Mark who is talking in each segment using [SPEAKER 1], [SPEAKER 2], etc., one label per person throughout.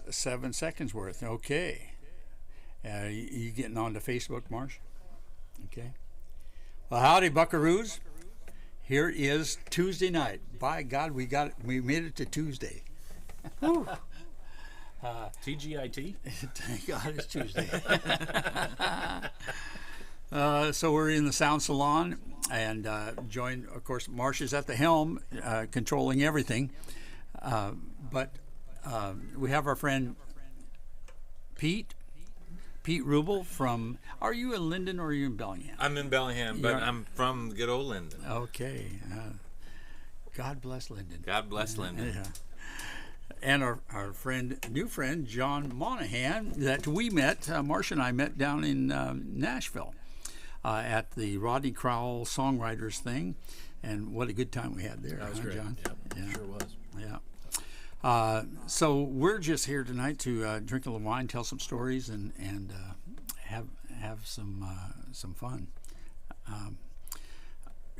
[SPEAKER 1] 7 seconds worth. Okay. You getting on to Facebook, Marsh? Okay. Well, howdy, Buckaroos. Here is Tuesday night. By God, we made it to Tuesday.
[SPEAKER 2] TGIT?
[SPEAKER 1] Thank God it's Tuesday. So we're in the sound salon and joined, of course, Marcia's at the helm, controlling everything. But we have our friend Pete Rubel from, are you in Linden or are you in Bellingham?
[SPEAKER 3] I'm in Bellingham, but I'm from good old Linden.
[SPEAKER 1] Okay. God bless Linden.
[SPEAKER 3] God bless Linden.
[SPEAKER 1] Yeah. And our new friend, John Monahan, that we met, Marcia and I met down in Nashville at the Rodney Crowell Songwriters thing. And what a good time we had there.
[SPEAKER 2] That was great.
[SPEAKER 1] John?
[SPEAKER 2] Yep, yeah, sure was.
[SPEAKER 1] Yeah. So we're just here tonight to drink a little wine, tell some stories, and have some fun.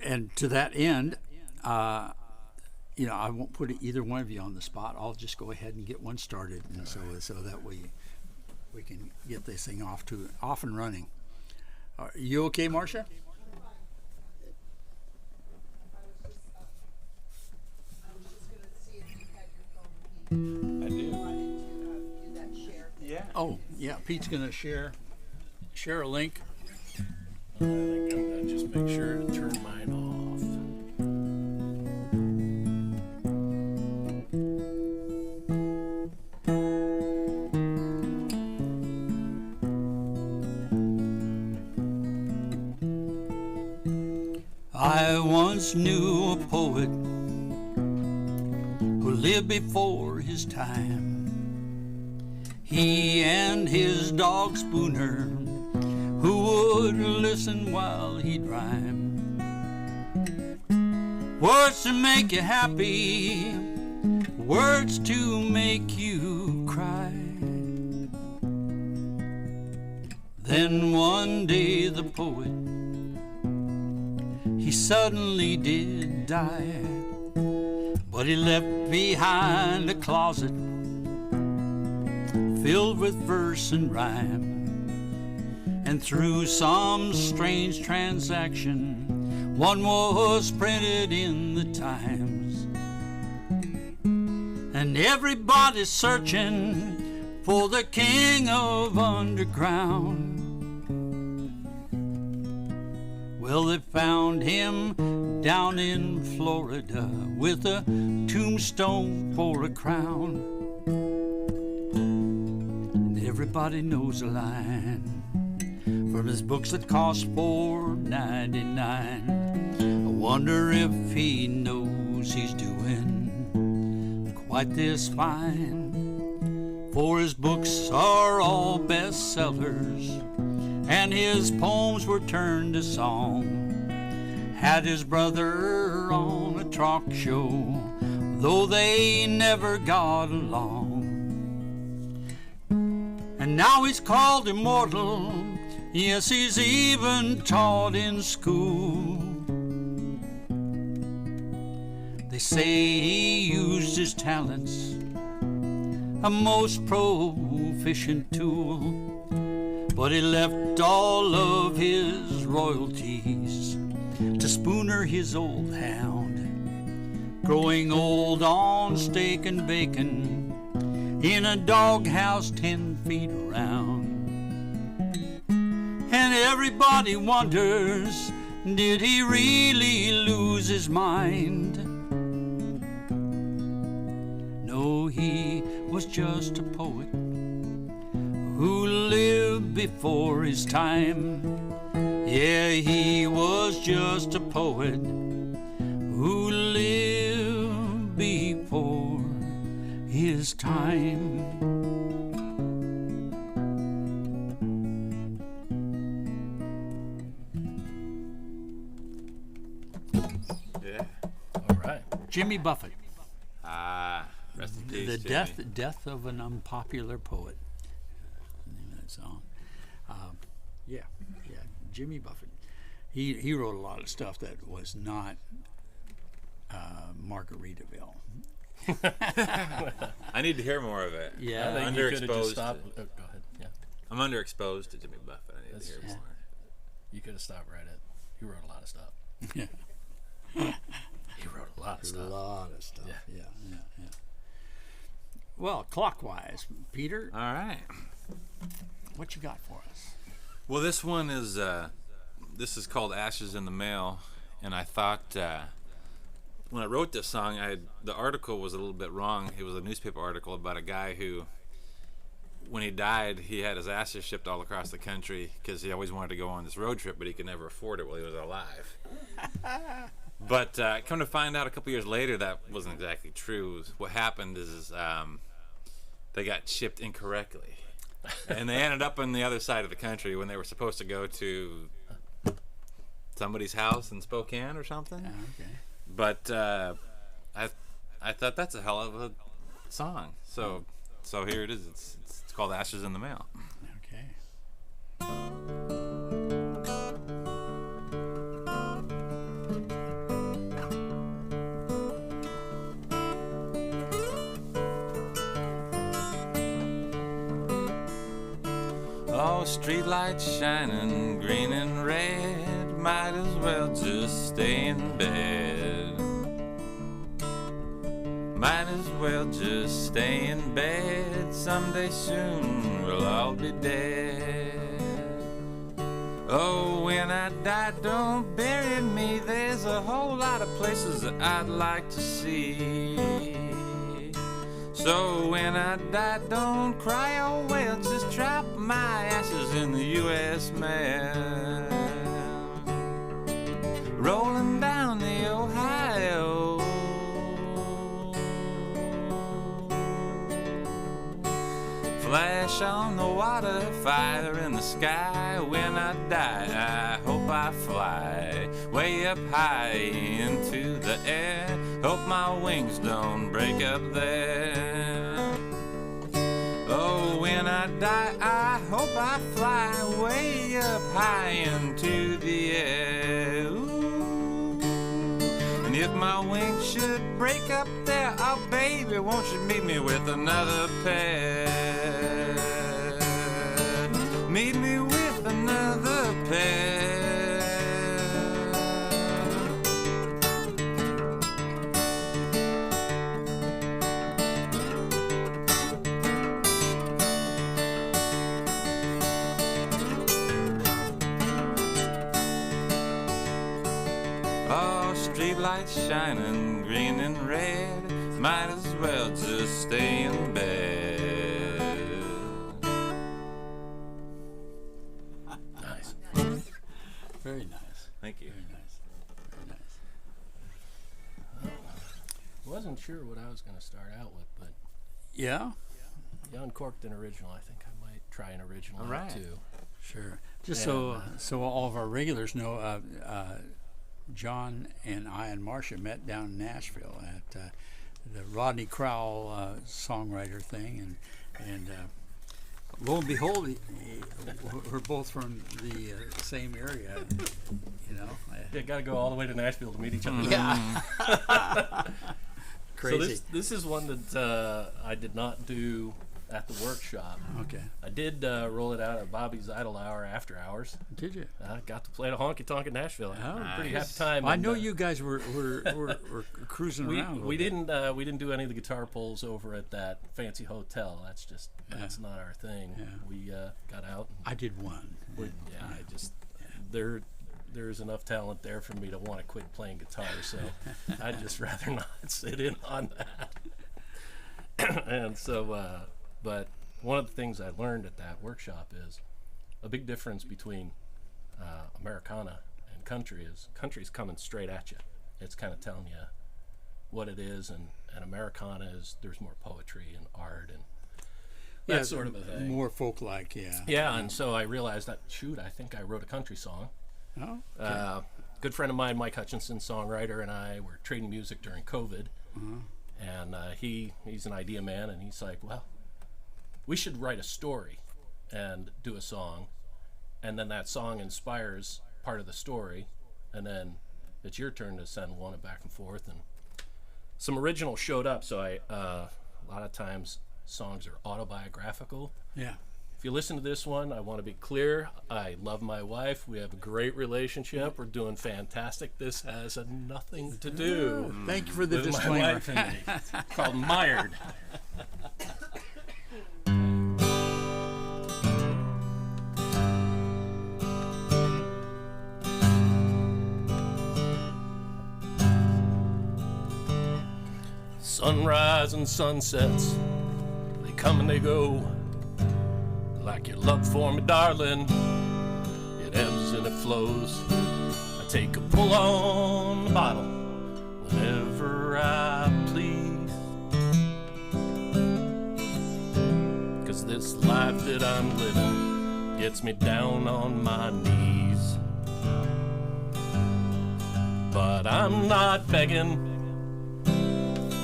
[SPEAKER 1] And to that end, I won't put either one of you on the spot. I'll just go ahead and get one started, and so that we can get this thing off and running. Are you okay, Marcia?
[SPEAKER 3] I do. Yeah.
[SPEAKER 1] Oh, yeah. Pete's gonna share a link.
[SPEAKER 2] I think I'm going to just make sure to turn mine off.
[SPEAKER 1] I once knew a poet who lived before his time. He and his dog Spooner, who would listen while he'd rhyme. Words to make you happy, words to make you cry. Then one day the poet, he suddenly did die, but he left behind a closet filled with verse and rhyme. And through some strange transaction, one was printed in the Times. And everybody's searching for the king of underground. Well, they found him down in Florida with a tombstone for a crown. And everybody knows a line from his books that cost $4.99. I wonder if he knows he's doing quite this fine, for his books are all bestsellers and his poems were turned to song. Had his brother on a talk show, though they never got along. And now he's called immortal, yes, he's even taught in school. They say he used his talents, a most proficient tool, but he left all of his royalties to Spooner, his old hound, growing old on steak and bacon in a doghouse 10 feet around. And everybody wonders, did he really lose his mind? No, he was just a poet who lived before his time. Yeah, he was just a poet who lived before his time.
[SPEAKER 3] Yeah.
[SPEAKER 2] All right.
[SPEAKER 1] Jimmy Buffett.
[SPEAKER 3] Rest in peace,
[SPEAKER 1] The
[SPEAKER 3] Jimmy.
[SPEAKER 1] death of an unpopular poet. The name of that song. Yeah, Jimmy Buffett. He wrote a lot of stuff that was not Margaritaville.
[SPEAKER 3] I need to hear more of it.
[SPEAKER 1] Yeah.
[SPEAKER 2] I think you could have just
[SPEAKER 3] Underexposed.
[SPEAKER 2] stopped. Oh, go ahead. Yeah,
[SPEAKER 3] I'm underexposed to Jimmy Buffett. I need to hear
[SPEAKER 2] That's-
[SPEAKER 3] more.
[SPEAKER 2] you could have stopped right at. He wrote a lot of stuff.
[SPEAKER 1] Yeah.
[SPEAKER 2] He wrote a lot of
[SPEAKER 1] A
[SPEAKER 2] stuff.
[SPEAKER 1] lot of stuff.
[SPEAKER 2] Yeah.
[SPEAKER 1] Yeah. Well, clockwise, Peter,
[SPEAKER 3] All right.
[SPEAKER 1] what you got for us?
[SPEAKER 3] Well, this one is this is called "Ashes in the Mail," and I thought when I wrote this song, the article was a little bit wrong. It was a newspaper article about a guy who, when he died, he had his ashes shipped all across the country because he always wanted to go on this road trip, but he could never afford it while he was alive. But come to find out, a couple years later, that wasn't exactly true. What happened is they got shipped incorrectly, and they ended up on the other side of the country when they were supposed to go to somebody's house in Spokane or something.
[SPEAKER 1] Okay.
[SPEAKER 3] But I thought that's a hell of a song. So here it is. It's called "Ashes in the Mail."
[SPEAKER 1] Okay.
[SPEAKER 3] Oh, streetlights shining green and red, might as well just stay in bed. Might as well just stay in bed, someday soon we'll all be dead. Oh, when I die, don't bury me, there's a whole lot of places that I'd like to see. So when I die, don't cry, oh well, just drop my ashes in the U.S. mail. Rolling down the Ohio, flash on the water, fire in the sky. When I die, I hope I fly way up high into the air. Hope my wings don't break up there. Oh, when I die, I hope I fly way up high into the air. Ooh. And if my wings should break up there, oh baby, won't you meet me with another pair? Meet me with another pair. Oh, streetlights shining green and red, might as well just stay in bed.
[SPEAKER 2] Nice.
[SPEAKER 1] Very nice.
[SPEAKER 3] Thank you.
[SPEAKER 1] Very nice. Very nice.
[SPEAKER 2] Wasn't sure what I was going to start out with, but
[SPEAKER 1] Yeah.
[SPEAKER 2] you uncorked an original. I think I might try an original
[SPEAKER 3] All
[SPEAKER 2] out
[SPEAKER 3] right.
[SPEAKER 2] too.
[SPEAKER 1] Sure. Just
[SPEAKER 2] And,
[SPEAKER 1] so all of our regulars know, John and I and Marcia met down in Nashville at the Rodney Crowell songwriter thing, and lo and behold, we're both from the same area. You know,
[SPEAKER 2] Yeah, got to go all the way to Nashville to meet each other.
[SPEAKER 1] yeah. Crazy.
[SPEAKER 2] So this is one that I did not do at the workshop.
[SPEAKER 1] Okay.
[SPEAKER 2] I did roll it out at Bobby's Idle Hour after hours.
[SPEAKER 1] Did you?
[SPEAKER 2] I got to play the honky tonk in Nashville.
[SPEAKER 1] Oh,
[SPEAKER 2] Pretty
[SPEAKER 3] nice.
[SPEAKER 2] happy time.
[SPEAKER 1] I
[SPEAKER 2] and,
[SPEAKER 1] know you guys were cruising
[SPEAKER 2] We,
[SPEAKER 1] around. a little
[SPEAKER 2] we
[SPEAKER 1] bit.
[SPEAKER 2] didn't do any of the guitar pulls over at that fancy hotel. That's not our thing.
[SPEAKER 1] Yeah.
[SPEAKER 2] We got out. And
[SPEAKER 1] I did one.
[SPEAKER 2] I just there's enough talent there for me to want to quit playing guitar. So I'd just rather not sit in on that. And so, but one of the things I learned at that workshop is a big difference between Americana and country is country's coming straight at you. It's kind of telling you what it is, and Americana is there's more poetry and art and that sort of a thing.
[SPEAKER 1] More folk-like, yeah.
[SPEAKER 2] Yeah, and so I realized that, shoot, I think I wrote a country song.
[SPEAKER 1] Oh, okay.
[SPEAKER 2] Good friend of mine, Mike Hutchinson, songwriter, and I were trading music during COVID. And he's an idea man, and he's like, well, we should write a story and do a song, and then that song inspires part of the story, and then it's your turn to send one back and forth. And some originals showed up. So a lot of times songs are autobiographical.
[SPEAKER 1] Yeah.
[SPEAKER 2] If you listen to this one, I want to be clear. I love my wife. We have a great relationship. We're doing fantastic. This has nothing to do
[SPEAKER 1] Thank you for the
[SPEAKER 2] with my
[SPEAKER 1] disclaimer.
[SPEAKER 2] wife and me. It's called Mired. Sunrise and sunsets, they come and they go. Like your love for me, darling, it ebbs and it flows. I take a pull on the bottle whenever I please. 'Cause this life that I'm living gets me down on my knees. But I'm not begging,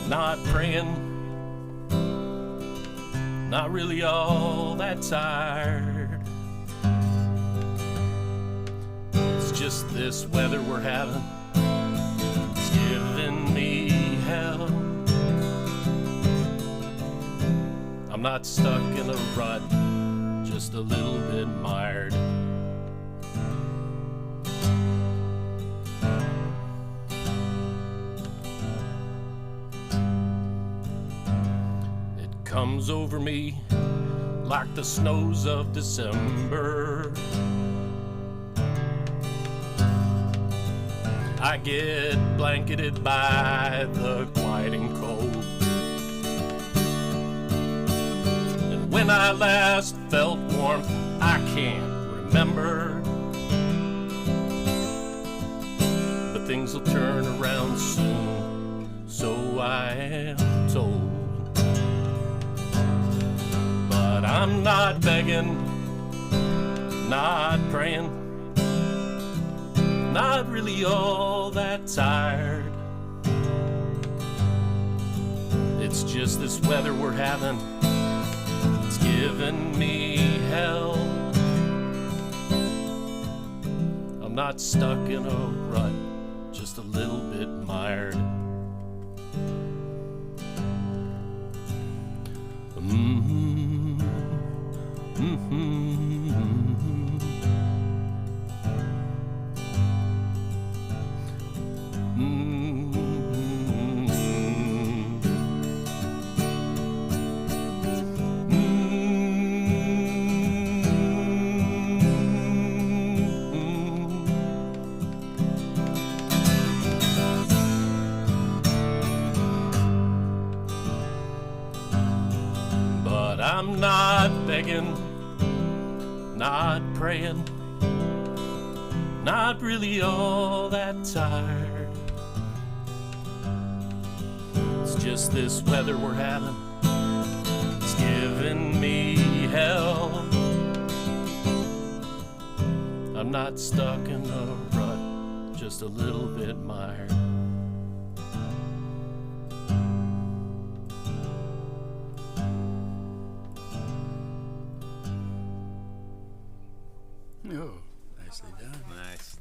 [SPEAKER 2] not praying, not really all that tired. It's just this weather we're having, it's giving me hell. I'm not stuck in a rut, just a little bit mired. Comes over me like the snows of December. I get blanketed by the quieting cold. And when I last felt warmth, I can't remember. But things will turn around soon, so I am told. But I'm not begging, not praying, not really all that tired. It's just this weather we're having, it's giving me hell. I'm not stuck in a rut, just a little bit mired. But I'm not begging, not praying, not really all that tired. It's just this weather we're having, it's giving me hell. I'm not stuck in a rut, just a little bit mired.
[SPEAKER 1] Oh, nicely done.
[SPEAKER 3] Nice.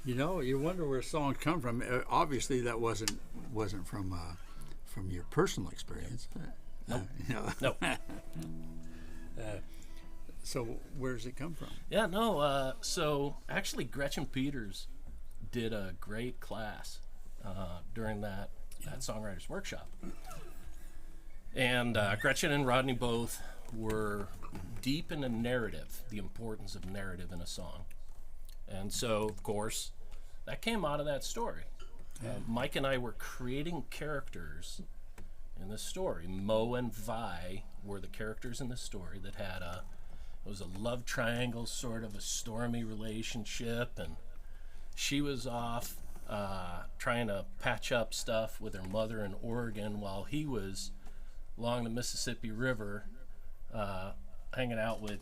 [SPEAKER 1] You know, you wonder where songs come from. Obviously, that wasn't from your personal experience.
[SPEAKER 2] Nope.
[SPEAKER 1] You know.
[SPEAKER 2] No.
[SPEAKER 1] So where does it come from?
[SPEAKER 2] Yeah, no. So actually, Gretchen Peters did a great class during that songwriters workshop, and Gretchen and Rodney both were deep in the narrative, the importance of narrative in a song, and so of course that came out of that story. Mike and I were creating characters in the story. Mo and Vi were the characters in the story that had it was a love triangle, sort of a stormy relationship, and she was off trying to patch up stuff with her mother in Oregon while he was along the Mississippi River hanging out with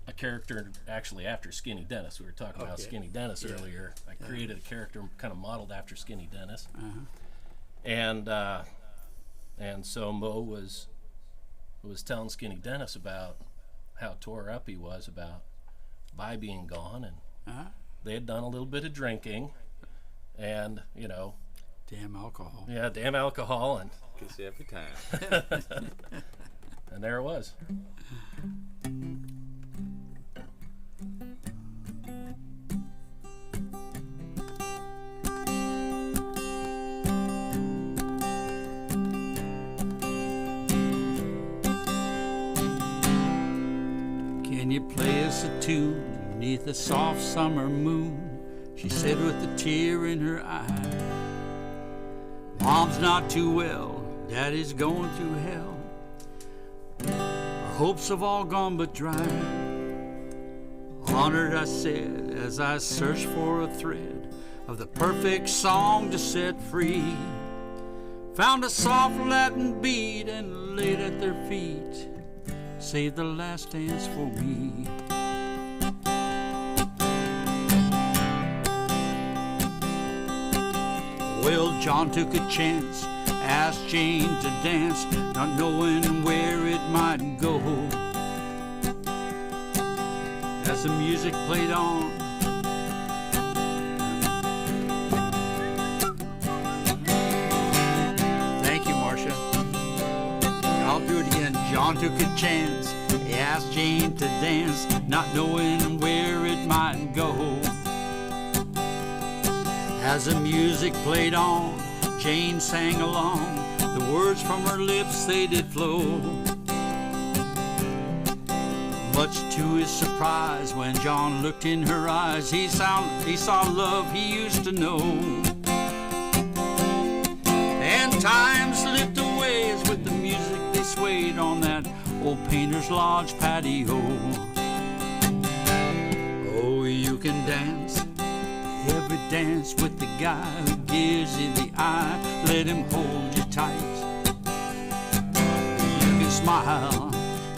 [SPEAKER 2] a character actually after Skinny Dennis. We were talking about Skinny Dennis earlier. I created a character kind of modeled after Skinny Dennis. And so Mo was telling Skinny Dennis about how tore up he was about Vi being gone, and they had done a little bit of drinking, and
[SPEAKER 1] Damn alcohol.
[SPEAKER 2] Yeah, damn alcohol, and
[SPEAKER 3] Gets you every time.
[SPEAKER 2] and there it was.
[SPEAKER 1] Can you play us a tune beneath the soft summer moon? She said with a tear in her eye. Mom's not too well, Daddy's going through hell. Our hopes have all gone but dry. Honored, I said, as I searched for a thread of the perfect song to set free. Found a soft Latin beat and laid at their feet. Save the last dance for me. Well, John took a chance, asked Jane to dance, not knowing where it might go. As the music played on, thank you, Marcia. I'll do it again. John took a chance, he asked Jane to dance, not knowing where it might go. As the music played on, Jane sang along, the words from her lips, they did flow. Much to his surprise, when John looked in her eyes, he saw love he used to know. And time slipped away as with the music they swayed on that old Painter's Lodge patio. Oh, you can dance every dance with the guy who gives you the eye. Let him hold you tight. You can smile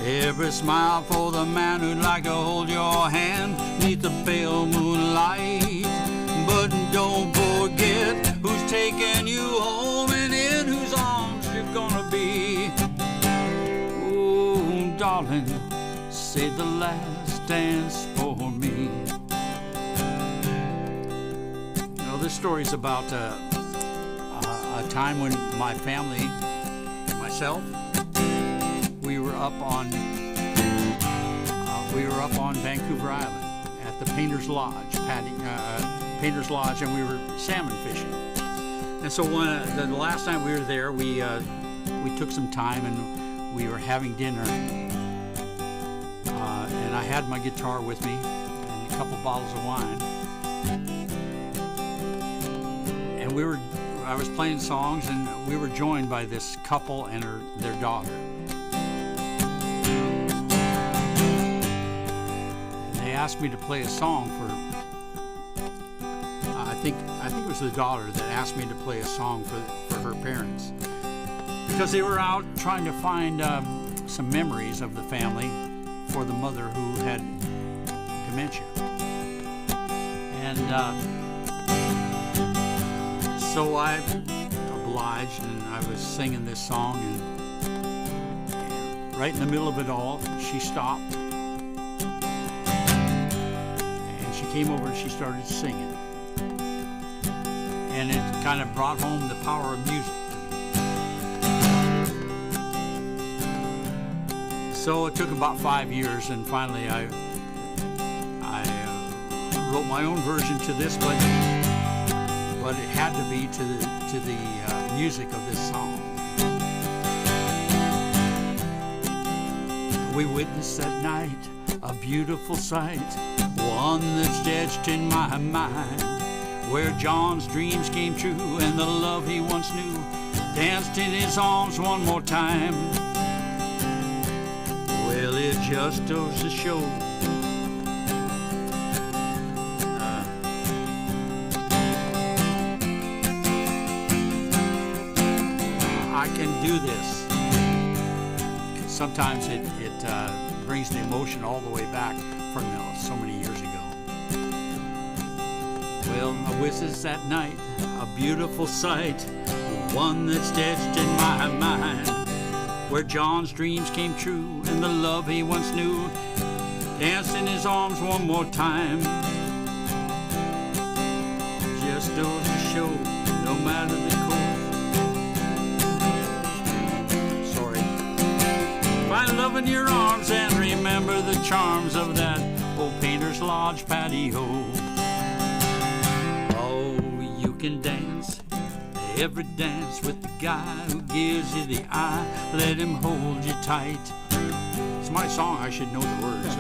[SPEAKER 1] every smile for the man who'd like to hold your hand neath the pale moonlight. But don't forget who's taking you home and in whose arms you're gonna be. Oh, darling, save the last dance for me. This story's about a time when my family, myself, we were up on Vancouver Island at the Painter's Lodge, Painter's Lodge, and we were salmon fishing. And so the last time we were there, we took some time and we were having dinner, and I had my guitar with me and a couple bottles of wine. And I was playing songs, and we were joined by this couple and their daughter. And they asked me to play a song for. I think it was the daughter that asked me to play a song for her parents, because they were out trying to find some memories of the family for the mother who had dementia. And so I obliged, and I was singing this song, and right in the middle of it all, she stopped, and she came over and she started singing, and it kind of brought home the power of music to me. So it took about 5 years, and finally I wrote my own version to this, but it had to be to the music of this song. We witnessed that night a beautiful sight, one that's etched in my mind, where John's dreams came true and the love he once knew danced in his arms one more time. Well, it just goes to show I can do this. Sometimes it brings the emotion all the way back from so many years ago. Well, I witnessed that night a beautiful sight, one that's etched in my mind, where John's dreams came true and the love he once knew danced in his arms one more time. Just goes to show, no matter the open your arms and remember the charms of that old painter's lodge patio. Oh, you can dance every dance with the guy who gives you the eye. Let him hold you tight. It's my song, I should know the words.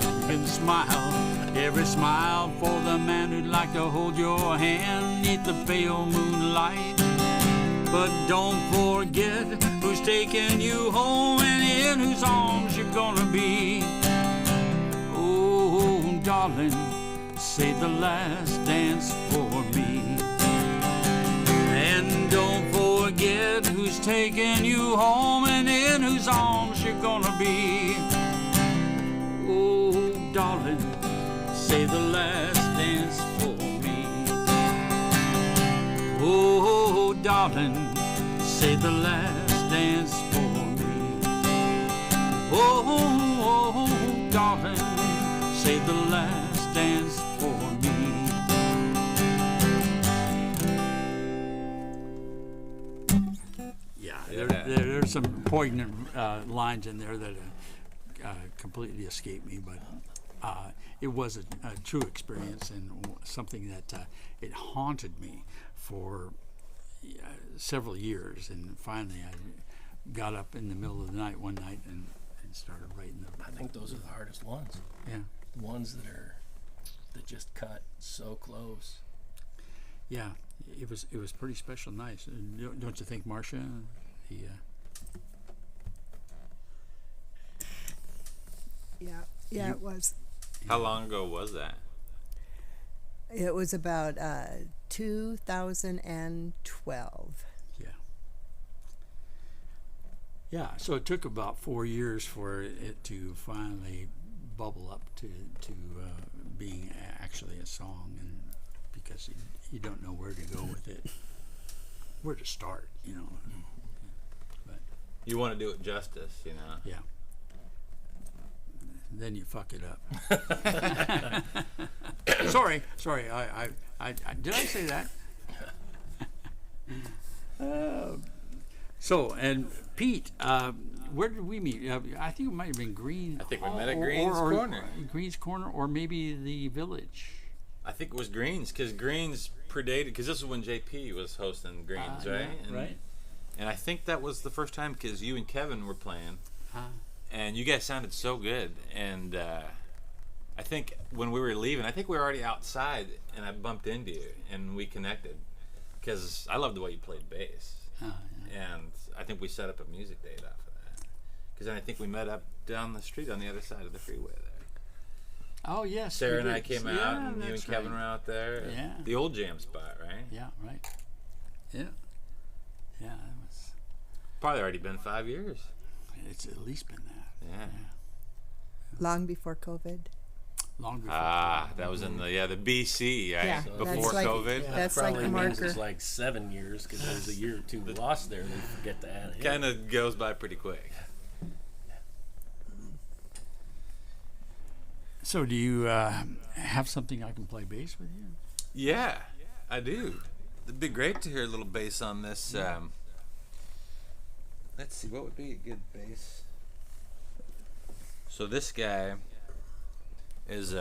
[SPEAKER 1] You can smile, every smile for the man who'd like to hold your hand neath the pale moonlight. But don't forget who's taking you home and in whose arms you're gonna be. Oh, darling, say the last dance for me. And don't forget who's taking you home and in whose arms you're gonna be. Oh, darling, say the last dance for me. Oh, darling, say the last dance for me. Oh, darling, say the last dance for me. Yeah, there's some poignant lines in there that completely escaped me, but it was a true experience and something that it haunted me for several years. And finally, I got up in the middle of the night one night and started writing them.
[SPEAKER 2] I think those are the hardest ones.
[SPEAKER 1] Yeah,
[SPEAKER 2] The ones that just cut so close.
[SPEAKER 1] yeah, it was pretty special, nice. Don't you think, Marcia?
[SPEAKER 4] Yeah, it was.
[SPEAKER 3] How long ago was that?
[SPEAKER 4] It was about 2012.
[SPEAKER 1] Yeah, so it took about 4 years for it to finally bubble up to being actually a song, and because you don't know where to go with it, where to start, But
[SPEAKER 3] You want to do it justice,
[SPEAKER 1] yeah, then you fuck it up. sorry. I did I say that? So, and Pete, where did we meet? I think it might have been Green.
[SPEAKER 3] I think we met at Green's Corner.
[SPEAKER 1] Green's Corner, or maybe the Village.
[SPEAKER 3] I think it was Greens, because Greens predated, because this is when JP was hosting Greens, right?
[SPEAKER 1] Yeah, right.
[SPEAKER 3] And I think that was the first time, because you and Kevin were playing,
[SPEAKER 1] Huh.
[SPEAKER 3] and you guys sounded so good. And I think when we were leaving, I think we were already outside, and I bumped into you, and we connected, because I loved the way you played bass.
[SPEAKER 1] Yeah.
[SPEAKER 3] And I think we set up a music date off of that, because then I think we met up down the street on the other side of the freeway there.
[SPEAKER 1] Oh yes.
[SPEAKER 3] Sarah
[SPEAKER 1] we
[SPEAKER 3] and I
[SPEAKER 1] did.
[SPEAKER 3] came out,
[SPEAKER 1] Yeah,
[SPEAKER 3] and you and
[SPEAKER 1] that's
[SPEAKER 3] Kevin
[SPEAKER 1] right.
[SPEAKER 3] were out there.
[SPEAKER 1] Yeah.
[SPEAKER 3] The old jam spot, right?
[SPEAKER 1] Yeah, right. Yeah. Yeah, that was.
[SPEAKER 3] Probably already been 5 years.
[SPEAKER 1] It's at least been that.
[SPEAKER 3] Yeah.
[SPEAKER 4] Long before COVID.
[SPEAKER 1] Long before.
[SPEAKER 3] That was in the BC, right?
[SPEAKER 4] Yeah,
[SPEAKER 3] Before
[SPEAKER 4] that's like-
[SPEAKER 3] COVID.
[SPEAKER 4] yeah. That's like
[SPEAKER 2] probably
[SPEAKER 4] the
[SPEAKER 2] means
[SPEAKER 4] marker.
[SPEAKER 2] it's like 7 years, because there's a year or two lost there. They forget to add it.
[SPEAKER 3] Kind of goes by pretty quick.
[SPEAKER 1] So, do you have something I can play bass with you?
[SPEAKER 3] Yeah, I do. It'd be great to hear a little bass on this. Let's see, what would be a good bass? So this guy is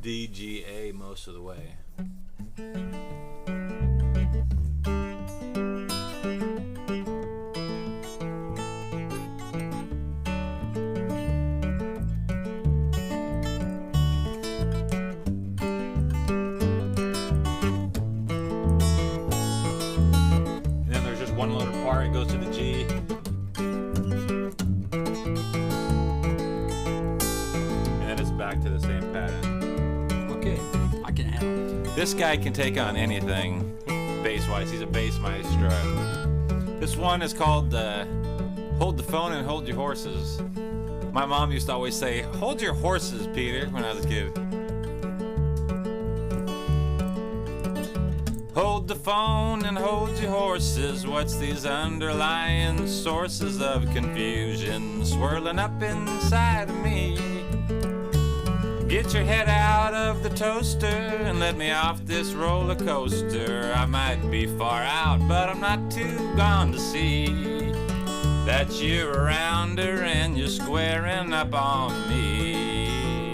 [SPEAKER 3] DGA most of the way. And then there's just one little part, it goes to the G. And then it's back to the same pattern.
[SPEAKER 1] Okay, I can handle it.
[SPEAKER 3] This guy can take on anything bass-wise. He's a bass maestro. This one is called Hold the Phone and Hold Your Horses. My mom used to always say, hold your horses, Peter, when I was a kid. Hold the phone and hold your horses. What's these underlying sources of confusion swirling up inside of me? Get your head out of the toaster and let me off this roller coaster. I might be far out, but I'm not too gone to see. that you're around her and you're squaring up on me.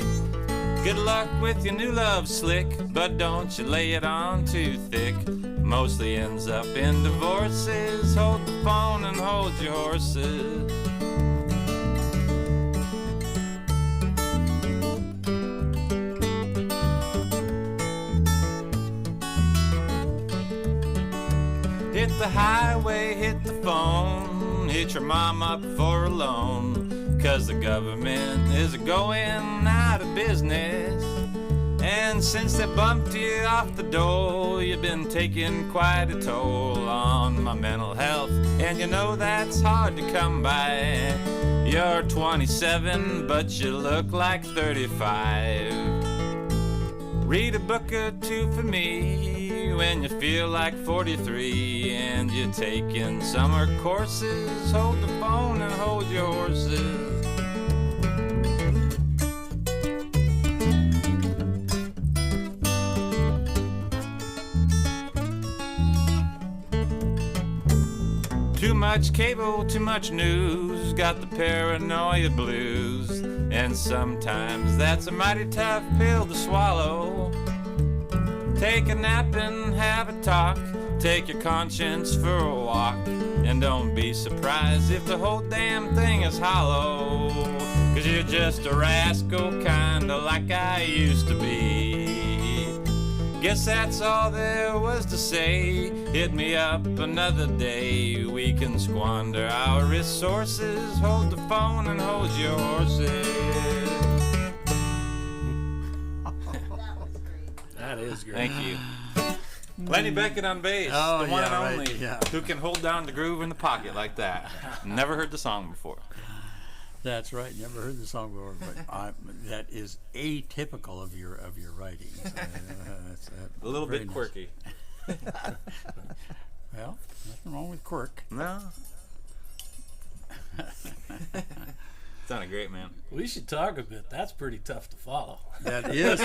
[SPEAKER 3] Good luck with your new love, slick, but don't you lay it on too thick. Mostly ends up in divorces. Hold the phone and hold your horses. Hit the highway, hit the phone, hit your mom up for a loan, 'cause the government is going out of business. And since they bumped you off the dole, you've been taking quite a toll on my mental health, and you know that's hard to come by. You're 27, but you look like 35. Read a book or two for me when you feel like 43 and you're taking summer courses. Hold the phone and hold your horses. Too much cable, too much news, got the paranoia blues. And sometimes that's a mighty tough pill to swallow. Take a nap and have a talk, take your conscience for a walk. And don't be surprised if the whole damn thing is hollow. 'Cause you're just a rascal, kinda like I used to be. Guess that's all there was to say. Hit me up another day. We can squander our resources. Hold the phone and hold your horses.
[SPEAKER 2] That is great.
[SPEAKER 3] Thank you. Lenny Beckett on bass,
[SPEAKER 1] Oh,
[SPEAKER 3] the one
[SPEAKER 1] yeah,
[SPEAKER 3] and
[SPEAKER 1] right,
[SPEAKER 3] only,
[SPEAKER 1] yeah.
[SPEAKER 3] who can hold down the groove in the pocket like that. Never heard the song before.
[SPEAKER 1] That's right. Never heard the song before, but that is atypical of your writing. So, that's,
[SPEAKER 3] A little
[SPEAKER 1] very
[SPEAKER 3] bit
[SPEAKER 1] nice.
[SPEAKER 3] quirky.
[SPEAKER 1] Well, nothing wrong with quirk.
[SPEAKER 3] No. Sounded great, man.
[SPEAKER 2] We should talk a bit. That's pretty tough to follow.
[SPEAKER 1] That is.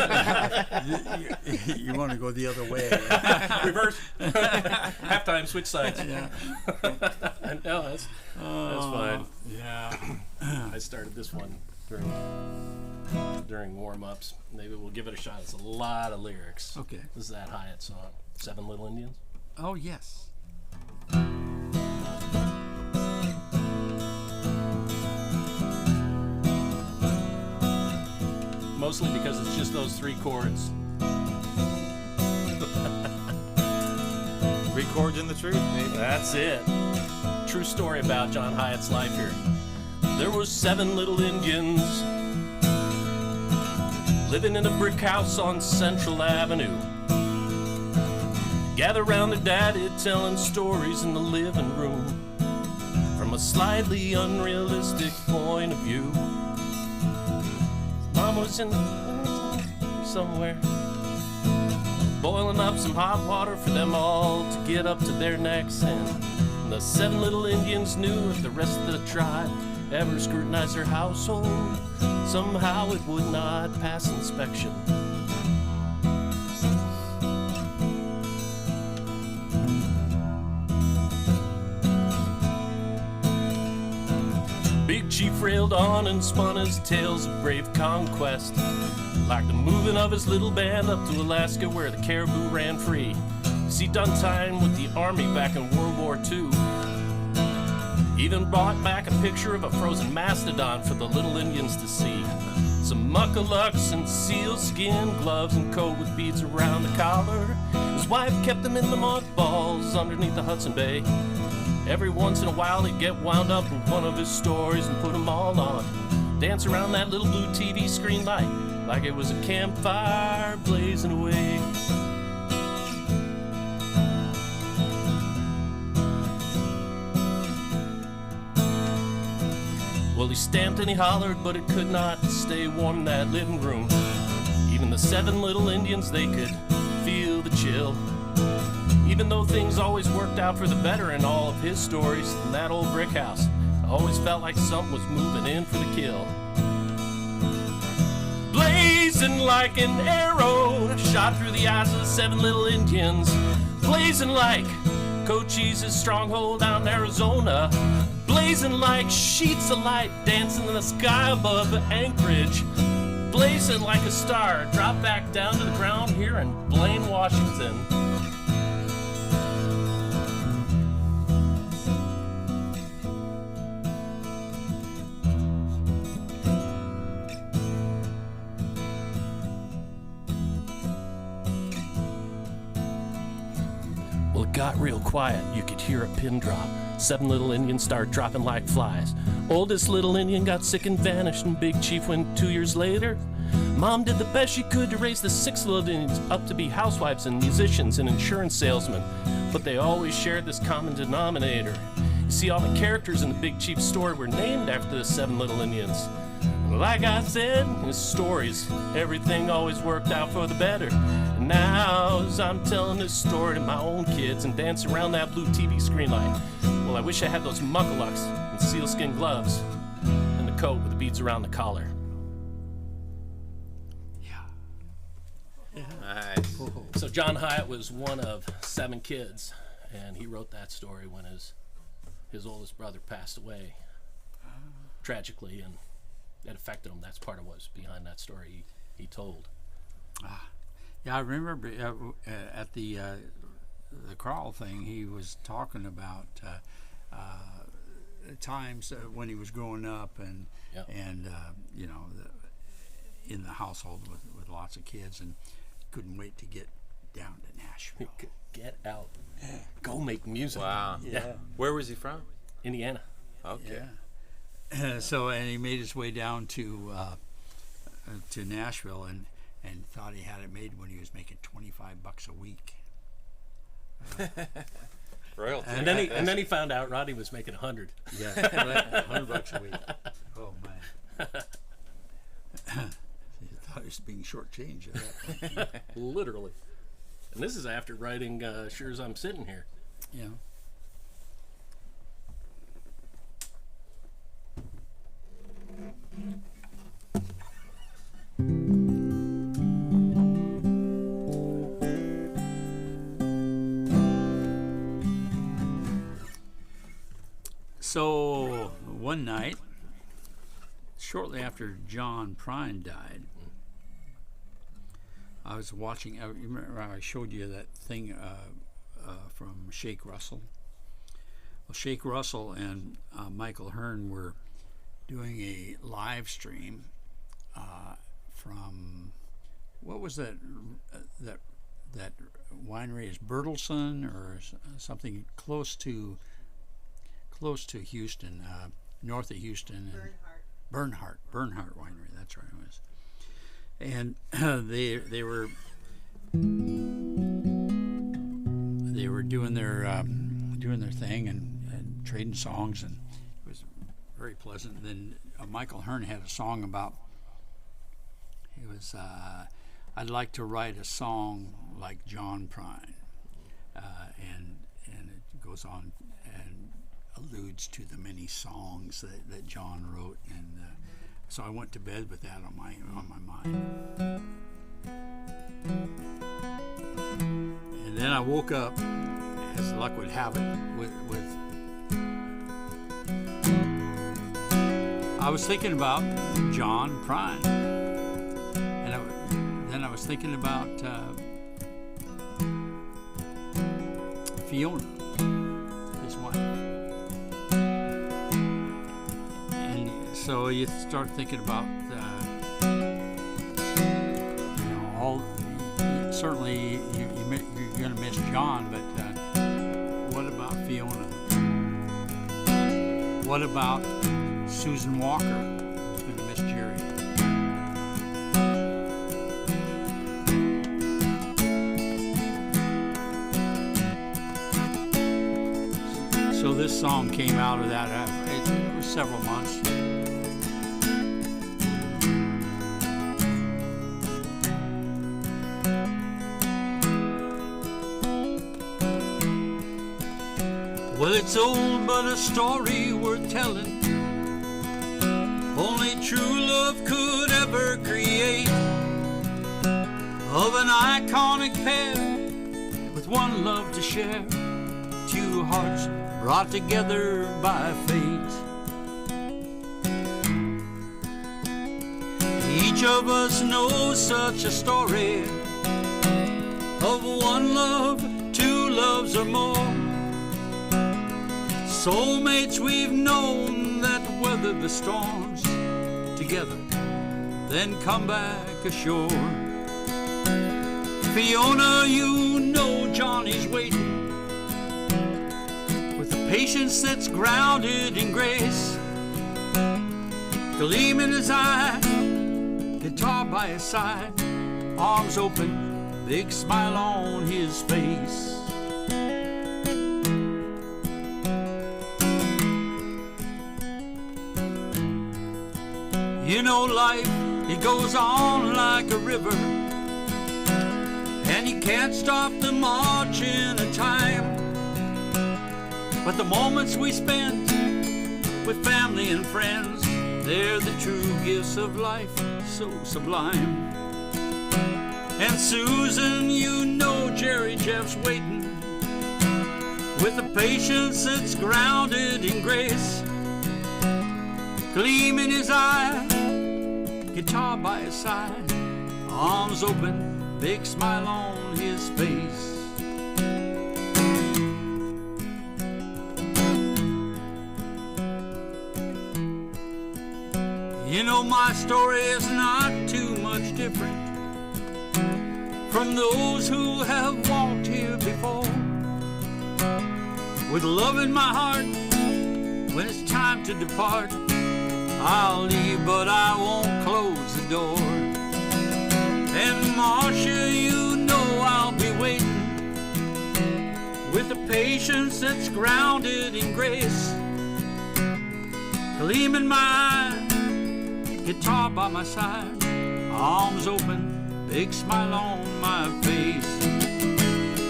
[SPEAKER 1] You want to go the other way.
[SPEAKER 2] Reverse. Halftime, switch sides.
[SPEAKER 1] Yeah.
[SPEAKER 2] No, that's fine.
[SPEAKER 1] Yeah.
[SPEAKER 2] I started this one during warm-ups. Maybe we'll give it a shot. It's a lot of lyrics.
[SPEAKER 1] Okay.
[SPEAKER 2] This is that Hyatt song, Seven Little Indians.
[SPEAKER 1] Oh, yes.
[SPEAKER 2] Mostly because it's just those three chords.
[SPEAKER 3] 3 chords in the truth, maybe.
[SPEAKER 2] That's it. True story about John Hyatt's life here. There were 7 little Indians living in a brick house on Central Avenue. Gather round their daddy telling stories in the living room from a slightly unrealistic point of view. Mom was in somewhere boiling up some hot water for them all to get up to their necks in. And the 7 little Indians knew if the rest of the tribe ever scrutinized their household, somehow it would not pass inspection. Big Chief railed on and spun his tales of brave conquest, like the moving of his little band up to Alaska where the caribou ran free. He'd done time with the army back in World War II. Even brought back a picture of a frozen mastodon for the little Indians to see. Some muckalucks and sealskin gloves and coat with beads around the collar. His wife kept them in the mothballs underneath the Hudson Bay. Every once in a while he'd get wound up in one of his stories and put them all on. Dance around that little blue TV screen light like it was a campfire blazing away. Well, he stamped and he hollered, but it could not stay warm in that living room. Even the 7 little Indians, they could feel the chill. Even though things always worked out for the better in all of his stories, in that old brick house, I always felt like something was moving in for the kill. Blazing like an arrow, shot through the eyes of the 7 little Indians. Blazing like Cochise stronghold out in Arizona. Blazing blazing like sheets of light, dancing in the sky above Anchorage, blazing like a star, drop back down to the ground here in Blaine, Washington. Well, it got real quiet. You could hear a pin drop. 7 little Indians start dropping like flies. Oldest little Indian got sick and vanished, and Big Chief went 2 years later. Mom did the best she could to raise the 6 little Indians up to be housewives and musicians and insurance salesmen, but they always shared this common denominator. You see, all the characters in the Big Chief's story were named after the 7 little Indians. Like I said, in his stories, everything always worked out for the better. And now, as I'm telling this story to my own kids and dancing around that blue TV screen like, well, I wish I had those muckalucks and sealskin gloves and the coat with the beads around the collar.
[SPEAKER 3] Nice.
[SPEAKER 2] So John Hyatt was one of 7 kids, and he wrote that story when his oldest brother passed away tragically, and that affected him. That's part of what's behind that story he told.
[SPEAKER 1] Yeah, I remember at the crawl thing, he was talking about times when he was growing up, and
[SPEAKER 2] Yep.
[SPEAKER 1] and you know, in the household with lots of kids, and couldn't wait to get down to Nashville.
[SPEAKER 2] Get out. Go make music.
[SPEAKER 3] Wow.
[SPEAKER 2] Yeah.
[SPEAKER 3] Where was he from?
[SPEAKER 2] Indiana.
[SPEAKER 3] Okay.
[SPEAKER 1] Yeah. So, and he made his way down to Nashville, and thought he had it made when he was making $25 a week.
[SPEAKER 3] Royalty.
[SPEAKER 2] And then he found out Roddy was making 100.
[SPEAKER 1] Yeah, $100 a week. Oh man. He thought he was being shortchanged at that point.
[SPEAKER 2] Literally. And this is after writing Sure As I'm Sitting Here.
[SPEAKER 1] Yeah. So one night, shortly after John Prine died, I was watching. You remember I showed you that thing from Shake Russell? Well, Shake Russell and Michael Hearn were doing a live stream from, what was that winery? Is Bertelsen or something close to Houston, north of Houston. Bernhardt Winery. That's right, it was. And they were doing their thing and trading songs, and it was very pleasant. Then Michael Hearn had a song about, it was I'd like to write a song like John Prine, and it goes on and alludes to the many songs that John wrote, and so I went to bed with that on my mind. And then I woke up, as luck would have it, with I was thinking about John Prine, and then I was thinking about Fiona, his wife. So you start thinking about, all. Certainly, you're going to miss John, but what about Fiona? What about Susan Walker, who's going to miss Jerry? So this song came out of that. It was several months. Well, it's old, but a story worth telling. Only true love could ever create, of an iconic pair with one love to share. Two hearts brought together by fate. Each of us knows such a story of one love, two loves or more. Soulmates we've known that weather the storms together, then come back ashore. Fiona, you know Johnny's waiting with a patience that's grounded in grace. Gleam in his eye, guitar by his side, arms open, big smile on his face. You know life, it goes on like a river, and you can't stop the marching of time. But the moments we spend with family and friends, they're the true gifts of life, so sublime. And Susan, you know Jerry Jeff's waiting with a patience that's grounded in grace. Gleam in his eye, guitar by his side, arms open, big smile on his face. You know my story is not too much different from those who have walked here before. With love in my heart, when it's time to depart, I'll leave, but I won't close the door. And Marcia, you know I'll be waiting with a patience that's grounded in grace. Gleam in my eye, guitar by my side, arms open, big smile on my face.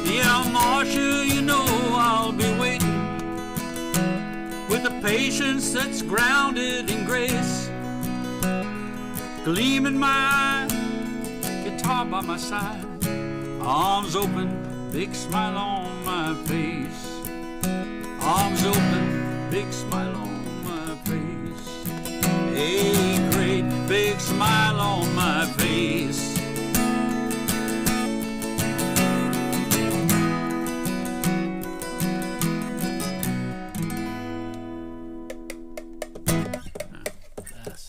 [SPEAKER 1] Yeah, Marcia, you know I'll be waiting with a patience that's grounded in grace. Gleam in my eye, guitar by my side, arms open, big smile on my face. Arms open, big smile on my face. A great big smile on my face.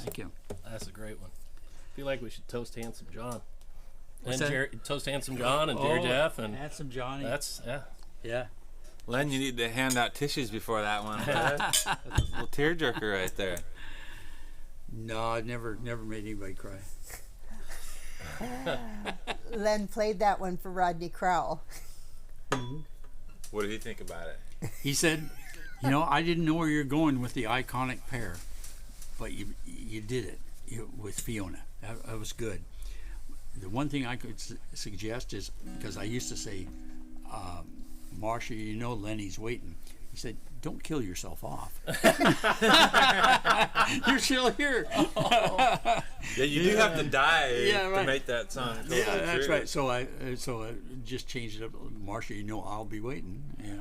[SPEAKER 1] Thank you.
[SPEAKER 2] That's a great one. I feel like we should toast Handsome John.
[SPEAKER 1] What's
[SPEAKER 2] and
[SPEAKER 1] that?
[SPEAKER 2] Toast Handsome John and Jerry Jeff and
[SPEAKER 1] Handsome Johnny.
[SPEAKER 2] that's
[SPEAKER 1] Yeah.
[SPEAKER 3] Len, you need to hand out tissues before that one. That's a little tearjerker right there.
[SPEAKER 1] No, I've never made anybody cry.
[SPEAKER 4] Len played that one for Rodney Crowell.
[SPEAKER 3] What did he think about it?
[SPEAKER 1] He said, you know, I didn't know where you're going with the iconic pair, but you did it with Fiona. That was good. The one thing I could suggest is, because I used to say, Marcia, you know Lenny's waiting. He said, don't kill yourself off. You're still here.
[SPEAKER 3] Yeah, you do have to die
[SPEAKER 1] right.
[SPEAKER 3] to make that song.
[SPEAKER 1] Yeah, that's right. So I just changed it up. Marcia, you know I'll be waiting. Yeah.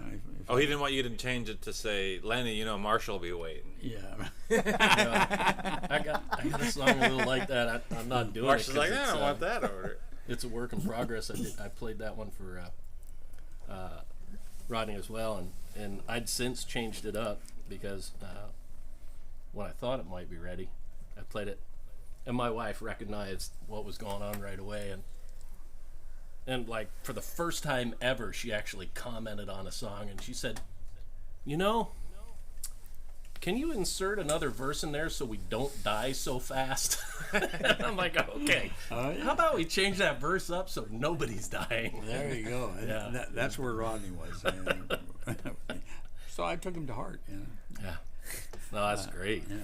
[SPEAKER 3] Oh, he didn't want you to change it to say, Lenny, you know Marshall will be waiting.
[SPEAKER 1] Yeah.
[SPEAKER 2] I got a song a little like that. I'm not doing
[SPEAKER 3] Marshall's
[SPEAKER 2] it.
[SPEAKER 3] like, I don't want that order.
[SPEAKER 2] It's a work in progress. I played that one for Rodney as well, and I'd since changed it up because when I thought it might be ready, I played it, and my wife recognized what was going on right away, and like for the first time ever, she actually commented on a song, and she said, you know, can you insert another verse in there so we don't die so fast? And I'm like, okay, how about we change that verse up so nobody's dying?
[SPEAKER 1] There you go.
[SPEAKER 2] Yeah.
[SPEAKER 1] That's where Rodney was. So I took him to heart.
[SPEAKER 2] Yeah. No, that's great.
[SPEAKER 1] Yeah.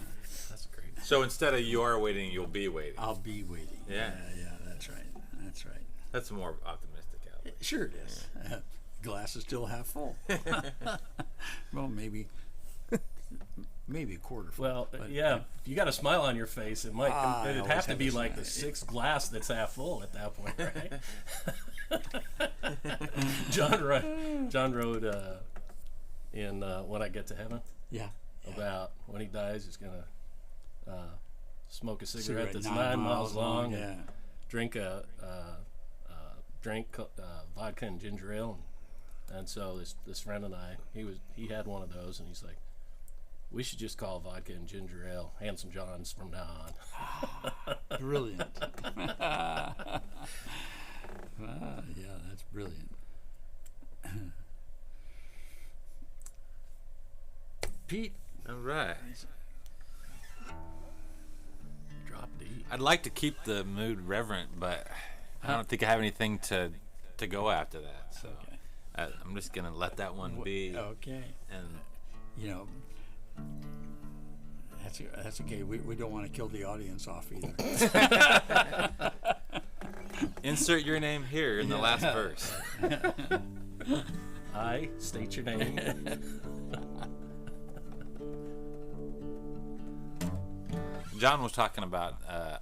[SPEAKER 2] That's great.
[SPEAKER 3] So instead of you are waiting, you'll be waiting.
[SPEAKER 1] I'll be waiting.
[SPEAKER 3] Yeah.
[SPEAKER 1] Yeah, that's right. That's right.
[SPEAKER 3] That's a more optimistic outlook.
[SPEAKER 1] Sure it is. Glass is still half full. Well, maybe a quarter full.
[SPEAKER 2] Well,
[SPEAKER 1] but,
[SPEAKER 2] yeah, if you got a smile on your face, it might.
[SPEAKER 1] I
[SPEAKER 2] It'd
[SPEAKER 1] always
[SPEAKER 2] have to
[SPEAKER 1] have
[SPEAKER 2] be
[SPEAKER 1] a
[SPEAKER 2] like the
[SPEAKER 1] smile.
[SPEAKER 2] sixth glass that's half full at that point, right? John wrote in When I Get to Heaven.
[SPEAKER 1] Yeah.
[SPEAKER 2] About when he dies, he's gonna smoke a cigarette that's
[SPEAKER 1] 9
[SPEAKER 2] miles long.
[SPEAKER 1] Yeah.
[SPEAKER 2] Drink vodka and ginger ale, and so this friend and I, he had one of those, and he's like, we should just call vodka and ginger ale Handsome John's from now on.
[SPEAKER 1] Brilliant. Yeah, that's brilliant. Pete.
[SPEAKER 3] All right.
[SPEAKER 2] Drop D.
[SPEAKER 3] I'd like to keep the mood reverent, but I don't think I have anything to go after that. So
[SPEAKER 1] Okay.
[SPEAKER 3] I'm just gonna let that one be.
[SPEAKER 1] Okay.
[SPEAKER 3] And
[SPEAKER 1] You know, that's okay. We don't want to kill the audience off either.
[SPEAKER 3] insert your name here in the last verse.
[SPEAKER 2] I state your name.
[SPEAKER 3] John was talking about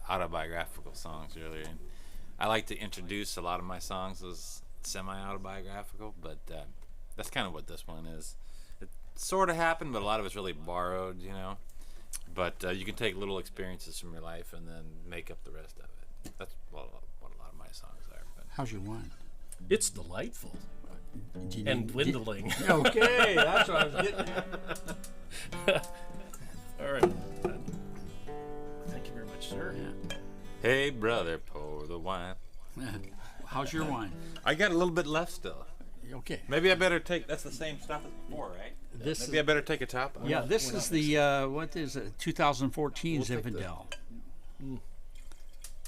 [SPEAKER 3] autobiographical songs earlier, and I like to introduce a lot of my songs as semi-autobiographical, but that's kind of what this one is. It sort of happened, but a lot of it's really borrowed, you know. But you can take little experiences from your life and then make up the rest of it. That's what a lot of my songs are. But
[SPEAKER 1] How's your wine?
[SPEAKER 2] It's delightful
[SPEAKER 1] Do you
[SPEAKER 2] and
[SPEAKER 1] need-
[SPEAKER 2] dwindling.
[SPEAKER 1] Okay, that's what I was getting at.
[SPEAKER 2] All right. Thank you very much, sir.
[SPEAKER 3] hey, brother, pour the wine.
[SPEAKER 1] How's your wine?
[SPEAKER 3] I got a little bit left still.
[SPEAKER 1] Okay.
[SPEAKER 3] Maybe I better take. That's the same stuff as before, right?
[SPEAKER 1] This
[SPEAKER 3] Maybe I better take a top.
[SPEAKER 1] Yeah, this is the what is it? 2014
[SPEAKER 3] We'll take the-
[SPEAKER 1] Zinfandel.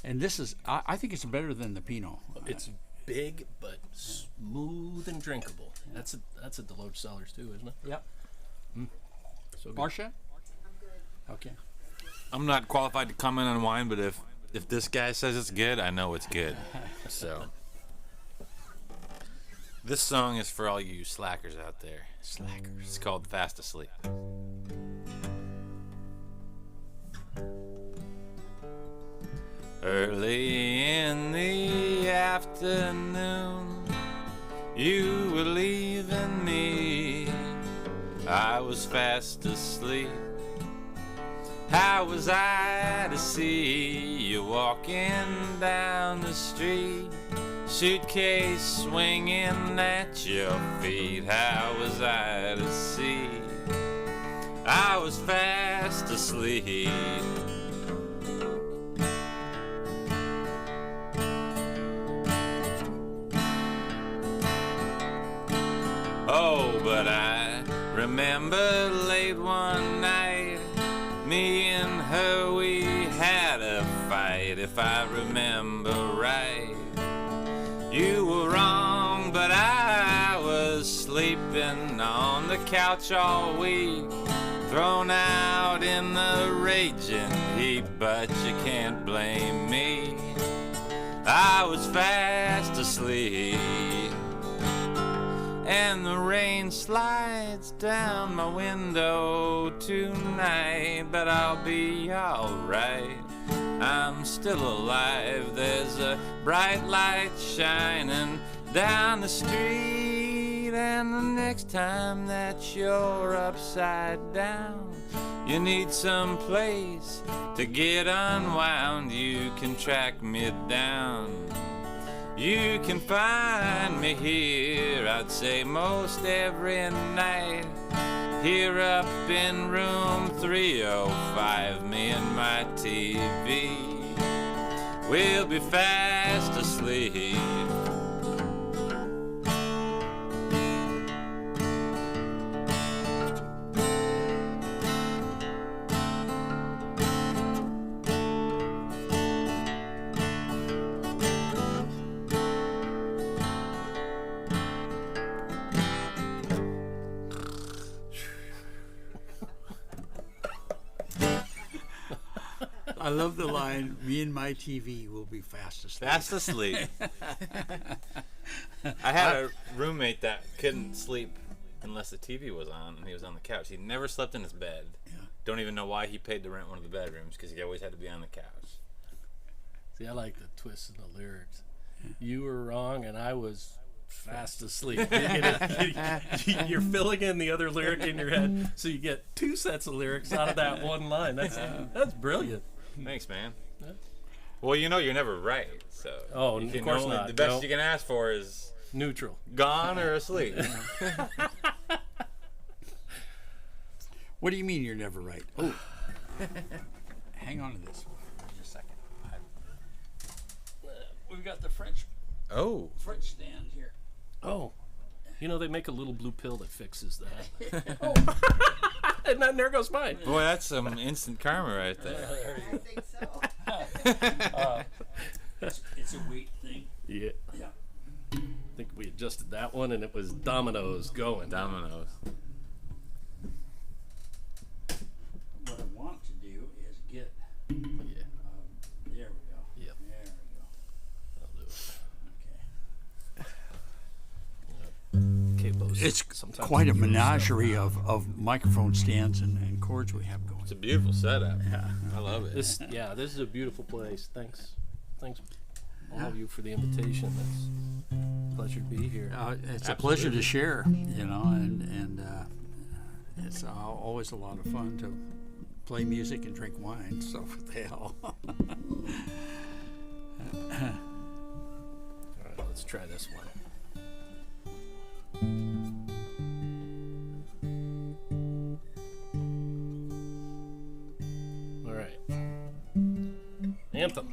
[SPEAKER 1] And this is, I think it's better than the Pinot.
[SPEAKER 2] It's big but smooth and drinkable. That's a Deloach Cellars too, isn't it?
[SPEAKER 1] Yep.
[SPEAKER 2] So good.
[SPEAKER 1] Marcia? Okay.
[SPEAKER 3] I'm not qualified to comment on wine, but if this guy says it's good, I know it's good. So this song is for all you slackers out there. Slackers. It's called Fast Asleep. Early in the afternoon, you were leaving me. I was fast asleep. How was I to see you walking down the street? Suitcase swinging at your feet. How was I to see? I was fast asleep. Oh, but I remember late one night, me and her, we had a fight, if I remember right. You were wrong, but I was sleeping on the couch all week, thrown out in the raging heat, but you can't blame me. I was fast asleep. And the rain slides down my window tonight, but I'll be alright. I'm still alive. There's a bright light shining down the street, and the next time that you're upside down, you need some place to get unwound, you can track me down. You can find me here, I'd say most every night, here up in room 305, me and my TV. We'll be fast asleep.
[SPEAKER 1] I love the line, me and my TV will be fast asleep.
[SPEAKER 3] Fast asleep. I had a roommate that couldn't sleep unless the TV was on and he was on the couch. He never slept in his bed.
[SPEAKER 1] Yeah.
[SPEAKER 3] Don't even know why he paid to rent one of the bedrooms, because he always had to be on the couch.
[SPEAKER 2] See, I like the twists in the lyrics. You were wrong, and I was fast asleep. You're filling in the other lyric in your head, so you get 2 sets of lyrics out of that one line. That's brilliant.
[SPEAKER 3] Thanks, man. Well, you're never right. So
[SPEAKER 2] Of course not.
[SPEAKER 3] The best you can ask for is
[SPEAKER 2] neutral,
[SPEAKER 3] gone or asleep.
[SPEAKER 1] What do you mean you're never right? Oh, hang on to this for just a second. We've got the French stand here.
[SPEAKER 2] Oh, they make a little blue pill that fixes that. And then there goes mine.
[SPEAKER 3] Boy, that's some instant karma right there.
[SPEAKER 4] I think so.
[SPEAKER 1] It's a weight thing.
[SPEAKER 2] Yeah.
[SPEAKER 1] Yeah.
[SPEAKER 2] I think we adjusted that one, and it was dominoes going.
[SPEAKER 3] Dominoes.
[SPEAKER 1] What I want to do is get.
[SPEAKER 2] Yeah.
[SPEAKER 1] There we go.
[SPEAKER 2] Yep.
[SPEAKER 1] There we go.
[SPEAKER 2] I'll do it.
[SPEAKER 1] Okay.
[SPEAKER 2] Capos.
[SPEAKER 1] It's
[SPEAKER 2] sometimes
[SPEAKER 1] quite a
[SPEAKER 2] throw stuff
[SPEAKER 1] menagerie
[SPEAKER 2] out.
[SPEAKER 1] of microphone stands and cords we have going.
[SPEAKER 3] It's a beautiful setup.
[SPEAKER 1] Yeah.
[SPEAKER 3] I love it.
[SPEAKER 2] This is a beautiful place. Thanks all of you for the invitation. It's a pleasure to be here.
[SPEAKER 1] It's a pleasure to share, and it's always a lot of fun to play music and drink wine. So what the hell?
[SPEAKER 2] All right, let's try this one. All right. Anthem.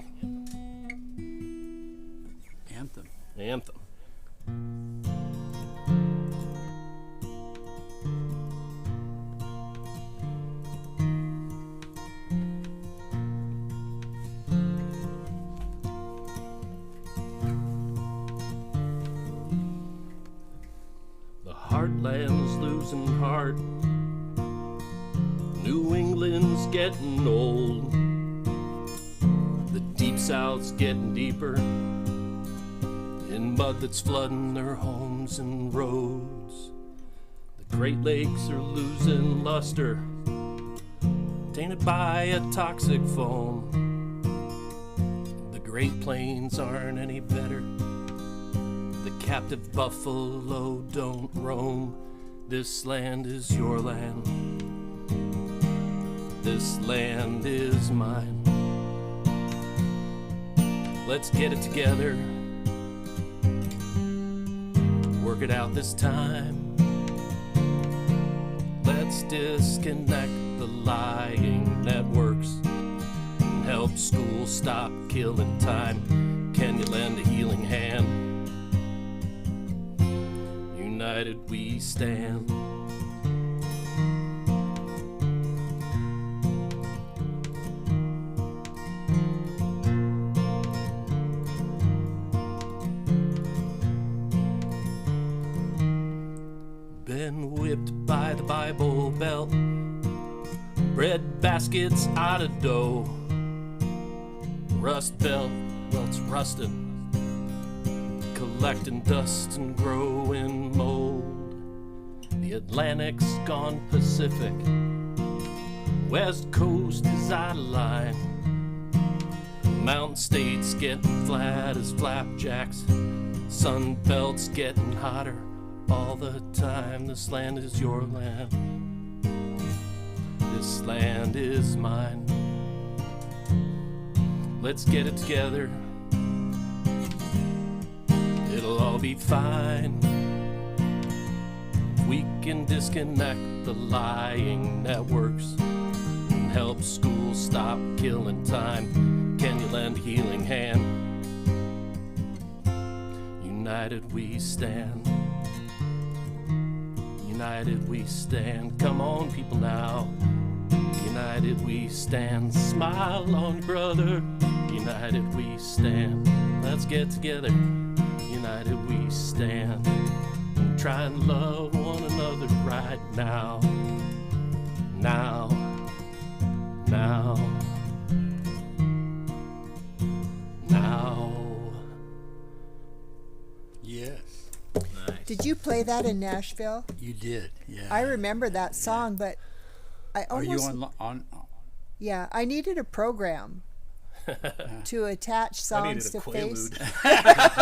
[SPEAKER 2] The heartland's losing heart. New England's getting old. The deep south's getting deeper in mud that's flooding their homes and roads. The Great Lakes are losing luster, tainted by a toxic foam. The Great Plains aren't any better. The captive buffalo don't roam. This land is your land. This land is mine. Let's get it together. Work it out this time. Let's disconnect the lying networks and help schools stop killing time. Can you lend a healing hand? United we stand. Been whipped by the Bible Belt, bread baskets out of dough. Rust Belt, well, it's rusting, collecting dust and growing mold. The Atlantic's gone Pacific, West Coast is out of line. Mountain States getting flat as flapjacks, Sun Belt's getting hotter all the time. This land is your land. This land is mine. Let's get it together. It'll all be fine. We can disconnect the lying networks and help schools stop killing time. Can you lend a healing hand? United we stand. United we stand. Come on, people now. United we stand. Smile on your brother. United we stand. Let's get together. United we stand. And try and love one another right now. Now. Now. Now.
[SPEAKER 1] Yes,
[SPEAKER 3] Nice.
[SPEAKER 4] Did you play that in Nashville?
[SPEAKER 1] you did. Yeah.
[SPEAKER 4] I remember that song, but I
[SPEAKER 1] Are you
[SPEAKER 4] almost
[SPEAKER 1] on?
[SPEAKER 4] yeah, I needed a program to attach
[SPEAKER 2] I needed
[SPEAKER 4] songs
[SPEAKER 2] a
[SPEAKER 4] to face.
[SPEAKER 2] Quaalude.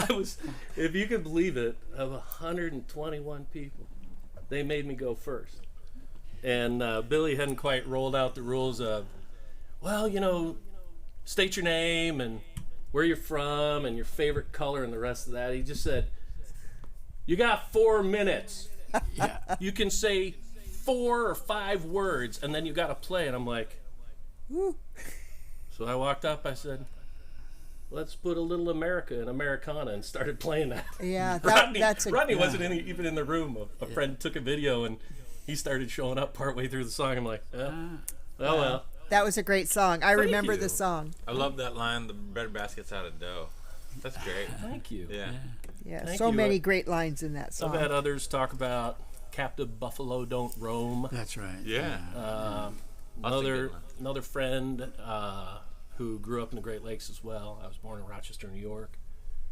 [SPEAKER 2] if you could believe it, of 121 people, they made me go first. And Billy hadn't quite rolled out the rules of, well, state your name and where you're from and your favorite color and the rest of that. He just said, you got 4 minutes.
[SPEAKER 1] Yeah.
[SPEAKER 2] You can say 4 or 5 words, and then you got to play. And I'm like,
[SPEAKER 4] Woo.
[SPEAKER 2] so I walked up, I said, let's put a little America in Americana, and started playing that.
[SPEAKER 4] Yeah,
[SPEAKER 2] Rodney wasn't even in the room. A friend took a video, and he started showing up partway through the song. I'm like, well.
[SPEAKER 4] That was a great song. I remember
[SPEAKER 2] you.
[SPEAKER 4] the song.
[SPEAKER 3] I love that line, the bread basket's out of dough. That's great.
[SPEAKER 2] Thank you.
[SPEAKER 3] Yeah.
[SPEAKER 4] Yeah,
[SPEAKER 2] Thank
[SPEAKER 4] so
[SPEAKER 2] you.
[SPEAKER 4] many great lines in that
[SPEAKER 2] I've
[SPEAKER 4] song.
[SPEAKER 2] had others talk about captive buffalo don't roam.
[SPEAKER 1] That's right.
[SPEAKER 3] Yeah. That's a good one.
[SPEAKER 2] Another friend who grew up in the Great Lakes as well. I was born in Rochester, New York.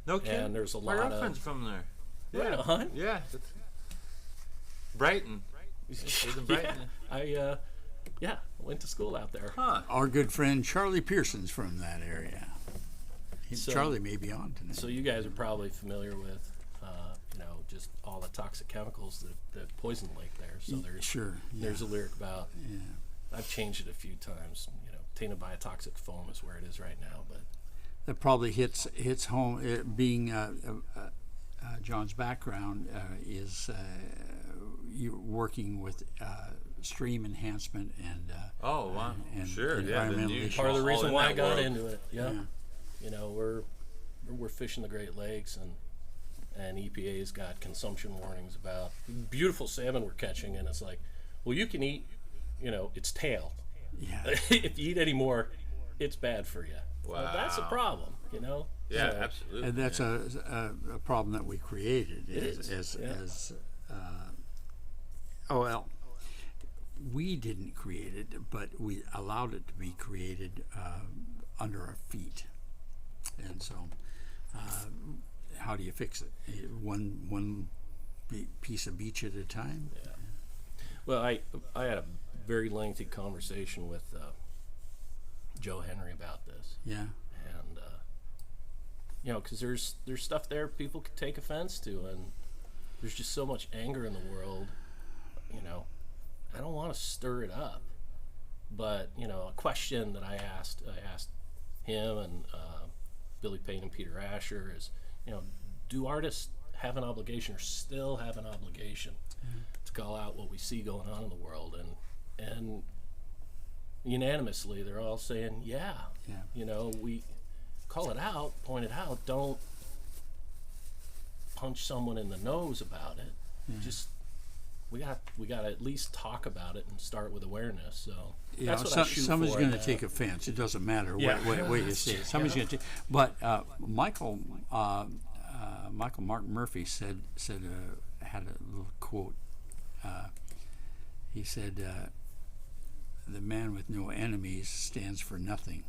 [SPEAKER 3] No kidding.
[SPEAKER 2] And there's a
[SPEAKER 3] My
[SPEAKER 2] lot
[SPEAKER 3] girlfriend's
[SPEAKER 2] of
[SPEAKER 3] from there.
[SPEAKER 2] right on.
[SPEAKER 3] Yeah. Brighton. She's in Brighton.
[SPEAKER 2] I went to school out there.
[SPEAKER 3] Huh.
[SPEAKER 1] Our good friend Charlie Pearson's from that area.
[SPEAKER 2] So-
[SPEAKER 1] Charlie may be on tonight.
[SPEAKER 2] So you guys are probably familiar with, just all the toxic chemicals that poison the lake there. So there's a lyric about.
[SPEAKER 1] Yeah.
[SPEAKER 2] I've changed it a few times. Tainted by a toxic foam is where it is right now. But
[SPEAKER 1] That probably hits home. Being John's background is you working with stream enhancement and
[SPEAKER 3] Oh, wow.
[SPEAKER 1] and
[SPEAKER 3] Sure. Yeah.
[SPEAKER 1] environmental
[SPEAKER 3] you-
[SPEAKER 1] issues.
[SPEAKER 2] part of the
[SPEAKER 3] all
[SPEAKER 2] reason
[SPEAKER 3] in
[SPEAKER 2] why I
[SPEAKER 3] that
[SPEAKER 2] got
[SPEAKER 3] world.
[SPEAKER 2] into it. Yeah. We're fishing the Great Lakes, and EPA's got consumption warnings about beautiful salmon we're catching, and it's like, well, you can eat, its tail.
[SPEAKER 1] Yeah.
[SPEAKER 2] If you eat any more, it's bad for you. Well, that's a
[SPEAKER 3] Wow.
[SPEAKER 2] problem,
[SPEAKER 3] Yeah,
[SPEAKER 2] So-
[SPEAKER 3] absolutely.
[SPEAKER 1] And that's
[SPEAKER 3] yeah.
[SPEAKER 1] a problem that we created. We didn't create it, but we allowed it to be created under our feet. And so, how do you fix it? One piece of beach at a time.
[SPEAKER 2] Yeah. Well, I had a very lengthy conversation with Joe Henry about this.
[SPEAKER 1] Yeah.
[SPEAKER 2] And because there's stuff there people could take offense to, and there's just so much anger in the world. I don't want to stir it up, but a question that I asked him and Billy Payne and Peter Asher is, do artists have an obligation, or still have an obligation, to call out what we see going on in the world? And unanimously, they're all saying, yeah. We call it out, point it out. Don't punch someone in the nose about it. Just we got to at least talk about it and start with awareness. So that's what I shoot
[SPEAKER 1] somebody's
[SPEAKER 2] for.
[SPEAKER 1] going to take offense. It doesn't matter
[SPEAKER 2] Yeah.
[SPEAKER 1] what you say. Somebody's going to take. But Michael Mark Murphy said had a little quote. He said, "The man with no enemies stands for nothing."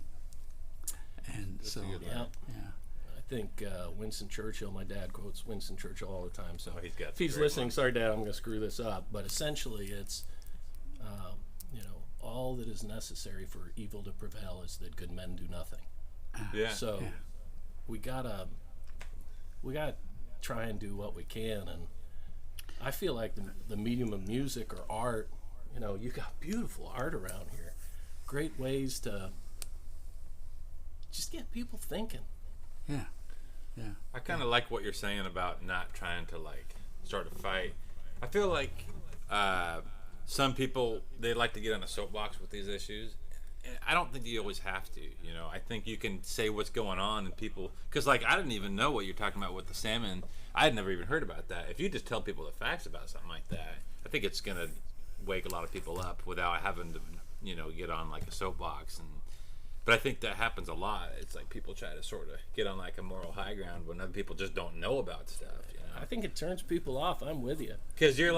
[SPEAKER 1] And so,
[SPEAKER 2] Yeah.
[SPEAKER 1] yeah.
[SPEAKER 2] I think Winston Churchill, my dad quotes Winston Churchill all the time. So
[SPEAKER 3] he's got
[SPEAKER 2] if he's
[SPEAKER 3] great
[SPEAKER 2] listening,
[SPEAKER 3] ones.
[SPEAKER 2] sorry, Dad, I'm going to screw this up. But essentially, it's all that is necessary for evil to prevail is that good men do nothing.
[SPEAKER 3] Yeah.
[SPEAKER 2] So
[SPEAKER 1] Yeah.
[SPEAKER 2] we gotta try and do what we can. And I feel like the medium of music or art, you got beautiful art around here, great ways to just get people thinking.
[SPEAKER 1] Yeah.
[SPEAKER 3] I kind of like what you're saying about not trying to start a fight. I feel like some people, they like to get on a soapbox with these issues. And I don't think you always have to. I think you can say what's going on, and people, because I didn't even know what you're talking about with the salmon. I had never even heard about that. If you just tell people the facts about something like that, I think it's gonna wake a lot of people up without having to get on a soapbox. But I think that happens a lot. It's people try to sort of get on a moral high ground when other people just don't know about stuff.
[SPEAKER 2] I think it turns people off. I'm with you.
[SPEAKER 3] Because you're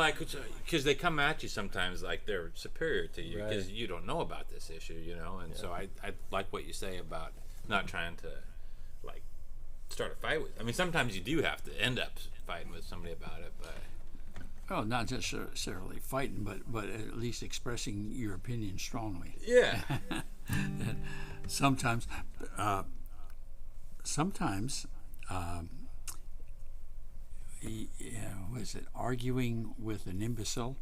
[SPEAKER 3] because they come at you sometimes like they're superior to you because
[SPEAKER 2] Right.
[SPEAKER 3] you don't know about this issue, And so I like what you say about not trying to start a fight with. I mean, sometimes you do have to end up fighting with somebody about it, but
[SPEAKER 1] Well, not necessarily fighting, but at least expressing your opinion strongly.
[SPEAKER 3] yeah,
[SPEAKER 1] Sometimes was it arguing with an imbecile?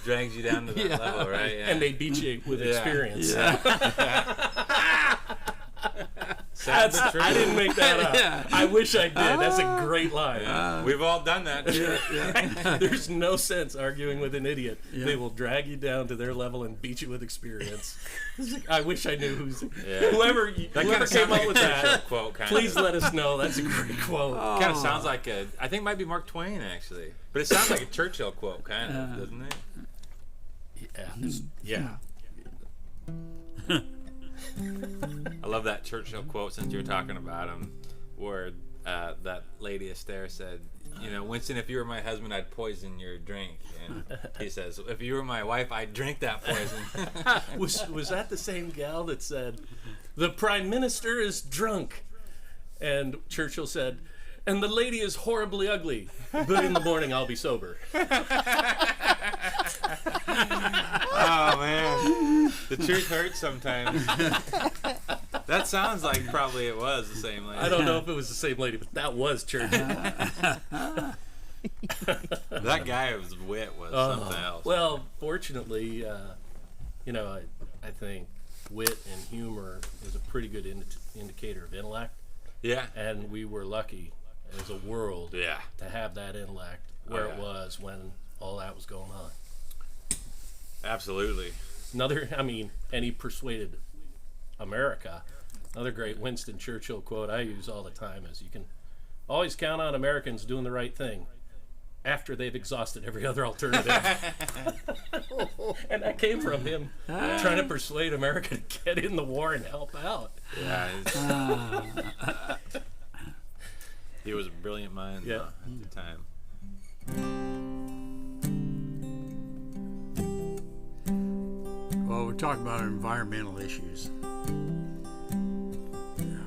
[SPEAKER 3] Drags you down to that level, right? Yeah.
[SPEAKER 2] And they beat you with experience.
[SPEAKER 3] I
[SPEAKER 2] I didn't make that up. I wish I did. That's a great line.
[SPEAKER 3] We've all done that.
[SPEAKER 2] There's no sense arguing with an idiot. They will drag you down to their level and beat you with experience. I wish I knew whoever came up with that.
[SPEAKER 3] Quote,
[SPEAKER 2] Please let us know. That's a great quote.
[SPEAKER 3] Kind of sounds like I think it might be Mark Twain actually, but it sounds like a Churchill quote, kind of, doesn't it?
[SPEAKER 2] Yeah.
[SPEAKER 3] I love that Churchill quote since you were talking about him, where that lady Esther said, Winston, if you were my husband, I'd poison your drink. And he says, if you were my wife, I'd drink that poison.
[SPEAKER 2] Was that the same gal that said, the Prime Minister is drunk? And Churchill said, and the lady is horribly ugly, but in the morning I'll be sober.
[SPEAKER 3] Oh, man. The truth hurts sometimes. That sounds like probably it was the same lady.
[SPEAKER 2] I don't know if it was the same lady, but that was Churchill.
[SPEAKER 3] That guy's wit was something else.
[SPEAKER 2] Well, fortunately, I think wit and humor is a pretty good indicator of intellect.
[SPEAKER 3] Yeah.
[SPEAKER 2] And we were lucky as a world to have that intellect where it was when all that was going on.
[SPEAKER 3] Absolutely.
[SPEAKER 2] And he persuaded America. Another great Winston Churchill quote I use all the time is, you can always count on Americans doing the right thing after they've exhausted every other alternative. And that came from him trying to persuade America to get in the war and help out.
[SPEAKER 3] Yeah. He was a brilliant mind at the time.
[SPEAKER 1] Well, we're talking about environmental issues.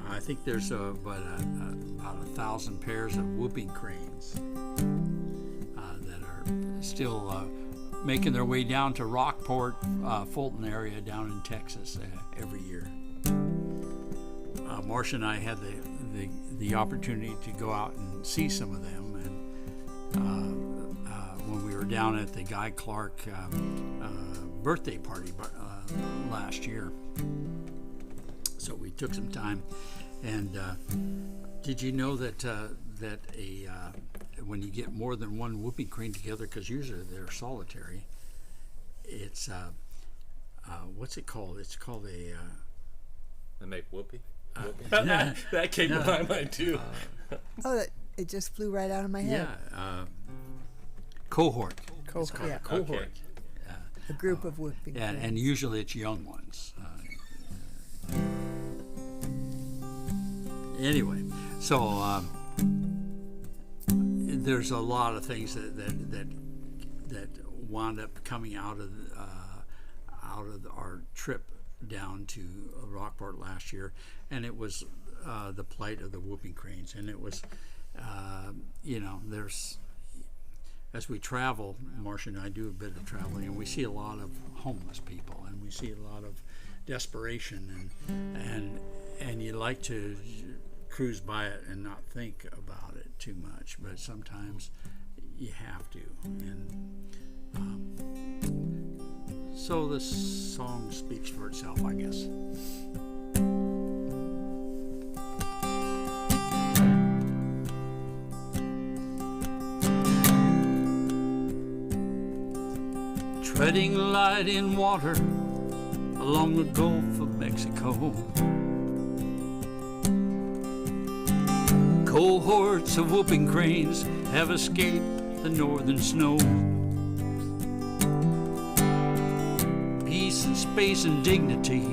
[SPEAKER 1] I think there's about 1,000 pairs of whooping cranes that are still making their way down to Rockport, Fulton area down in Texas every year. Marcia and I had the opportunity to go out and see some of them, and when we were down at the Guy Clark birthday party last year. So we took some time, and did you know that when you get more than one whooping crane together, because usually they're solitary, it's what's it called? It's called a
[SPEAKER 3] They make whoopee.
[SPEAKER 2] That came to my mind too.
[SPEAKER 4] It just flew right out of my head.
[SPEAKER 1] Yeah, cohort.
[SPEAKER 4] Yeah.
[SPEAKER 2] Cohort.
[SPEAKER 3] Okay.
[SPEAKER 4] A group of whooping
[SPEAKER 1] Yeah,
[SPEAKER 4] cranes.
[SPEAKER 1] and usually it's young ones. Anyway, so there's a lot of things that wound up coming out of our trip down to Rockport last year, and it was the plight of the whooping cranes, and it was there's. As we travel, Marcia and I do a bit of traveling, and we see a lot of homeless people, and we see a lot of desperation, and you like to cruise by it and not think about it too much, but sometimes you have to. And so this song speaks for itself, I guess. Treading light in water along the Gulf of Mexico. Cohorts of whooping cranes have escaped the northern snow. Peace and space and dignity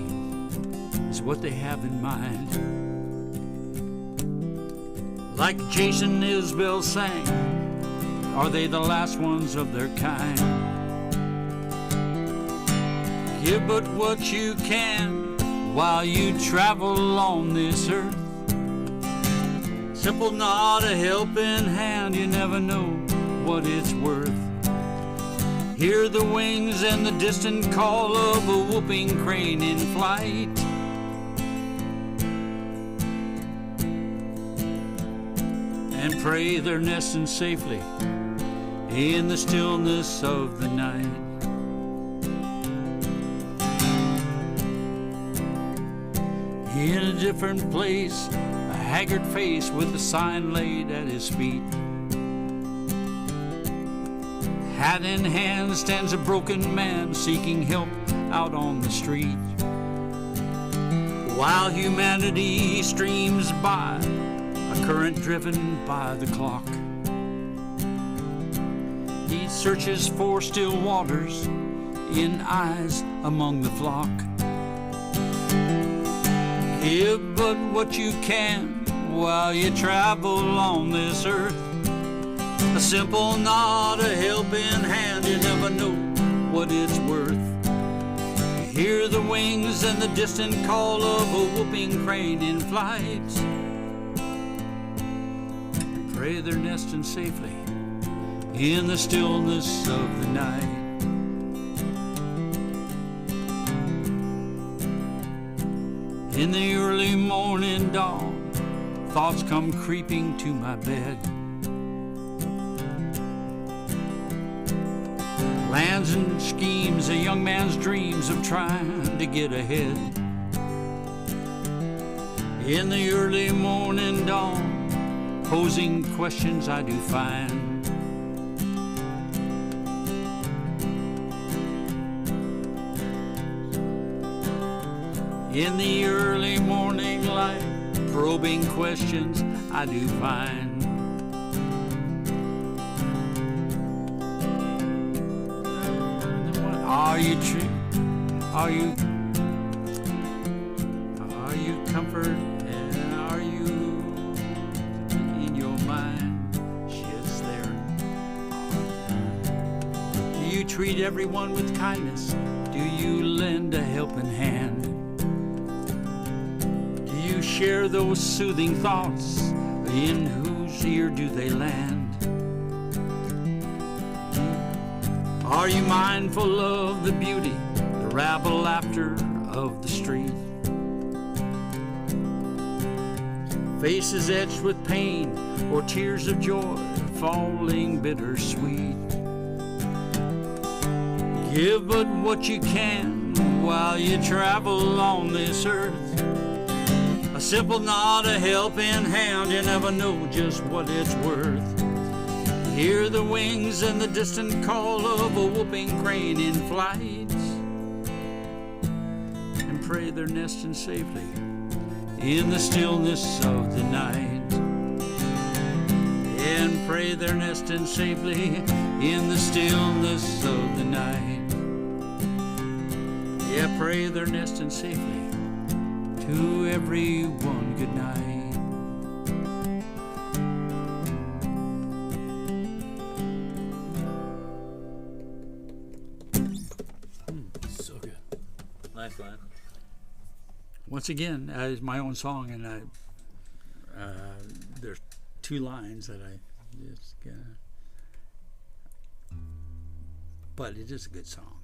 [SPEAKER 1] is what they have in mind. Like Jason Isbell sang, are they the last ones of their kind? Give but what you can while you travel on this earth. Simple nod, a helping hand, you never know what it's worth. Hear the wings and the distant call of a whooping crane in flight. and pray they're nesting safely in the stillness of the night. In a different place, a haggard face with a sign laid at his feet. Hat in hand stands a broken man seeking help out on the street. While humanity streams by, a current driven by the clock, he searches for still waters in eyes among the flock. Give but what you can while you travel on this earth. A simple nod, a helping hand, you never know what it's worth. You hear the wings and the distant call of a whooping crane in flight. Pray they're nesting safely in the stillness of the night. In the early morning dawn, thoughts come creeping to my bed. Plans and schemes, a young man's dreams of trying to get ahead. In the early morning dawn, posing questions I do find. In the early morning light, probing questions I do find. Are you true? Are you comfort? And are you in your mind? Shit's there. Do you treat everyone with kindness? Do you lend a helping hand? Do you share those soothing thoughts? In whose ear do they land? Are you mindful of the beauty, the rabble laughter of the street? Faces etched with pain or tears of joy falling bittersweet. Give but what you can while you travel on this earth. A simple nod, a helping hand, you never know just what it's worth. Hear the wings and the distant call of a whooping crane in flight, and pray they're nesting safely in the stillness of the night. And pray they're nesting safely in the stillness of the night. Yeah, pray they're nesting safely. To everyone, good night.
[SPEAKER 2] So good.
[SPEAKER 3] Nice line.
[SPEAKER 1] Once again, it's my own song, and there's two lines that I just but it is a good song.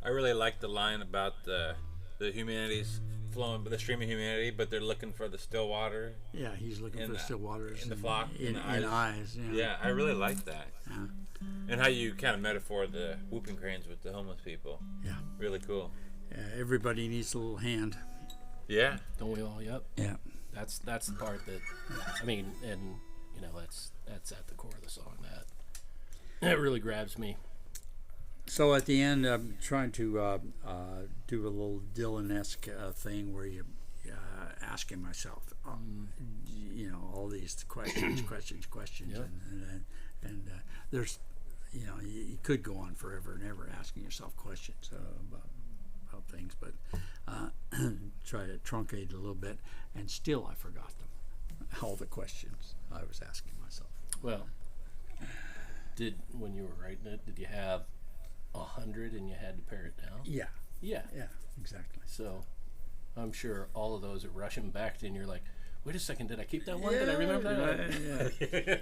[SPEAKER 3] I really like the line about the humanity's flowing, the stream of humanity, but they're looking for the still water.
[SPEAKER 1] Yeah, he's looking for still waters
[SPEAKER 3] in the flock,
[SPEAKER 1] in eyes. Yeah.
[SPEAKER 3] Yeah, I really like that.
[SPEAKER 1] Yeah.
[SPEAKER 3] And how you kind of metaphor the whooping cranes with the homeless people.
[SPEAKER 1] Yeah.
[SPEAKER 3] Really cool.
[SPEAKER 1] Everybody needs a little hand.
[SPEAKER 3] Yeah.
[SPEAKER 2] Don't we all? Yep.
[SPEAKER 1] Yeah.
[SPEAKER 2] That's the part that, I mean, and you know, that's at the core of the song. That really grabs me.
[SPEAKER 1] So at the end, I'm trying to do a little Dylan-esque thing where you're asking myself, you know, all these questions,
[SPEAKER 2] Yep.
[SPEAKER 1] and there's, you know, you could go on forever and ever asking yourself questions about things, but try to truncate a little bit, and still I forgot them, all the questions I was asking myself.
[SPEAKER 2] Well, when you were writing it, did you have 100 and you had to pare it down?
[SPEAKER 1] Yeah,
[SPEAKER 2] Yeah.
[SPEAKER 1] exactly.
[SPEAKER 2] So I'm sure all of those are rushing back to you, and you're like, wait a second, did I keep that one? Did I remember that?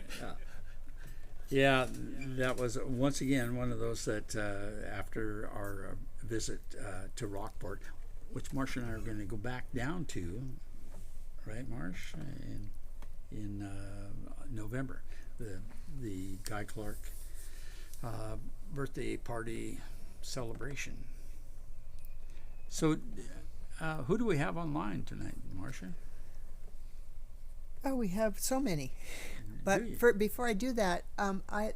[SPEAKER 1] Yeah, that was once again one of those that after our visit to Rockport, which Marcia and I are going to go back down to, right, Marsh? And in November, the Guy Clark birthday party celebration. So, who do we have online tonight, Marcia?
[SPEAKER 4] Oh, we have so many. But before I do that,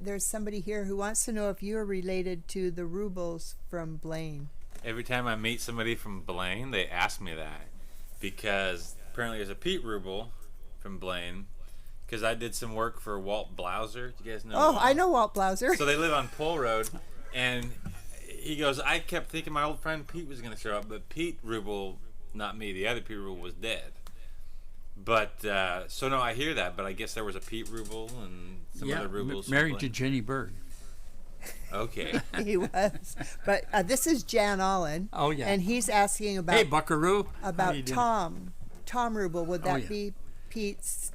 [SPEAKER 4] there's somebody here who wants to know if you're related to the Rubles from Blaine.
[SPEAKER 3] Every time I meet somebody from Blaine, they ask me that, because apparently there's a Pete Ruble from Blaine, because I did some work for Walt Blauser. Do you guys know?
[SPEAKER 4] Oh,
[SPEAKER 3] Walt?
[SPEAKER 4] I know Walt Blauser.
[SPEAKER 3] So they live on Pole Road, and he goes, I kept thinking my old friend Pete was going to show up, but Pete Ruble, not me, the other Pete Ruble was dead. But, so no, I hear that, but I guess there was a Pete Ruble and some other Rubles.
[SPEAKER 1] Married to Jenny Berg.
[SPEAKER 3] Okay.
[SPEAKER 4] He was. But this is Jan Allen.
[SPEAKER 1] Oh, yeah.
[SPEAKER 4] And he's asking about
[SPEAKER 1] Hey, Buckaroo. How
[SPEAKER 4] about
[SPEAKER 1] you doing?
[SPEAKER 4] Tom Ruble. Would that
[SPEAKER 1] yeah.
[SPEAKER 4] be Pete's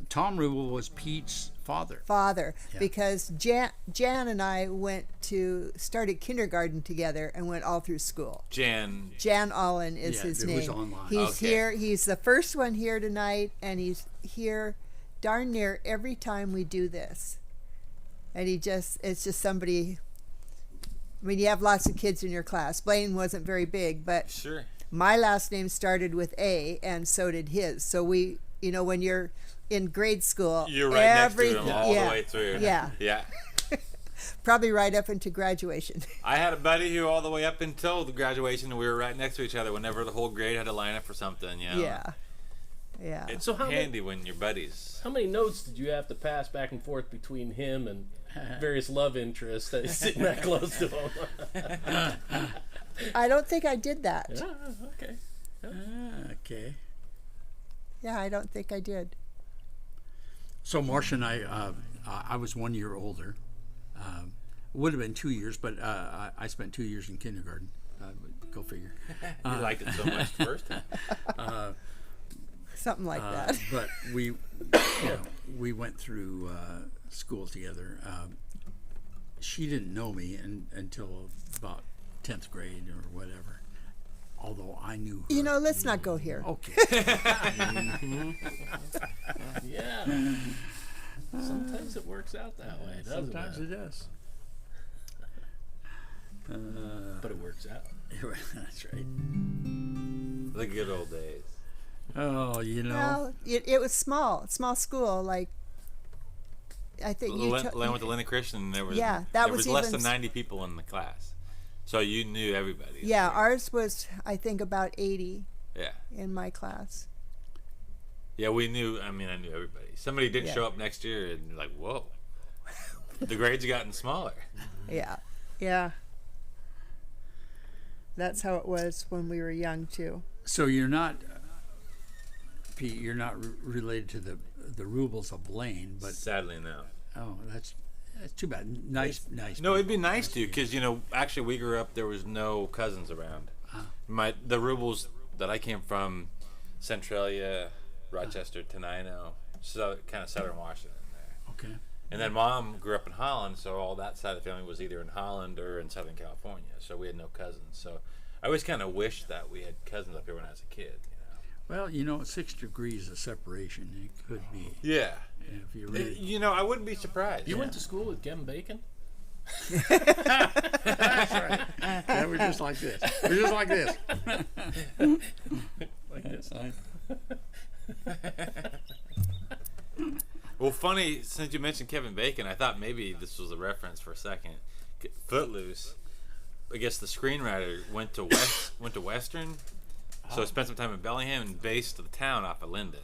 [SPEAKER 1] Tom Ruble was Pete's father.
[SPEAKER 4] Yeah. Because Jan and I started kindergarten together and went all through school.
[SPEAKER 3] Jan
[SPEAKER 4] Allen is his
[SPEAKER 1] it
[SPEAKER 4] name.
[SPEAKER 1] was online.
[SPEAKER 4] He's
[SPEAKER 3] Okay.
[SPEAKER 4] here. He's the first one here tonight, and he's here darn near every time we do this. And it's just somebody. I mean, you have lots of kids in your class. Blaine wasn't very big, but
[SPEAKER 3] Sure.
[SPEAKER 4] my last name started with A, and so did his. So we, when you're in grade school,
[SPEAKER 3] You're right next to him all
[SPEAKER 4] yeah,
[SPEAKER 3] the way through.
[SPEAKER 4] Yeah.
[SPEAKER 3] Yeah.
[SPEAKER 4] Probably right up into graduation.
[SPEAKER 3] I had a buddy who all the way up until the graduation, we were right next to each other whenever the whole grade had to line up for something, you know?
[SPEAKER 4] Yeah.
[SPEAKER 3] It's
[SPEAKER 2] So how
[SPEAKER 3] handy when you're buddies.
[SPEAKER 2] How many notes did you have to pass back and forth between him and various love interests that sitting that close to him?
[SPEAKER 4] I don't think I did that.
[SPEAKER 2] Yeah, okay.
[SPEAKER 1] Okay.
[SPEAKER 4] Yeah, I don't think I did.
[SPEAKER 1] So Marcia and I was 1 year older. Would have been 2 years, but I spent 2 years in kindergarten. Go figure.
[SPEAKER 3] You liked it so much the first time.
[SPEAKER 4] Something like that.
[SPEAKER 1] But we went through school together. She didn't know me until about 10th grade or whatever. Although I knew her.
[SPEAKER 4] Let's not go here.
[SPEAKER 1] Okay.
[SPEAKER 2] Yeah. Sometimes it works out that way, doesn't
[SPEAKER 1] Sometimes
[SPEAKER 2] it?
[SPEAKER 1] it does.
[SPEAKER 2] But it works out.
[SPEAKER 1] That's right.
[SPEAKER 3] The good old days.
[SPEAKER 1] Oh,
[SPEAKER 4] Well, it was small school. Like, I think
[SPEAKER 3] Len went to Lenny Christian, and there was less
[SPEAKER 4] even
[SPEAKER 3] than 90 people in the class. So you knew everybody.
[SPEAKER 4] Yeah, ours was, I think, about 80
[SPEAKER 3] Yeah.
[SPEAKER 4] in my class.
[SPEAKER 3] Yeah, we knew. I mean, I knew everybody. Somebody didn't
[SPEAKER 4] Yeah.
[SPEAKER 3] show up next year, and you're like, whoa. The grades gotten smaller.
[SPEAKER 4] Yeah. That's how it was when we were young, too.
[SPEAKER 1] So you're not, Pete. You're not related to the Rubles of Blaine, but
[SPEAKER 3] Sadly, no.
[SPEAKER 1] that's too bad. Nice.
[SPEAKER 3] No, it'd be nice to, because actually we grew up. There was no cousins around. The Rubles that I came from, Centralia, Rochester, Tenino, so kind of southern Washington there.
[SPEAKER 1] Okay.
[SPEAKER 3] And then Mom grew up in Holland, so all that side of the family was either in Holland or in Southern California. So we had no cousins. So I always kind of wished that we had cousins up here when I was a kid.
[SPEAKER 1] Well, 6 degrees of separation. It could be.
[SPEAKER 3] Yeah.
[SPEAKER 1] If you really.
[SPEAKER 3] I wouldn't be surprised.
[SPEAKER 2] You went to school with Kevin Bacon?
[SPEAKER 1] That's right. Yeah, we're just like this.
[SPEAKER 2] Like this.
[SPEAKER 3] Well, funny, since you mentioned Kevin Bacon, I thought maybe this was a reference for a second. Footloose, I guess the screenwriter went to Western, so spent some time in Bellingham and based the town off of Linden.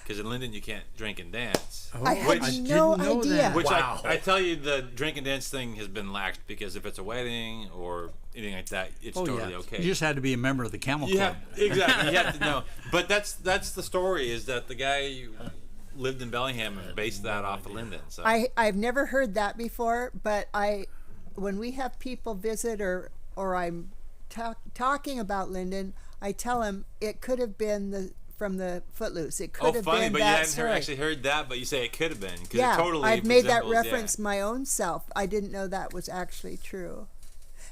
[SPEAKER 3] Because in Linden you can't drink and dance.
[SPEAKER 4] I had no idea.
[SPEAKER 3] Which
[SPEAKER 1] Wow.
[SPEAKER 3] I tell you, the drink and dance thing has been laxed, because if it's a wedding or anything like that, it's totally okay.
[SPEAKER 1] You just had to be a member of the Camel Club.
[SPEAKER 3] Exactly. You have to know. But that's the story, is that the guy lived in Bellingham and based that off of Linden. So
[SPEAKER 4] I've never heard that before, but when we have people visit or I'm talking about Linden, I tell them it could have been from the Footloose. It could have
[SPEAKER 3] funny,
[SPEAKER 4] been
[SPEAKER 3] but you
[SPEAKER 4] that
[SPEAKER 3] hadn't
[SPEAKER 4] story.
[SPEAKER 3] actually heard that, but you say it could have been, because
[SPEAKER 4] Yeah,
[SPEAKER 3] it totally
[SPEAKER 4] I've made that
[SPEAKER 3] resembles-
[SPEAKER 4] reference my own self. I didn't know that was actually true.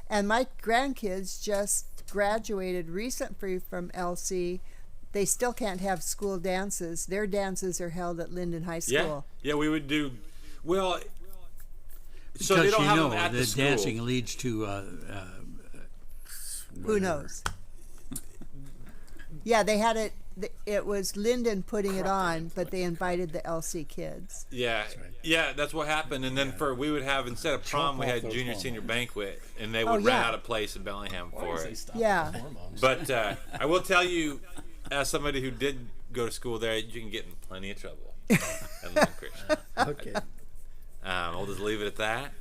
[SPEAKER 4] And my grandkids just graduated recently from LC they still can't have school dances. Their dances are held at Linden High School.
[SPEAKER 3] Yeah, we would do. Well, so
[SPEAKER 1] Because
[SPEAKER 3] they don't
[SPEAKER 1] you
[SPEAKER 3] have
[SPEAKER 1] know
[SPEAKER 3] them at the
[SPEAKER 1] that
[SPEAKER 3] school.
[SPEAKER 1] dancing leads to
[SPEAKER 4] Who knows? Yeah, they had it. It was Linden putting it on, but they invited the LC kids.
[SPEAKER 3] Yeah, yeah, that's what happened. And then we would have, instead of prom, we had junior senior banquet, and they would rent out a place in Bellingham for it.
[SPEAKER 4] Yeah.
[SPEAKER 3] But I will tell you, as somebody who did go to school there, you can get in plenty of trouble at Lincoln Christian.
[SPEAKER 1] okay.
[SPEAKER 3] We'll just leave it at that.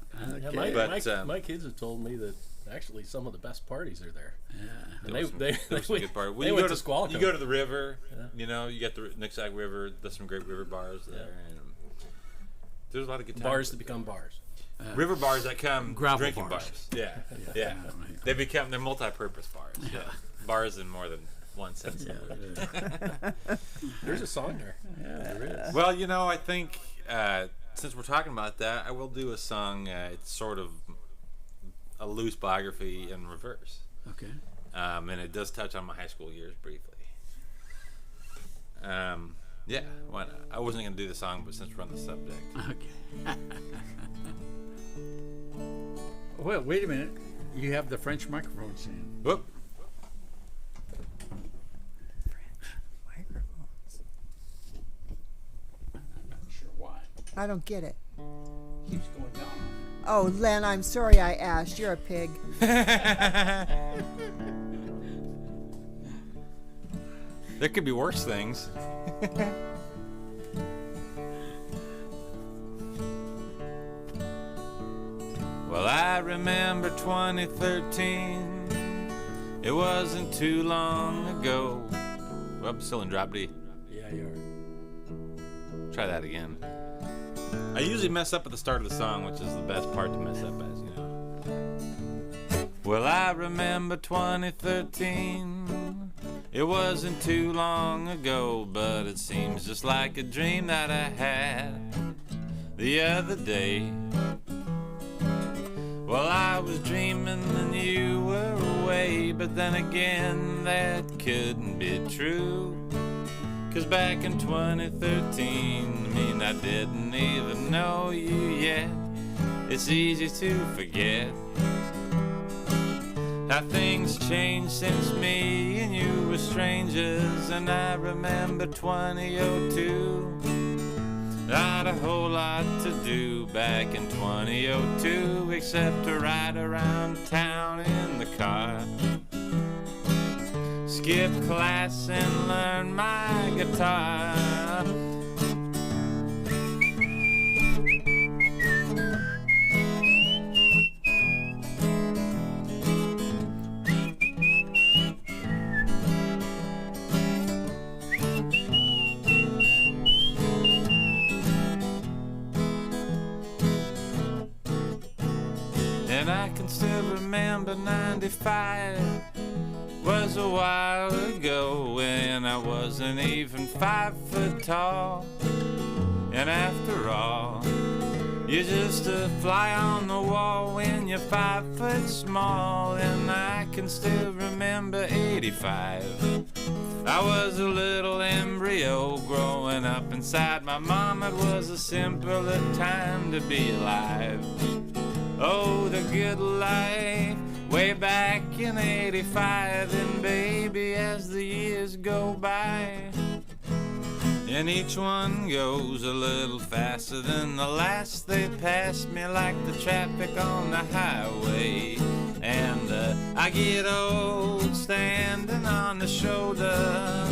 [SPEAKER 2] Yeah, my kids have told me that actually some of the best parties are there.
[SPEAKER 3] Yeah,
[SPEAKER 2] They
[SPEAKER 3] some good parties. Well,
[SPEAKER 2] they went to Squalicum.
[SPEAKER 3] You go to the river. Yeah. You know, you got the Nooksack River. There's some great river bars there. And there's a lot of good times.
[SPEAKER 2] Bars that become bars.
[SPEAKER 3] River bars that come
[SPEAKER 1] gravel
[SPEAKER 3] drinking
[SPEAKER 1] bars.
[SPEAKER 3] bars. Yeah. They're multi-purpose bars. Yeah. Bars in more than one sense.
[SPEAKER 2] There's a song there.
[SPEAKER 1] Yeah, there is.
[SPEAKER 3] Well, you know, I think since we're talking about that, I will do a song. It's sort of a loose biography in reverse.
[SPEAKER 1] Okay.
[SPEAKER 3] And it does touch on my high school years briefly. Yeah, why not? I wasn't going to do the song, but since we're on the subject.
[SPEAKER 1] Okay. Well, wait a minute. You have the French microphones in.
[SPEAKER 3] Whoop.
[SPEAKER 4] Microphones.
[SPEAKER 1] I'm not sure why.
[SPEAKER 4] I don't get it.
[SPEAKER 1] Keeps going down.
[SPEAKER 4] Oh, Len, I'm sorry I asked. You're a pig.
[SPEAKER 3] There could be worse things. Well, I remember 2013. It wasn't too long ago. Well, I'm still in drop D.
[SPEAKER 2] Yeah, you are.
[SPEAKER 3] Try that again. I usually mess up at the start of the song, which is the best part to mess up as, you know. Well, I remember 2013. It wasn't too long ago, but it seems just like a dream that I had the other day. Well, I was dreaming and you were away, but then again, that couldn't be true. 'Cause back in 2013, I mean, I didn't even know you yet. It's easy to forget how things changed since me and you were strangers. And I remember 2002, not a whole lot to do back in 2002, except to ride around town in the car, skip class and learn my guitar. And I can still remember 95 was a while ago when I wasn't even 5 foot tall. And after all, you're just a fly on the wall when you're 5 foot small. And I can still remember 85. I was a little embryo growing up inside my mom. It was a simpler time to be alive. Oh, the good life way back in 85. And baby, as the years go by, and each one goes a little faster than the last, they pass me like the traffic on the highway. And I get old standing on the shoulder.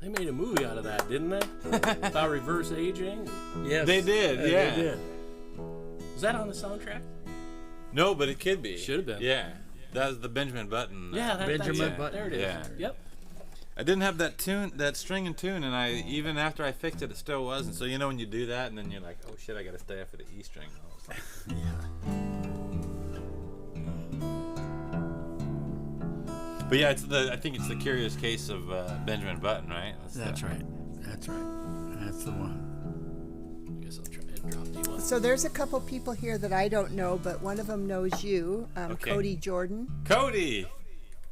[SPEAKER 2] They made a movie out of that, didn't they? About reverse aging.
[SPEAKER 1] Yes.
[SPEAKER 3] They did, yeah.
[SPEAKER 2] They did. Was that on the soundtrack?
[SPEAKER 3] No, but it could be.
[SPEAKER 2] Should have been.
[SPEAKER 3] Yeah. That was the Benjamin Button.
[SPEAKER 2] Yeah,
[SPEAKER 1] Benjamin
[SPEAKER 2] that's
[SPEAKER 1] Button.
[SPEAKER 2] There it is.
[SPEAKER 3] Yeah.
[SPEAKER 2] Yep.
[SPEAKER 3] I didn't have that tune, that string and tune, and I even after I fixed it, it still wasn't. So you know when you do that, and then you're like, oh shit, I gotta stay after the E string. I was like, But yeah, I think it's the Curious Case of Benjamin Button, right?
[SPEAKER 1] That's right. That's right. That's the one.
[SPEAKER 2] I guess I'll try and drop you one.
[SPEAKER 4] So there's a couple people here that I don't know, but one of them knows you,
[SPEAKER 3] Okay.
[SPEAKER 4] Cody Jordan.
[SPEAKER 3] Cody,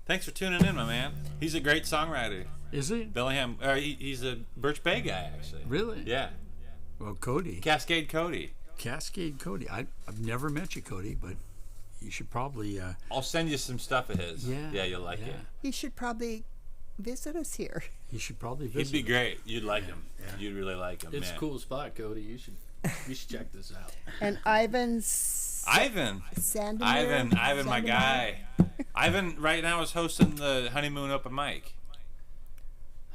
[SPEAKER 3] thanks for tuning in, my man. He's a great songwriter.
[SPEAKER 1] Is he?
[SPEAKER 3] Bellingham. He's a Birch Bay guy, actually.
[SPEAKER 1] Really?
[SPEAKER 3] Yeah.
[SPEAKER 1] Well, Cody.
[SPEAKER 3] Cascade Cody.
[SPEAKER 1] Cascade Cody. I've never met you, Cody, but you should probably.
[SPEAKER 3] I'll send you some stuff of his.
[SPEAKER 1] Yeah.
[SPEAKER 3] Yeah, you'll like it.
[SPEAKER 4] He should probably visit us here.
[SPEAKER 1] You should probably
[SPEAKER 3] He'd
[SPEAKER 1] visit.
[SPEAKER 3] be great. You'd like him.
[SPEAKER 1] Yeah.
[SPEAKER 3] You'd really like him.
[SPEAKER 2] It's
[SPEAKER 3] man.
[SPEAKER 2] a cool spot, Cody. You should check this out.
[SPEAKER 4] And Ivan
[SPEAKER 3] Ivan, my guy. Ivan right now is hosting the Honeymoon Open Mic.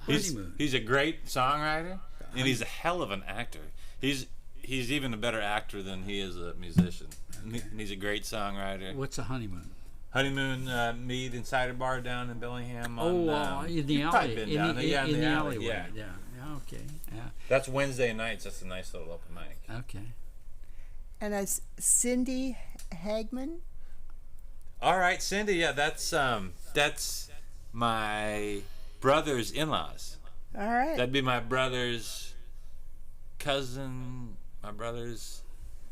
[SPEAKER 3] He's a great songwriter, and he's a hell of an actor. He's even a better actor than he is a musician.
[SPEAKER 1] Okay.
[SPEAKER 3] And he's a great songwriter.
[SPEAKER 1] What's a honeymoon?
[SPEAKER 3] Honeymoon Mead and Cider Bar down in Bellingham.
[SPEAKER 1] In the
[SPEAKER 3] you've probably
[SPEAKER 1] alley.
[SPEAKER 3] been
[SPEAKER 1] In
[SPEAKER 3] down
[SPEAKER 1] the,
[SPEAKER 3] there. Yeah,
[SPEAKER 1] in the
[SPEAKER 3] alley.
[SPEAKER 1] alleyway.
[SPEAKER 3] Yeah.
[SPEAKER 1] Yeah. Okay. Yeah.
[SPEAKER 3] That's Wednesday nights. That's a nice little open mic.
[SPEAKER 1] Okay.
[SPEAKER 4] And as Cindy Hagman.
[SPEAKER 3] All right, Cindy. Yeah, that's my brother's in-laws.
[SPEAKER 4] All right.
[SPEAKER 3] That'd be my brother's cousin. My brother's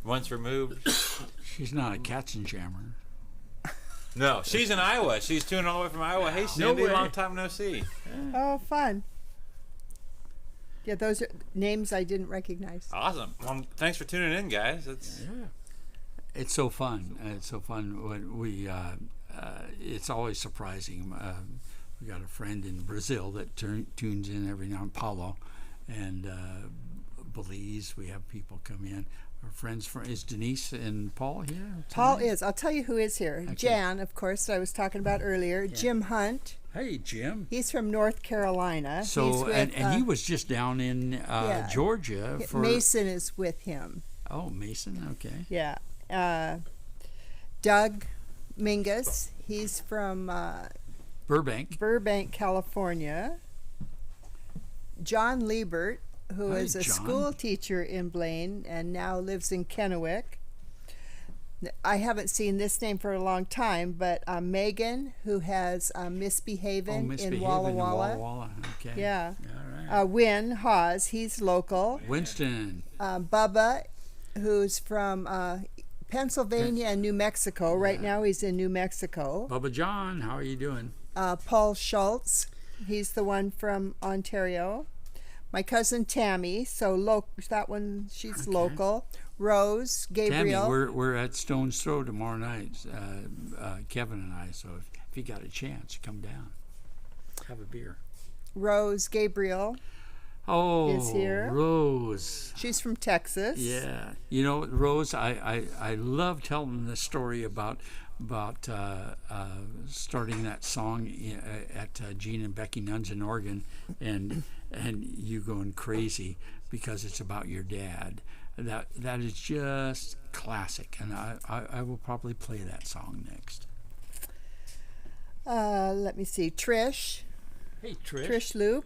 [SPEAKER 3] once removed.
[SPEAKER 1] She's not a Katzenjammer.
[SPEAKER 3] No, she's in Iowa. She's tuning all the way from Iowa. Hey, Cindy,
[SPEAKER 1] way.
[SPEAKER 3] long time no see.
[SPEAKER 4] Oh, fun. Yeah, those are names I didn't recognize.
[SPEAKER 3] Awesome. Well, thanks for tuning in, guys.
[SPEAKER 1] It's so fun. It's so fun when we. It's always surprising. We got a friend in Brazil that tunes in every now and Paulo, and Belize. We have people come in. Our friends is Denise and Paul here?
[SPEAKER 4] Paul is. I'll tell you who is here.
[SPEAKER 1] Okay.
[SPEAKER 4] Jan, of course, that I was talking about earlier.
[SPEAKER 1] Yeah.
[SPEAKER 4] Jim Hunt.
[SPEAKER 1] Hey, Jim.
[SPEAKER 4] He's from North Carolina. He's
[SPEAKER 1] So
[SPEAKER 4] with,
[SPEAKER 1] and he was just down in Georgia for
[SPEAKER 4] Mason is with him.
[SPEAKER 1] Oh, Mason. Okay.
[SPEAKER 4] Yeah. Doug Mingus. He's from
[SPEAKER 1] Burbank.
[SPEAKER 4] California. John Liebert, who
[SPEAKER 1] Hi,
[SPEAKER 4] is a
[SPEAKER 1] John.
[SPEAKER 4] school teacher in Blaine and now lives in Kennewick. I haven't seen this name for a long time, but Megan, who has Misbehavin' in Walla Walla.
[SPEAKER 1] Okay.
[SPEAKER 4] Yeah.
[SPEAKER 1] All right.
[SPEAKER 4] Win Hawes, he's local.
[SPEAKER 1] Winston.
[SPEAKER 4] Bubba, who's from Pennsylvania and New Mexico. Right now he's in New Mexico.
[SPEAKER 1] Bubba John, how are you doing?
[SPEAKER 4] Paul Schultz, he's the one from Ontario. My cousin Tammy, so that one, she's local. Rose, Gabriel.
[SPEAKER 1] Tammy, we're at Stone's Throw tomorrow night, Kevin and I, so if you got a chance, come down. Have a beer.
[SPEAKER 4] Rose, Gabriel. Is here.
[SPEAKER 1] Rose.
[SPEAKER 4] She's from Texas.
[SPEAKER 1] Yeah. You know, Rose, I love telling the story about starting that song at Gene and Becky Nunn's in Oregon, and you going crazy because it's about your dad. That is just classic, and I will probably play that song next.
[SPEAKER 4] Let me see. Trish.
[SPEAKER 1] Hey, Trish.
[SPEAKER 4] Trish Loop.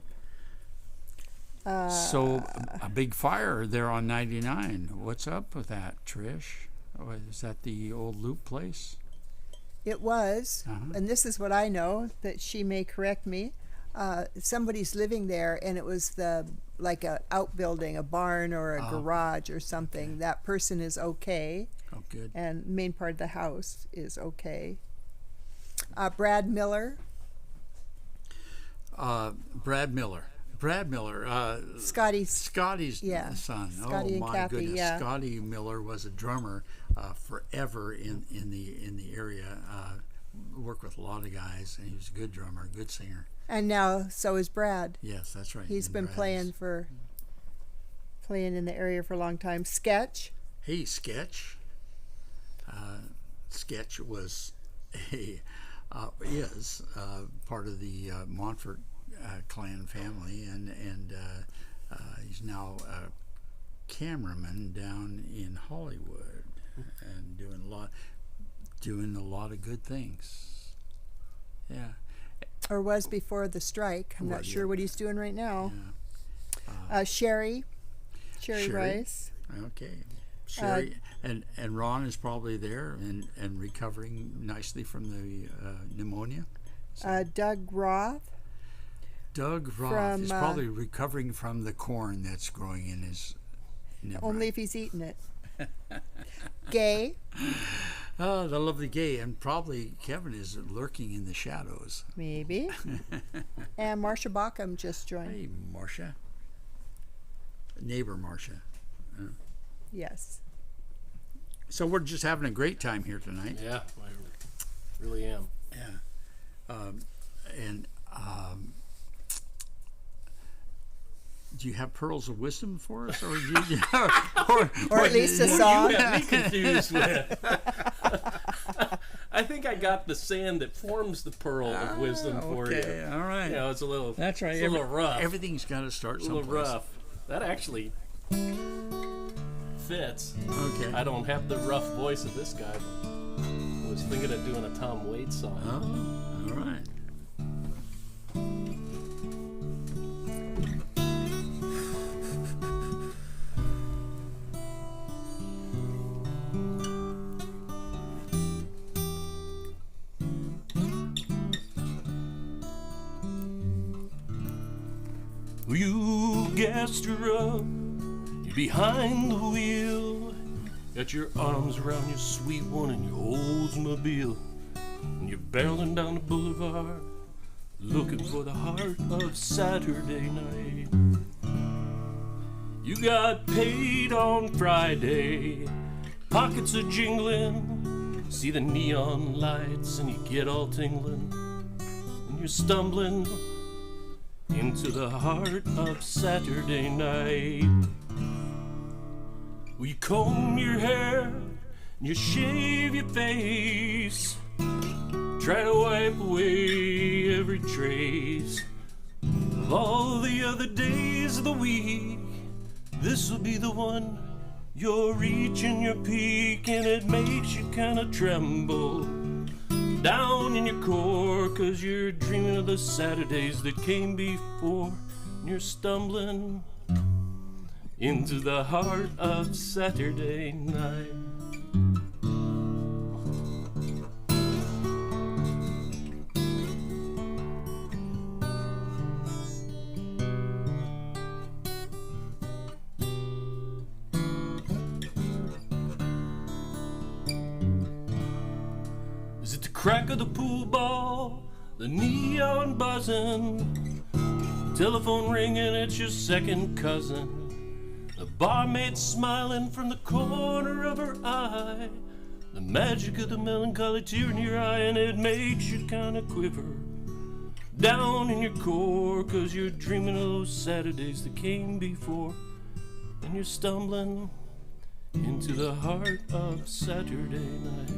[SPEAKER 1] So a big fire there on 99. What's up with that, Trish? Oh, is that the old Loop place?
[SPEAKER 4] It was, and this is what I know, that she may correct me. Somebody's living there, and it was like a outbuilding, a barn or a garage or something. Okay. That person is okay.
[SPEAKER 1] Oh, good. And
[SPEAKER 4] the main part of the house is okay. Brad Miller. Scotty's
[SPEAKER 1] son.
[SPEAKER 4] Scotty
[SPEAKER 1] oh my
[SPEAKER 4] Kathy,
[SPEAKER 1] goodness!
[SPEAKER 4] Yeah.
[SPEAKER 1] Scotty Miller was a drummer forever in the area. Worked with a lot of guys, and he was a good drummer, good singer.
[SPEAKER 4] And now so is Brad.
[SPEAKER 1] Yes, that's right.
[SPEAKER 4] He's been playing in the area for a long time. Sketch.
[SPEAKER 1] Hey, Sketch. Sketch was is part of the Montfort clan family, and he's now a cameraman down in Hollywood and doing a lot of good things. Yeah.
[SPEAKER 4] Or was before the strike. I'm not sure what he's doing right now.
[SPEAKER 1] Yeah.
[SPEAKER 4] Sherry Rice.
[SPEAKER 1] Okay. Sherry and Ron is probably there and recovering nicely from the pneumonia.
[SPEAKER 4] Doug Roth.
[SPEAKER 1] Doug Roth
[SPEAKER 4] From,
[SPEAKER 1] is probably recovering from the corn that's growing in his.
[SPEAKER 4] Only if he's eating it. Gay.
[SPEAKER 1] Oh, the lovely Gay, and probably Kevin is lurking in the shadows.
[SPEAKER 4] Maybe. And Marcia Bauckham just joined.
[SPEAKER 1] Hey, Marcia. Neighbor Marcia.
[SPEAKER 4] Yes.
[SPEAKER 1] So we're just having a great time here tonight.
[SPEAKER 2] Yeah, I really am.
[SPEAKER 1] Yeah. And do you have pearls of wisdom for us, or do you,
[SPEAKER 4] Or at least a song.
[SPEAKER 2] You got me confused with. I think I got the sand that forms the pearl of wisdom for you.
[SPEAKER 1] Okay, all right.
[SPEAKER 2] You know, it's a little.
[SPEAKER 1] That's right.
[SPEAKER 2] It's a little rough.
[SPEAKER 1] Everything's got to start
[SPEAKER 2] a little
[SPEAKER 1] someplace.
[SPEAKER 2] rough. That actually fits.
[SPEAKER 1] Okay.
[SPEAKER 2] I don't have the rough voice of this guy. I was thinking of doing a Tom Waits song.
[SPEAKER 1] Oh, all right.
[SPEAKER 2] You gassed her up, you're behind the wheel, got your arms around your sweet one in your Oldsmobile, and you're barreling down the boulevard, looking for the heart of Saturday night. You got paid on Friday, pockets are jingling, see the neon lights and you get all tingling, and you're stumbling into the heart of Saturday night. Well, you comb your hair and you shave your face, try to wipe away every trace of all the other days of the week. This will be the one you're reaching your peak, and it makes you kind of tremble down in your core, 'cause you're dreaming of the Saturdays that came before, and you're stumbling into the heart of Saturday night. Is it the crack of the pool ball, the neon buzzing, telephone ringing, it's your second cousin, the barmaid smiling from the corner of her eye, the magic of the melancholy tear in your eye, and it makes you kind of quiver down in your core, 'cause you're dreaming of those Saturdays that came before, and you're stumbling into the heart of Saturday night.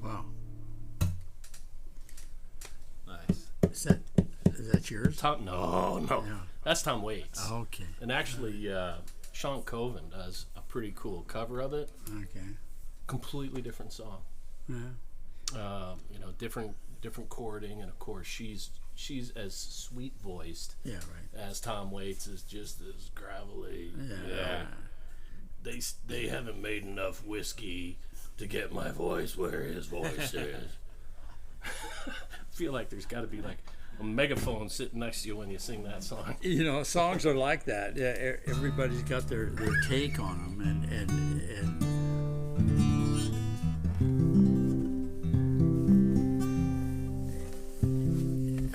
[SPEAKER 1] Wow.
[SPEAKER 3] Nice.
[SPEAKER 1] Is that yours?
[SPEAKER 2] No.
[SPEAKER 1] Yeah.
[SPEAKER 2] That's Tom Waits.
[SPEAKER 1] Okay.
[SPEAKER 2] And actually, Sean Coven does a pretty cool cover of it.
[SPEAKER 1] Okay.
[SPEAKER 2] Completely different song.
[SPEAKER 1] Yeah.
[SPEAKER 2] Different chording, and of course she's as sweet voiced
[SPEAKER 1] Yeah. Right.
[SPEAKER 2] as Tom Waits is, just as gravelly.
[SPEAKER 1] Yeah.
[SPEAKER 2] They haven't made enough whiskey to get my voice where his voice is. I feel like there's got to be like a megaphone sitting next to you when you sing that song.
[SPEAKER 1] You know, songs are like that. Yeah, everybody's got their take on them, and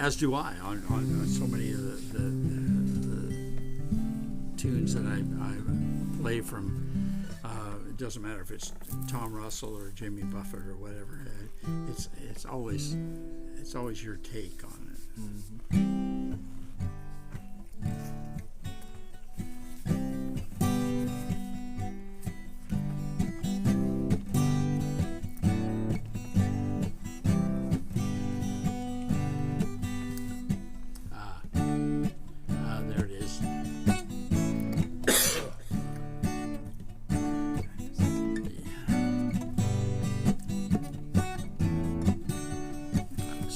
[SPEAKER 1] as do I on so many of the tunes that I play from. It doesn't matter if it's Tom Russell or Jimmy Buffett or whatever. It's always your take on it.
[SPEAKER 2] Mm-hmm.
[SPEAKER 1] There it is.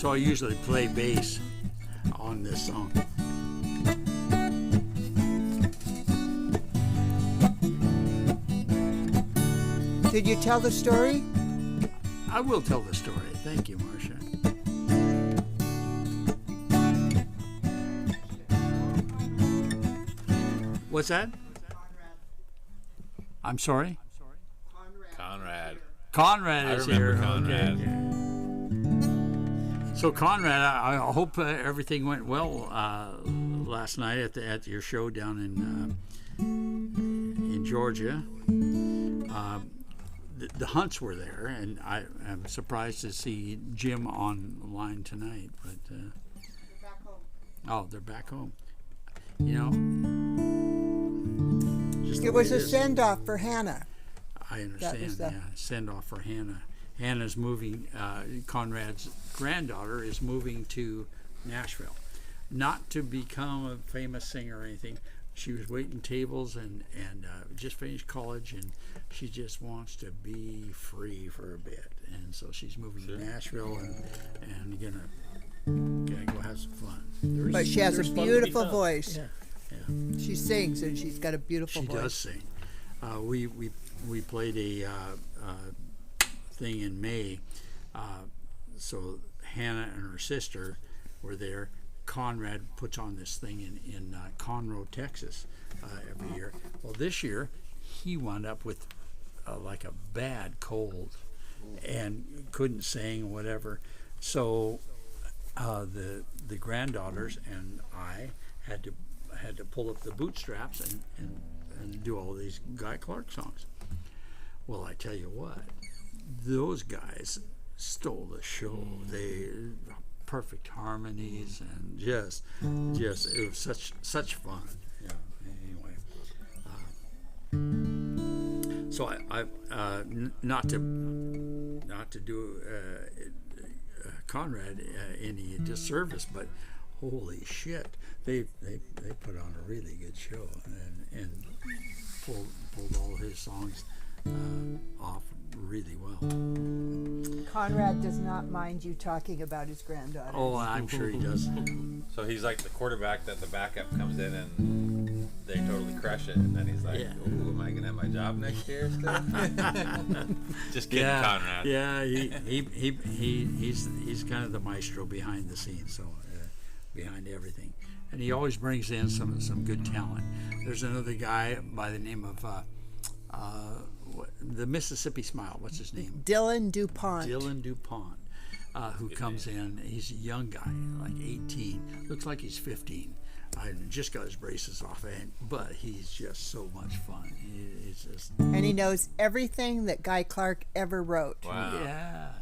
[SPEAKER 1] So I usually play bass on this song.
[SPEAKER 4] Did you tell the story?
[SPEAKER 1] I will tell the story. Thank you, Marcia. What's that? I'm sorry?
[SPEAKER 3] Conrad.
[SPEAKER 1] Conrad
[SPEAKER 3] I
[SPEAKER 1] is
[SPEAKER 3] remember
[SPEAKER 1] here.
[SPEAKER 3] Conrad.
[SPEAKER 1] Okay. So Conrad, I hope everything went well last night at your show down in Georgia. The Hunts were there, and I'm surprised to see Jim online tonight. But they're back home. You know, just the
[SPEAKER 4] It
[SPEAKER 1] way
[SPEAKER 4] was a
[SPEAKER 1] is.
[SPEAKER 4] send-off for Hannah.
[SPEAKER 1] I understand.
[SPEAKER 4] was the-
[SPEAKER 1] Yeah, send off for Hannah. Hannah's moving. Conrad's granddaughter is moving to Nashville, not to become a famous singer or anything. She was waiting tables and just finished college, and she just wants to be free for a bit. And so she's moving to Nashville and gonna go have some fun.
[SPEAKER 4] But she has a
[SPEAKER 2] There's fun to be
[SPEAKER 4] beautiful
[SPEAKER 2] found.
[SPEAKER 4] voice.
[SPEAKER 2] Yeah.
[SPEAKER 4] She sings, and she's got a beautiful
[SPEAKER 1] She
[SPEAKER 4] voice.
[SPEAKER 1] does sing. We played a thing in May, so Hannah and her sister were there. Conrad puts on this thing in Conroe, Texas, every year. Well, this year he wound up with like a bad cold and couldn't sing, whatever. So the granddaughters and I had to pull up the bootstraps and do all these Guy Clark songs. Well, I tell you what, those guys stole the show. They perfect harmonies and just it was such fun. Yeah. Anyway, so I not to do Conrad any disservice, but holy shit, they put on a really good show and pulled all his songs off really well.
[SPEAKER 4] Conrad does not mind you talking about his granddaughter.
[SPEAKER 1] Oh, I'm sure he does.
[SPEAKER 3] So he's like the quarterback that the backup comes in and they totally crush it, and then he's like,
[SPEAKER 1] Yeah.
[SPEAKER 3] "Ooh, am I gonna have my job next year?" Still? Just kidding, Conrad.
[SPEAKER 1] Yeah, he's kind of the maestro behind the scenes, so behind everything, and he always brings in some good talent. There's another guy by the name of the Mississippi Smile. What's his name?
[SPEAKER 4] Dylan DuPont.
[SPEAKER 1] Dylan DuPont, who comes in. He's a young guy, like 18. Looks like he's 15. I just got his braces off, but he's just so much fun. He's just
[SPEAKER 4] And he knows everything that Guy Clark ever wrote.
[SPEAKER 3] Wow.
[SPEAKER 1] yeah.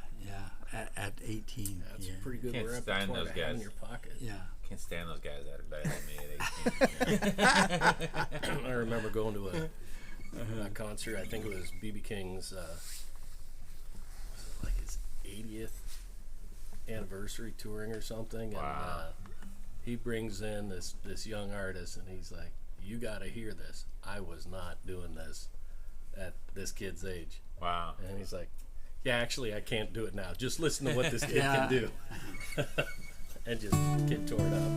[SPEAKER 1] At 18,
[SPEAKER 2] That's
[SPEAKER 1] yeah.
[SPEAKER 2] pretty good
[SPEAKER 3] Can't
[SPEAKER 2] repertoire
[SPEAKER 3] stand those
[SPEAKER 2] to have in
[SPEAKER 3] guys.
[SPEAKER 2] your pocket.
[SPEAKER 1] Yeah.
[SPEAKER 3] Can't stand those guys that are better than me at 18.
[SPEAKER 2] I remember going to a concert. I think it was B.B. King's, was it like his 80th anniversary touring or something.
[SPEAKER 3] Wow.
[SPEAKER 2] And he brings in this young artist, and he's like, "You got to hear this. I was not doing this at this kid's age."
[SPEAKER 3] Wow.
[SPEAKER 2] And he's like, "Yeah, actually, I can't do it now. Just listen to what this kid
[SPEAKER 1] Yeah.
[SPEAKER 2] can do." And just get torn up.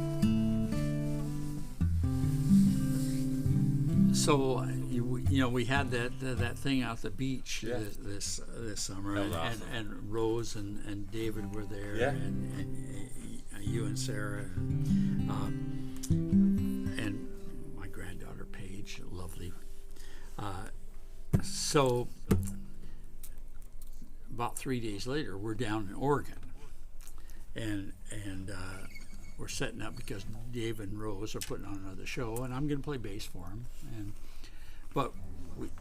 [SPEAKER 1] So we had that thing out the beach
[SPEAKER 3] Yeah.
[SPEAKER 1] this summer,
[SPEAKER 3] That was awesome.
[SPEAKER 1] and Rose and David were there,
[SPEAKER 3] Yeah.
[SPEAKER 1] and you and Sarah, and my granddaughter Paige, lovely. So about 3 days later, we're down in Oregon, and we're setting up because Dave and Rose are putting on another show, and I'm going to play bass for them. But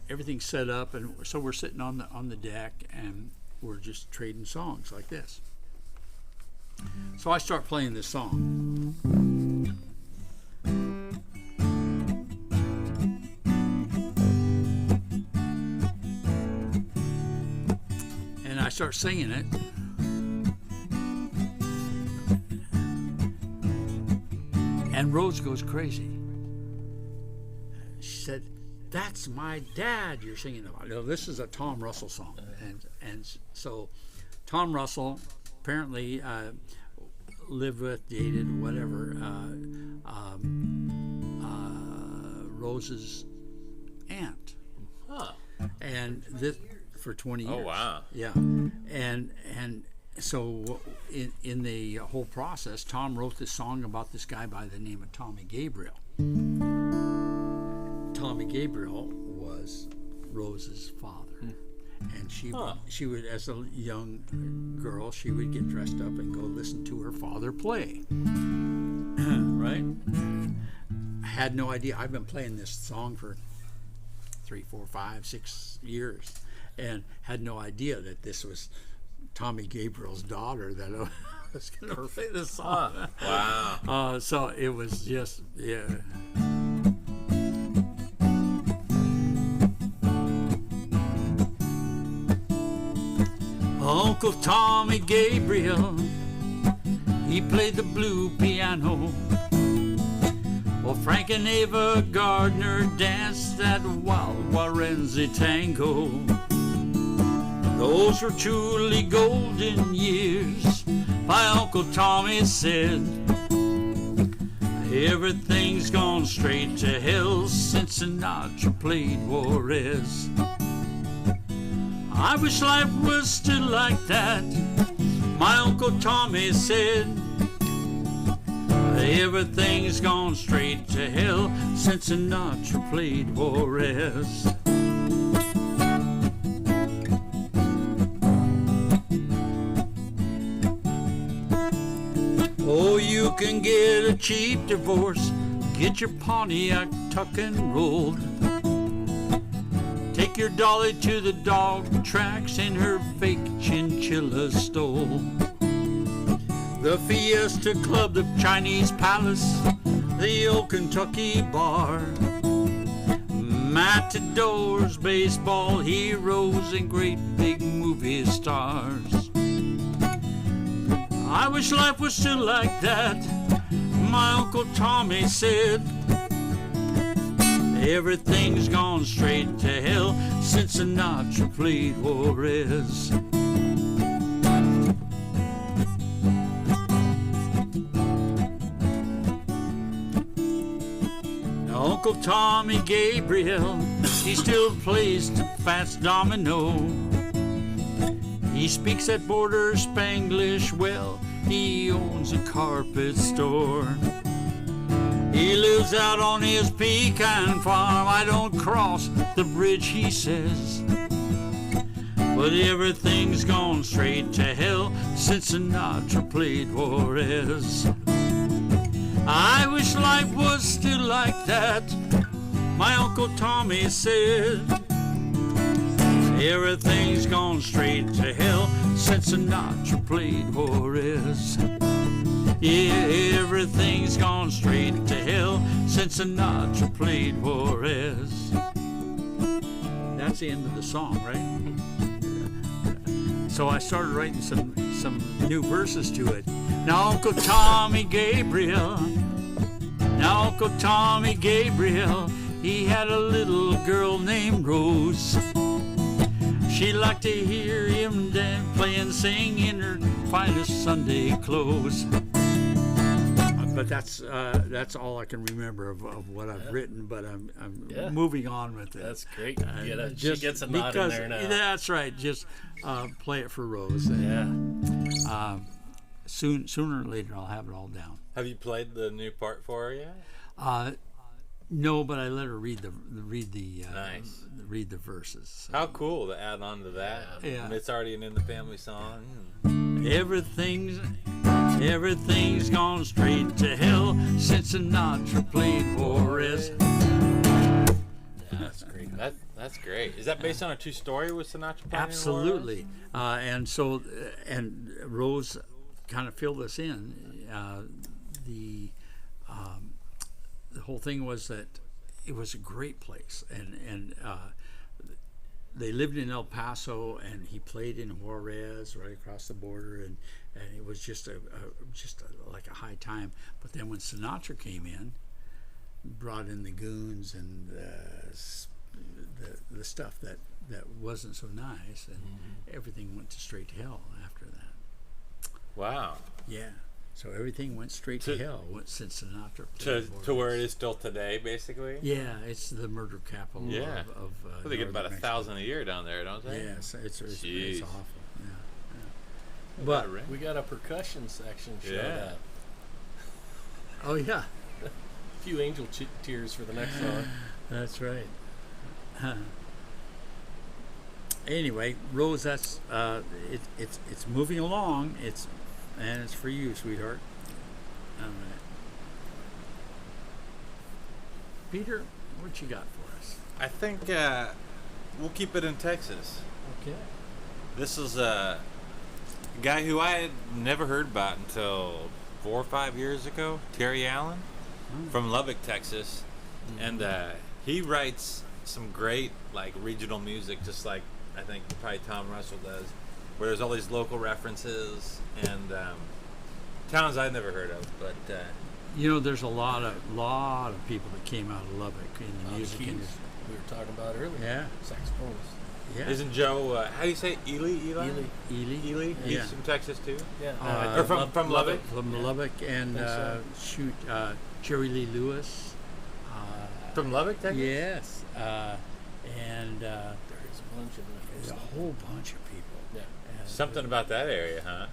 [SPEAKER 1] everything's set up, and so we're sitting on the deck, and we're just trading songs like this. So I start playing this song. And I start singing it. And Rose goes crazy. She said, "That's my dad you're singing about." No, this is a Tom Russell song. And so Tom Russell apparently lived with, dated, whatever, Rose's aunt.
[SPEAKER 3] Huh.
[SPEAKER 1] And this for 20 years.
[SPEAKER 3] Oh, wow.
[SPEAKER 1] Yeah. And so in the whole process, Tom wrote this song about this guy by the name of Tommy Gabriel. Tommy Gabriel was Rose's father. And she would, as a young girl, she would get dressed up and go listen to her father play. Right? I had no idea. I've been playing this song for 3, 4, 5, 6 years, and had no idea that this was Tommy Gabriel's daughter that I was going to play this song.
[SPEAKER 3] Wow.
[SPEAKER 1] So it was just, yeah. Uncle Tommy Gabriel, he played the blue piano, while Frank and Ava Gardner danced that wild Warenzi tango. Those were truly golden years, my Uncle Tommy said. Everything's gone straight to hell since Sinatra played Juarez. I wish life was still like that, my Uncle Tommy said. Everything's gone straight to hell since Sinatra played Juarez. Oh, you can get a cheap divorce, get your Pontiac tuck and rolled. Take your dolly to the dog tracks in her fake chinchilla stole. The Fiesta Club, the Chinese Palace, the old Kentucky Bar, matadors, baseball heroes, and great big movie stars. I wish life was still like that, my Uncle Tommy said. Everything's gone straight to hell since Sinatra played Juarez. Now, Uncle Tommy Gabriel, he still plays the fast domino. He speaks that border Spanglish well. He owns a carpet store. He lives out on his pecan farm. I don't cross the bridge, he says. But everything's gone straight to hell since Sinatra played Juarez. I wish life was still like that, my Uncle Tommy said. Everything's gone straight to hell since Sinatra played Juarez. Yeah, everything's gone straight to hell since Sinatra played Juarez. That's the end of the song, right? So I started writing some new verses to it. Now Uncle Tommy Gabriel, he had a little girl named Rose. She liked to hear him dance, play and sing in her finest Sunday clothes. But that's all I can remember of what I've written. But I'm moving on with it.
[SPEAKER 2] That's great. She gets a nod in there now.
[SPEAKER 1] That's right. Just play it for Rose. Sooner or later, I'll have it all down.
[SPEAKER 3] Have you played the new part for her yet?
[SPEAKER 1] No, but I let her read the
[SPEAKER 3] Nice.
[SPEAKER 1] read the verses. So.
[SPEAKER 3] How cool to add on to that.
[SPEAKER 1] Yeah.
[SPEAKER 3] And it's already an In the Family song.
[SPEAKER 1] Everything's gone straight to hell since Sinatra played Juarez.
[SPEAKER 3] That's great. That's great. Is that based on a true story with Sinatra playing?
[SPEAKER 1] Absolutely. And Rose kind of filled us in. The whole thing was that it was a great place, and they lived in El Paso, and he played in Juarez, right across the border, and it was just like a high time. But then when Sinatra came in, brought in the goons and the stuff that wasn't so nice, and everything went to straight to hell after that.
[SPEAKER 3] Wow.
[SPEAKER 1] Yeah. So everything went straight to hell since Sinatra played
[SPEAKER 3] To where it is still today, basically.
[SPEAKER 1] Yeah, it's the murder capital
[SPEAKER 3] Yeah.
[SPEAKER 1] of
[SPEAKER 3] Well, they get about
[SPEAKER 1] northern
[SPEAKER 3] 1,000 a year down there, don't they?
[SPEAKER 1] Mexico. Yeah, it's
[SPEAKER 3] Jeez.
[SPEAKER 1] awful. Yeah. But
[SPEAKER 2] We got a percussion section showed
[SPEAKER 3] Yeah.
[SPEAKER 2] up.
[SPEAKER 1] oh yeah,
[SPEAKER 2] A few angel tears for the next song.
[SPEAKER 1] that's right. Anyway, Rose, that's it's moving along. It's for you, sweetheart. All right. Peter, what you got for us?
[SPEAKER 3] I think we'll keep it in Texas.
[SPEAKER 1] Okay.
[SPEAKER 3] This is a guy who I had never heard about until 4 or 5 years ago, Terry Allen, from Lubbock, Texas. And he writes some great like regional music, just like I think probably Tom Russell does, where there's all these local references and towns I'd never heard of. But
[SPEAKER 1] You know, there's a lot of people that came out of Lubbock in the music
[SPEAKER 2] Keys,
[SPEAKER 1] industry.
[SPEAKER 2] we were talking about earlier.
[SPEAKER 1] Yeah.
[SPEAKER 2] Saxophonist.
[SPEAKER 1] Yeah.
[SPEAKER 3] isn't Joe? How do you say Ely?
[SPEAKER 1] Ely?
[SPEAKER 3] He's
[SPEAKER 1] Yeah.
[SPEAKER 3] from Texas too.
[SPEAKER 2] Yeah.
[SPEAKER 3] Or from Lubbock.
[SPEAKER 1] From Lubbock and
[SPEAKER 2] think so.
[SPEAKER 1] Jerry Lee Lewis.
[SPEAKER 3] From Lubbock, Texas.
[SPEAKER 1] Yes. And
[SPEAKER 2] There's a bunch of them.
[SPEAKER 1] there's a whole bunch of people.
[SPEAKER 2] Yeah.
[SPEAKER 1] And,
[SPEAKER 3] Something about that area, huh?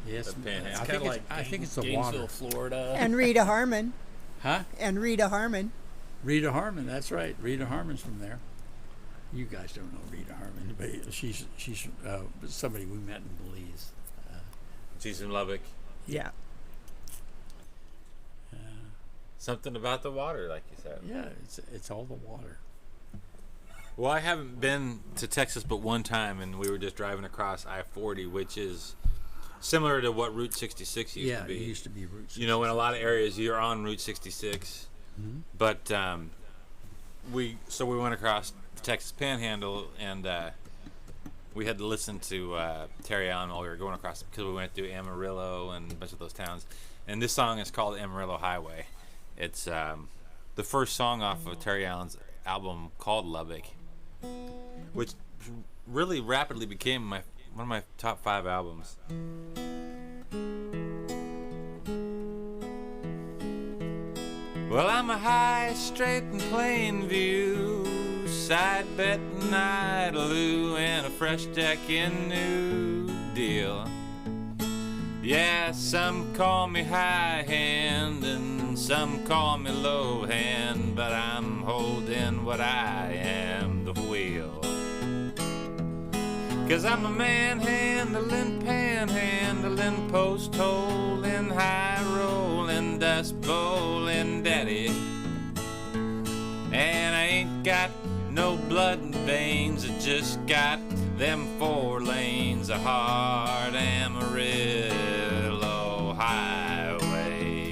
[SPEAKER 1] Yes.
[SPEAKER 3] the Panhandle.
[SPEAKER 1] I
[SPEAKER 3] It's
[SPEAKER 1] think
[SPEAKER 2] Kinda
[SPEAKER 1] it's, I think it's the
[SPEAKER 2] Gainesville,
[SPEAKER 1] water.
[SPEAKER 2] Florida.
[SPEAKER 4] And Rita Harmon.
[SPEAKER 1] Huh?
[SPEAKER 4] And Rita Harmon.
[SPEAKER 1] Rita Harmon. That's right. Rita Harmon's from there. You guys don't know Rita Harmon, but she's somebody we met in Belize.
[SPEAKER 3] She's in Lubbock.
[SPEAKER 4] Yeah.
[SPEAKER 3] Something about the water, like you said.
[SPEAKER 1] Yeah, it's all the water.
[SPEAKER 3] Well, I haven't been to Texas but one time, and we were just driving across I-40, which is similar to what Route 66 used to be.
[SPEAKER 1] It used to be Route 66.
[SPEAKER 3] You know, in a lot of areas, you're on Route 66.
[SPEAKER 1] Mm-hmm.
[SPEAKER 3] But we went across the Texas Panhandle, and we had to listen to Terry Allen while we were going across, because we went through Amarillo and a bunch of those towns. And this song is called Amarillo Highway. It's the first song off of Terry Allen's album called Lubbock, which really rapidly became one of my top 5 albums. Well, I'm a high, straight and plain view, side bet and idaloo, and a fresh deck in New Deal. Yeah, some call me high hand and some call me low hand, but I'm holding what I am, the wheel. 'Cause I'm a manhandling, panhandling, post holing, high rolling, dust bowling daddy. And I ain't got no blood in veins, I just got them 4 lanes of hard Amarillo Highway.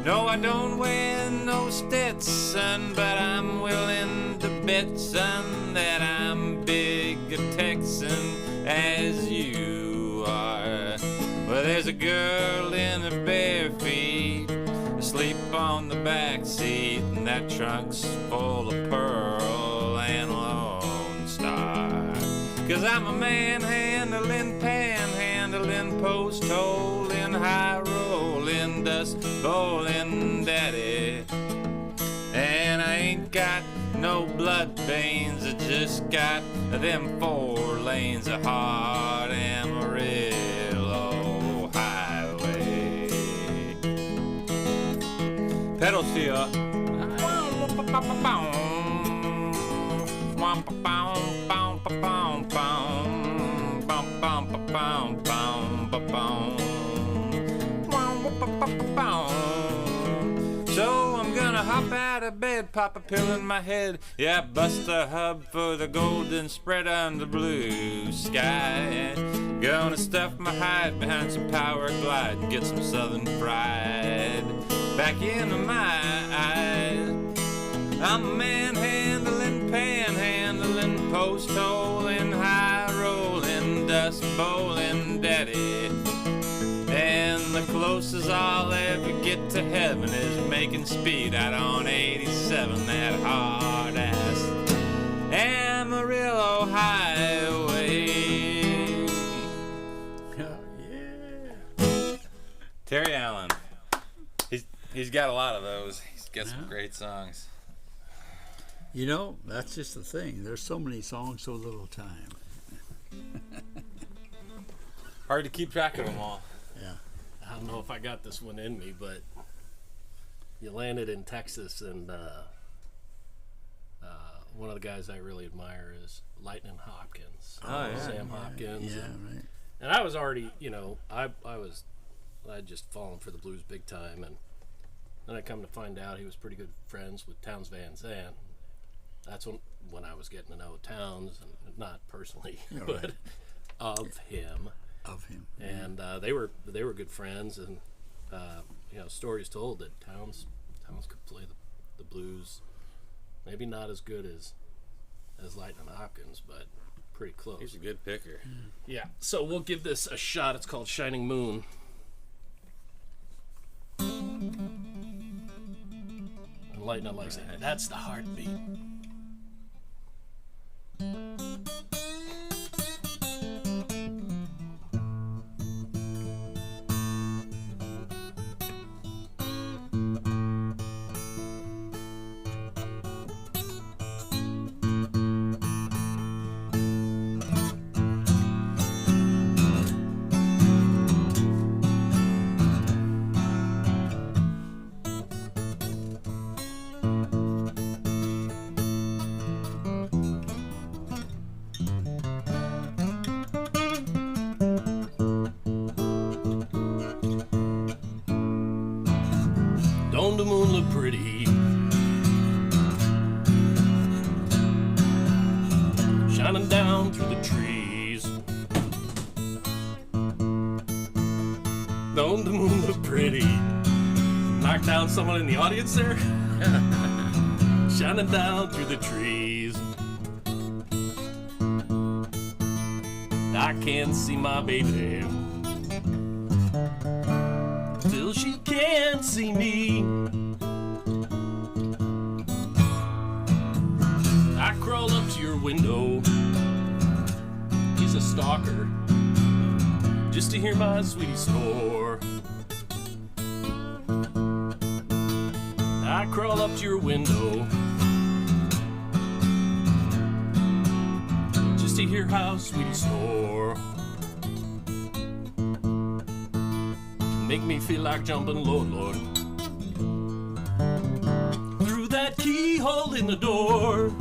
[SPEAKER 3] No, I don't wear no Stetson, but I'm willing to bet, son, that I'm big a Texan as you are. Well, there's a girl in her bare feet, asleep on the back seat, and that trunk's full of Pearl and Lone Star. 'Cause I'm a manhandling, panhandling, post holing, high rolling, dust bowling daddy. And I ain't got no blood veins, I just got them 4 lanes of hard Amarillo Highway. Pedal steel. So I'm gonna hop out of bed, pop a pill in my head, yeah, bust a hub for the golden spread on the blue sky. Gonna stuff my hide behind some power glide and get some southern pride back into my eyes. I'm a manhandling, panhandling, post holing, high rolling, dust bowling daddy. And the closest I'll ever get to heaven is making speed out on 87, that hard ass Amarillo Highway.
[SPEAKER 1] Oh, yeah.
[SPEAKER 3] Terry Allen. He's got a lot of those. He's got some great songs.
[SPEAKER 1] You know, that's just the thing. There's so many songs, so little time.
[SPEAKER 3] Hard to keep track of them all.
[SPEAKER 1] Yeah.
[SPEAKER 2] I don't know if I got this one in me, but you landed in Texas, and one of the guys I really admire is Lightning Hopkins.
[SPEAKER 3] Oh, yeah.
[SPEAKER 2] Sam Hopkins.
[SPEAKER 1] Yeah,
[SPEAKER 2] and,
[SPEAKER 1] right.
[SPEAKER 2] and I was already, I'd just fallen for the blues big time, and then I come to find out he was pretty good friends with Townes Van Zandt. That's when I was getting to know Townes, and not personally, but of him.
[SPEAKER 1] Of him.
[SPEAKER 2] And they were good friends, and stories told that Townes could play the blues, maybe not as good as Lightning Hopkins, but pretty close.
[SPEAKER 3] He's a good picker.
[SPEAKER 2] Yeah, so we'll give this a shot. It's called Shining Moon. And Lightning likes it. That's the heartbeat. Don't the moon look pretty? Shining down through the trees. Don't the moon look pretty? Knock down someone in the audience there? Shining down through the trees. I can't see my baby, till she can't see me. I crawl up to your window, he's a stalker, just to hear my sweetie snore. I crawl up to your window, just to hear how sweetie snore. Make me feel like jumping, Lord, Lord, through that keyhole in the door.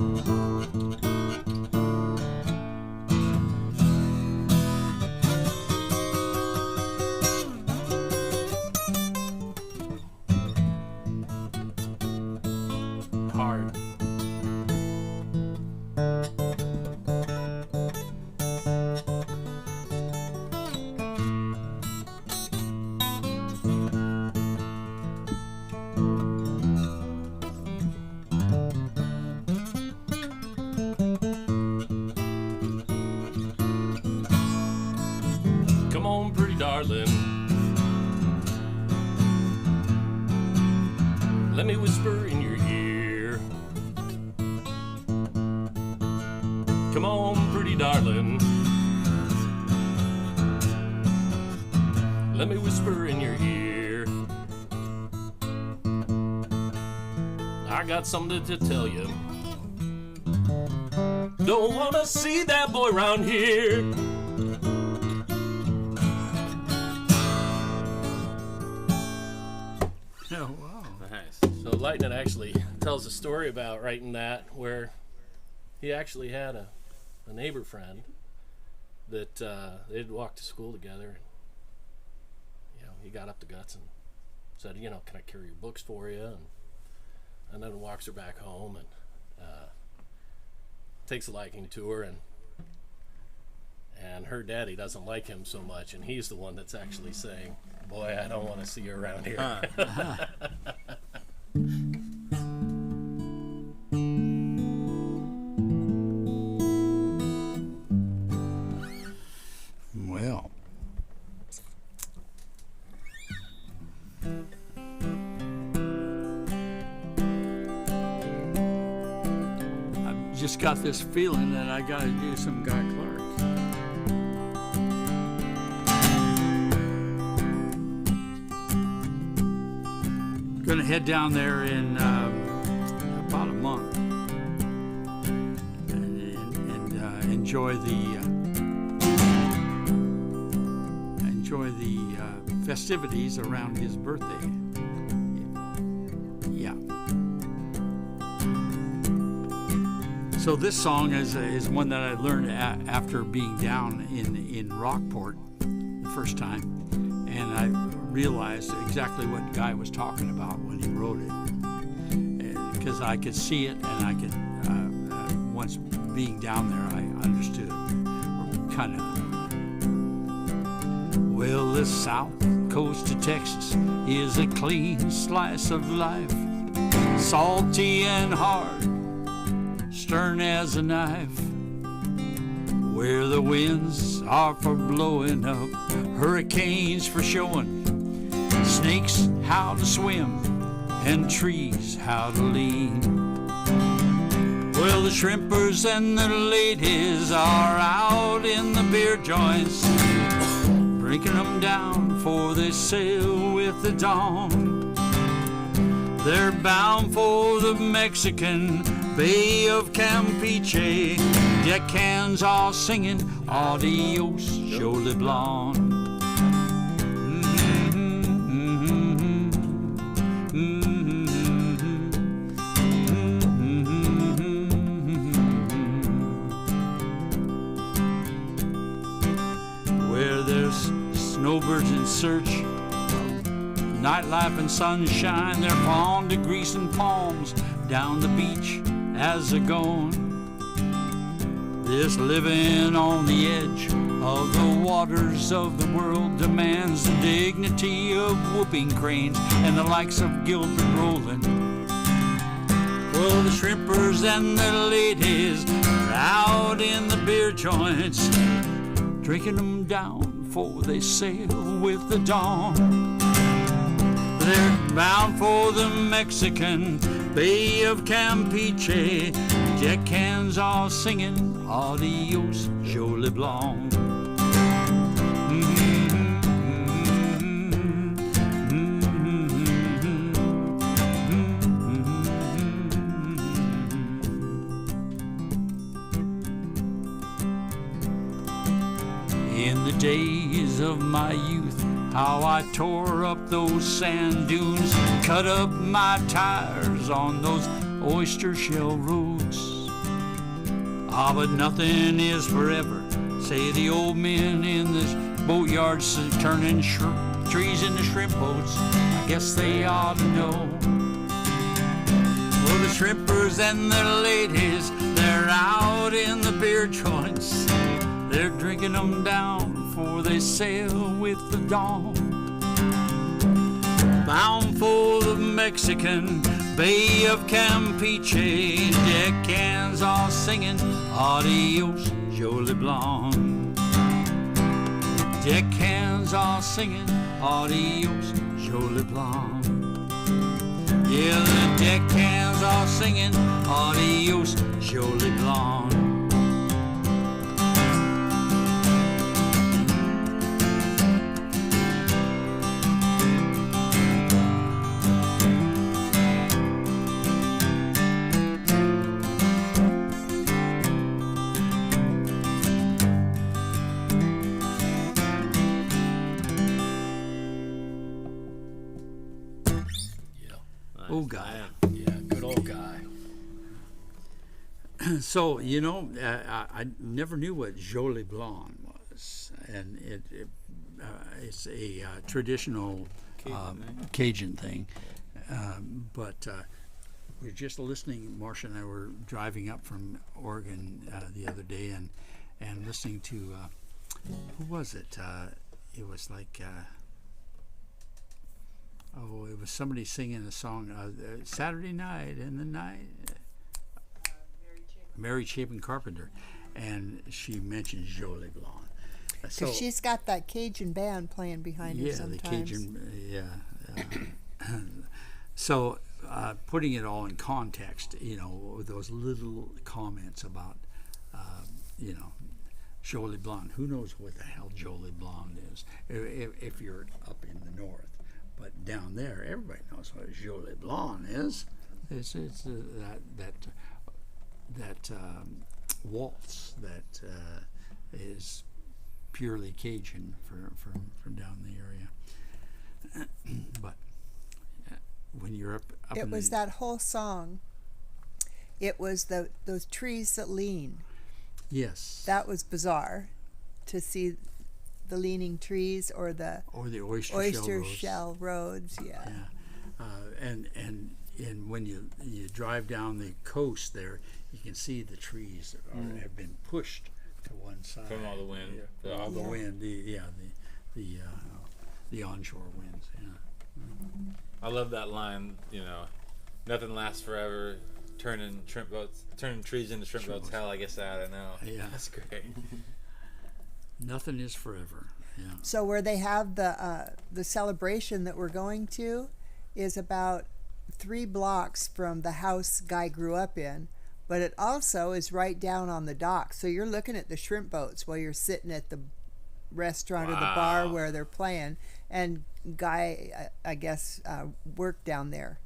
[SPEAKER 2] Hard. Come on, pretty darling, let me whisper in your ear. Come on, pretty darling, let me whisper in your ear. I got something to tell you. Don't wanna see that boy round here.
[SPEAKER 1] Oh, wow.
[SPEAKER 3] Nice.
[SPEAKER 2] So Lightning actually tells a story about writing that, where he actually had a neighbor friend that they'd walk to school together. And, he got up the guts and said, can I carry your books for you? And then walks her back home and takes a liking to her. And her daddy doesn't like him so much, and he's the one that's actually saying, boy, I don't want to see you around here.
[SPEAKER 1] Well, I've just got this feeling that I got to do some Guy Clark. Gonna head down there in about a month and enjoy the festivities around his birthday. Yeah. So this song is one that I learned after being down in Rockport the first time, and I realized exactly what the guy was talking about when he wrote it, because I could see it, and I could once being down there I understood kind of. Well, the south coast of Texas is a clean slice of life, salty and hard, stern as a knife, where the winds are for blowing up, hurricanes for showing, snakes how to swim, and trees how to lean. Well, the shrimpers and the ladies are out in the beer joints, drinking them down for they sail with the dawn. They're bound for the Mexican Bay of Campeche, deckhands all singing Adios, Jolly Blonde. Where there's snowbirds in search of nightlife and sunshine, they're fond of greasing palms down the beach as they're going. This living on the edge of the waters of the world demands the dignity of whooping cranes and the likes of Gilbert Roland. Well, the shrimpers and the ladies are out in the beer joints, drinking them down for they sail with the dawn. They're bound for the Mexican Bay of Campeche, deckhands all singing Adios, Jolly Blonde. In the days of my youth, how I tore up those sand dunes, cut up my tires on those oyster shell roads. Ah, but nothing is forever, say the old men in the boatyards turning trees into shrimp boats. I guess they ought to know. Well, the shrimpers and the ladies, they're out in the beer joints, they're drinking them down for they sail with the dawn. Bound for the Mexican Bay of Campeche, deckhands all singing Adios, Jolly Blonde. Deckhands all singing Adios, Jolly Blonde. Yeah, the deckhands all singing Adios, Jolly Blonde. Old guy.
[SPEAKER 2] Yeah, good old guy.
[SPEAKER 1] So, you know, I never knew what Jolly Blonde was. And it's a traditional Cajun thing. But we're just listening, Marcia and I were driving up from Oregon the other day and listening to, who was it? It was like... it was somebody singing a song, Saturday Night in the Night. Mary Chapin Carpenter. And she mentioned Jolly Blonde.
[SPEAKER 4] Because she's got that Cajun band playing behind her sometimes.
[SPEAKER 1] The Cajun, So putting it all in context, you know, those little comments about, you know, Jolly Blonde. Who knows what the hell Jolly Blonde is if you're up in the north. But down there, everybody knows what Jolie Blanc is. It's that waltz that is purely Cajun from down the area. But when you're up
[SPEAKER 4] It
[SPEAKER 1] in
[SPEAKER 4] was
[SPEAKER 1] the,
[SPEAKER 4] that whole song. It was those trees that lean.
[SPEAKER 1] yes,
[SPEAKER 4] That was bizarre, to see the leaning trees or the
[SPEAKER 1] or the oyster
[SPEAKER 4] oyster
[SPEAKER 1] shell
[SPEAKER 4] shell roads. Yeah.
[SPEAKER 1] and when you drive down the coast there, you can see the trees have been pushed to one side
[SPEAKER 3] From all the wind.
[SPEAKER 1] all the
[SPEAKER 4] Yeah.
[SPEAKER 1] wind. The onshore winds. Yeah.
[SPEAKER 3] I love that line, nothing lasts forever. Turning trees into shrimp boats. Hell, I guess that I know.
[SPEAKER 1] Yeah.
[SPEAKER 3] That's great.
[SPEAKER 1] Nothing is forever. Yeah.
[SPEAKER 4] So where they have the celebration that we're going to is about 3 blocks from the house Guy grew up in, but it also is right down on the dock. So you're looking at the shrimp boats while you're sitting at the restaurant or the bar
[SPEAKER 3] Wow.
[SPEAKER 4] where they're playing. And Guy, I guess, worked down there.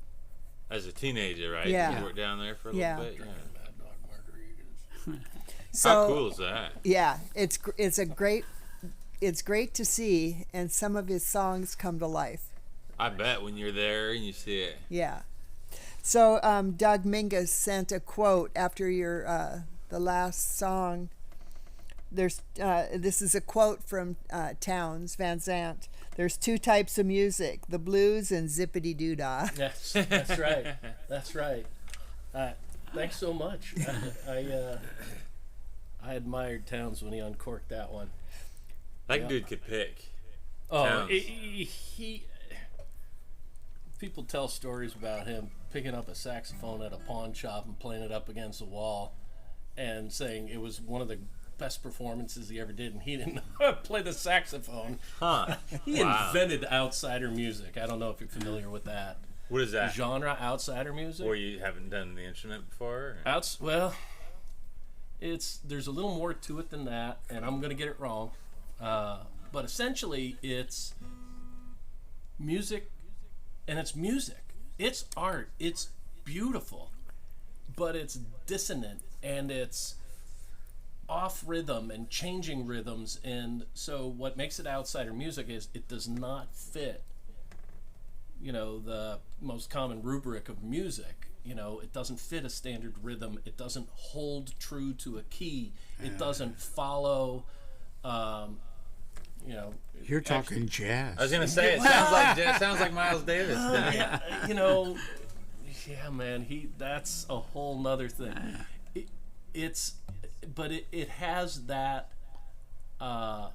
[SPEAKER 3] As a teenager, right?
[SPEAKER 4] Yeah.
[SPEAKER 3] You worked down there for a
[SPEAKER 4] Yeah.
[SPEAKER 3] little bit. Yeah.
[SPEAKER 2] Mad Dog Margaritas.
[SPEAKER 4] So
[SPEAKER 3] How cool is that?
[SPEAKER 4] yeah, it's great to see, and some of his songs come to life.
[SPEAKER 3] I bet when you're there and you see it.
[SPEAKER 4] Yeah. So Doug Mingus sent a quote after your the last song. There's this is a quote from Townes Van Zandt. There's 2 types of music: the blues and zippity doo dah.
[SPEAKER 2] Yes, that's right. That's right. Thanks so much. I admired Townes when he uncorked that one.
[SPEAKER 3] That
[SPEAKER 2] Yeah.
[SPEAKER 3] dude could pick.
[SPEAKER 2] Oh,
[SPEAKER 3] Townes.
[SPEAKER 2] he. People tell stories about him picking up a saxophone at a pawn shop and playing it up against the wall, and saying it was one of the best performances he ever did, and he didn't know how to play the saxophone.
[SPEAKER 3] Huh.
[SPEAKER 2] He
[SPEAKER 3] Wow.
[SPEAKER 2] invented outsider music. I don't know if you're familiar with that
[SPEAKER 3] What is that?
[SPEAKER 2] genre, outsider music.
[SPEAKER 3] Or you haven't done the instrument before?
[SPEAKER 2] Well, there's a little more to it than that, and I'm gonna get it wrong. But essentially, it's music, and it's music. It's art. It's beautiful, but it's dissonant, and it's off rhythm and changing rhythms. And so what makes it outsider music is it does not fit, the most common rubric of music. It doesn't fit a standard rhythm. It doesn't hold true to a key. It doesn't follow,
[SPEAKER 1] You're talking jazz.
[SPEAKER 3] I was gonna say it sounds like Miles Davis.
[SPEAKER 2] yeah, man, that's a whole nother thing. It has that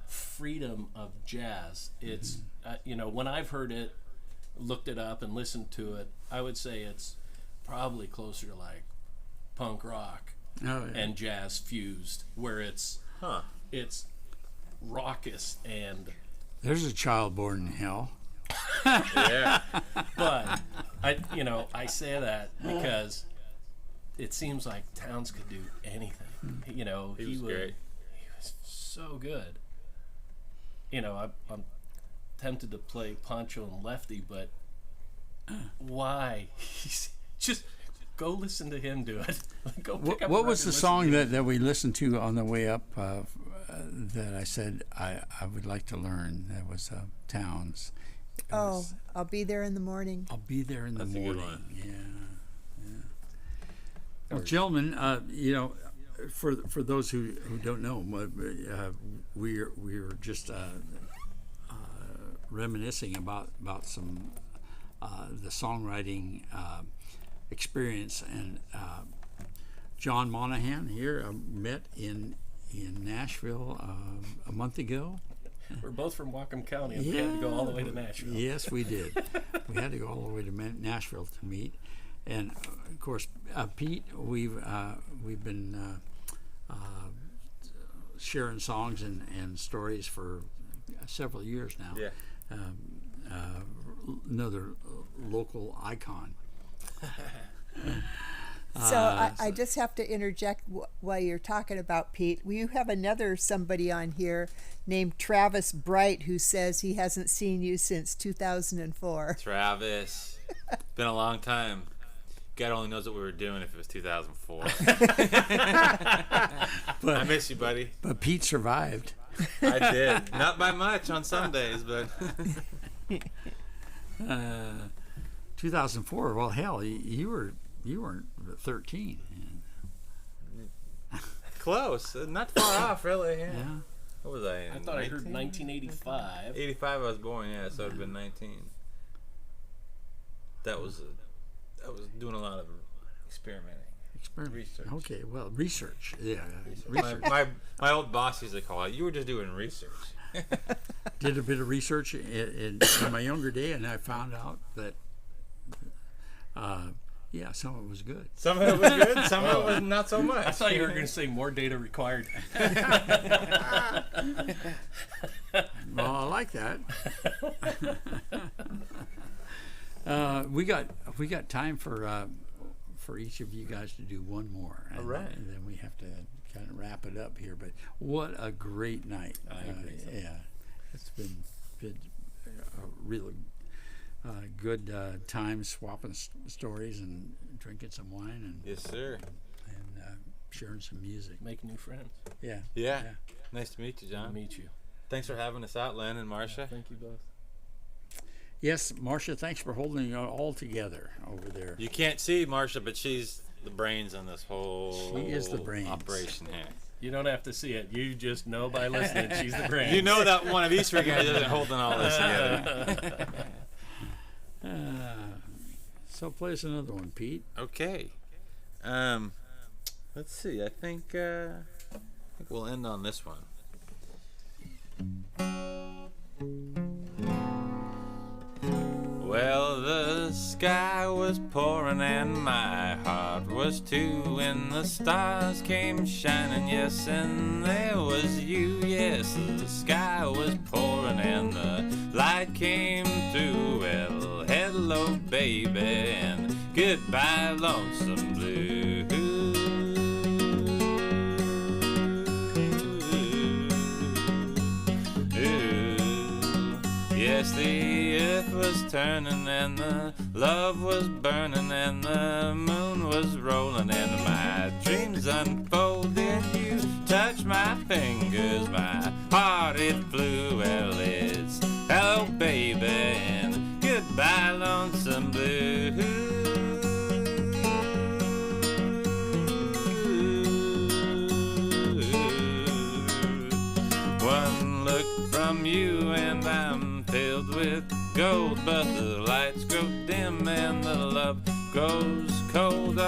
[SPEAKER 2] freedom of jazz. It's when I've heard it, looked it up and listened to it, I would say it's probably closer to like punk rock
[SPEAKER 1] Oh, yeah.
[SPEAKER 2] and jazz fused, where it's raucous and.
[SPEAKER 1] There's a child born in hell.
[SPEAKER 3] Yeah.
[SPEAKER 2] But I say that because it seems like Townes could do anything. He
[SPEAKER 3] was great.
[SPEAKER 2] He was so good. I'm tempted to play Pancho and Lefty, but why? Just go listen to him do it. Go pick up
[SPEAKER 1] What
[SPEAKER 2] a
[SPEAKER 1] was the
[SPEAKER 2] record,
[SPEAKER 1] song
[SPEAKER 2] listen to it.
[SPEAKER 1] that we listened to on the way up that I said I would like to learn? That was Townes. It was,
[SPEAKER 4] I'll be there in the morning.
[SPEAKER 1] I'll be there in
[SPEAKER 3] That's a
[SPEAKER 1] the
[SPEAKER 3] good
[SPEAKER 1] morning.
[SPEAKER 3] one.
[SPEAKER 1] Yeah. Well, gentlemen, for those who don't know, we're just reminiscing about some the songwriting experience, and John Monahan here met in Nashville a month ago.
[SPEAKER 2] We're both from Whatcom County, and we had to go all the way to Nashville.
[SPEAKER 1] Yes, we did. We had to go all the way to Nashville to meet, and of course, Pete, we've been sharing songs and stories for several years now.
[SPEAKER 3] Yeah.
[SPEAKER 1] Another local icon.
[SPEAKER 4] So I just have to interject while you're talking about Pete. You have another somebody on here named Travis Bright who says he hasn't seen you since 2004.
[SPEAKER 3] Travis, been a long time. God only knows what we were doing if it was 2004. I miss you, buddy.
[SPEAKER 1] But Pete survived.
[SPEAKER 3] I did. Not by much on some days, but
[SPEAKER 1] 2004. Well, hell, you weren't 13.
[SPEAKER 3] close. Not far off, really. Yeah.
[SPEAKER 1] Yeah.
[SPEAKER 3] What was I in?
[SPEAKER 2] I thought I heard 1985.
[SPEAKER 3] 85 I was born, yeah, so it would have been 19. I was doing a lot of experimenting. Research.
[SPEAKER 1] Okay, well, research. Yeah,
[SPEAKER 3] Research. My old boss used to call it, you were just doing research.
[SPEAKER 1] Did a bit of research in my younger day, and I found out that, some of it was good.
[SPEAKER 3] Some of it was good, some of it was not so much.
[SPEAKER 2] I thought you were going to say more data required.
[SPEAKER 1] Well, I like that. We got time for each of you guys to do one more.
[SPEAKER 3] All right.
[SPEAKER 1] And then we have to kind of wrap it up here. But what a great night!
[SPEAKER 3] I agree.
[SPEAKER 1] Yeah, it's been a really good time swapping stories and drinking some wine and
[SPEAKER 3] Yes, sir.
[SPEAKER 1] sharing some music.
[SPEAKER 2] Make new friends.
[SPEAKER 1] Yeah.
[SPEAKER 3] Yeah. Nice to meet you,
[SPEAKER 2] I'll
[SPEAKER 3] John.
[SPEAKER 2] meet you.
[SPEAKER 3] Thanks for having us out, Len and Marcia.
[SPEAKER 2] Thank you both.
[SPEAKER 1] Yes, Marcia, thanks for holding it all together over there.
[SPEAKER 3] You can't see Marcia, but she's the brains on this whole
[SPEAKER 1] She is the brains.
[SPEAKER 3] operation here.
[SPEAKER 2] You don't have to see it. You just know by listening. She's the brain.
[SPEAKER 3] You know that one of these three guys isn't holding all this together.
[SPEAKER 1] So play us another one, Pete.
[SPEAKER 3] Okay. Let's see. I think we'll end on this one. Well, the sky was pouring and my heart was too. And the stars came shining, yes, and there was you. Yes, the sky was pouring and the light came through. Well, hello, baby, and goodbye, lonesome blue. Yes, the earth was turning and the love was burning and the moon was rolling and my dreams unfolded. You touched my fingers, my heart it flew. Well, it's hello, baby, and goodbye, lonesome blue. One look from you and I'm filled with gold, but the lights grow dim and the love grows cold.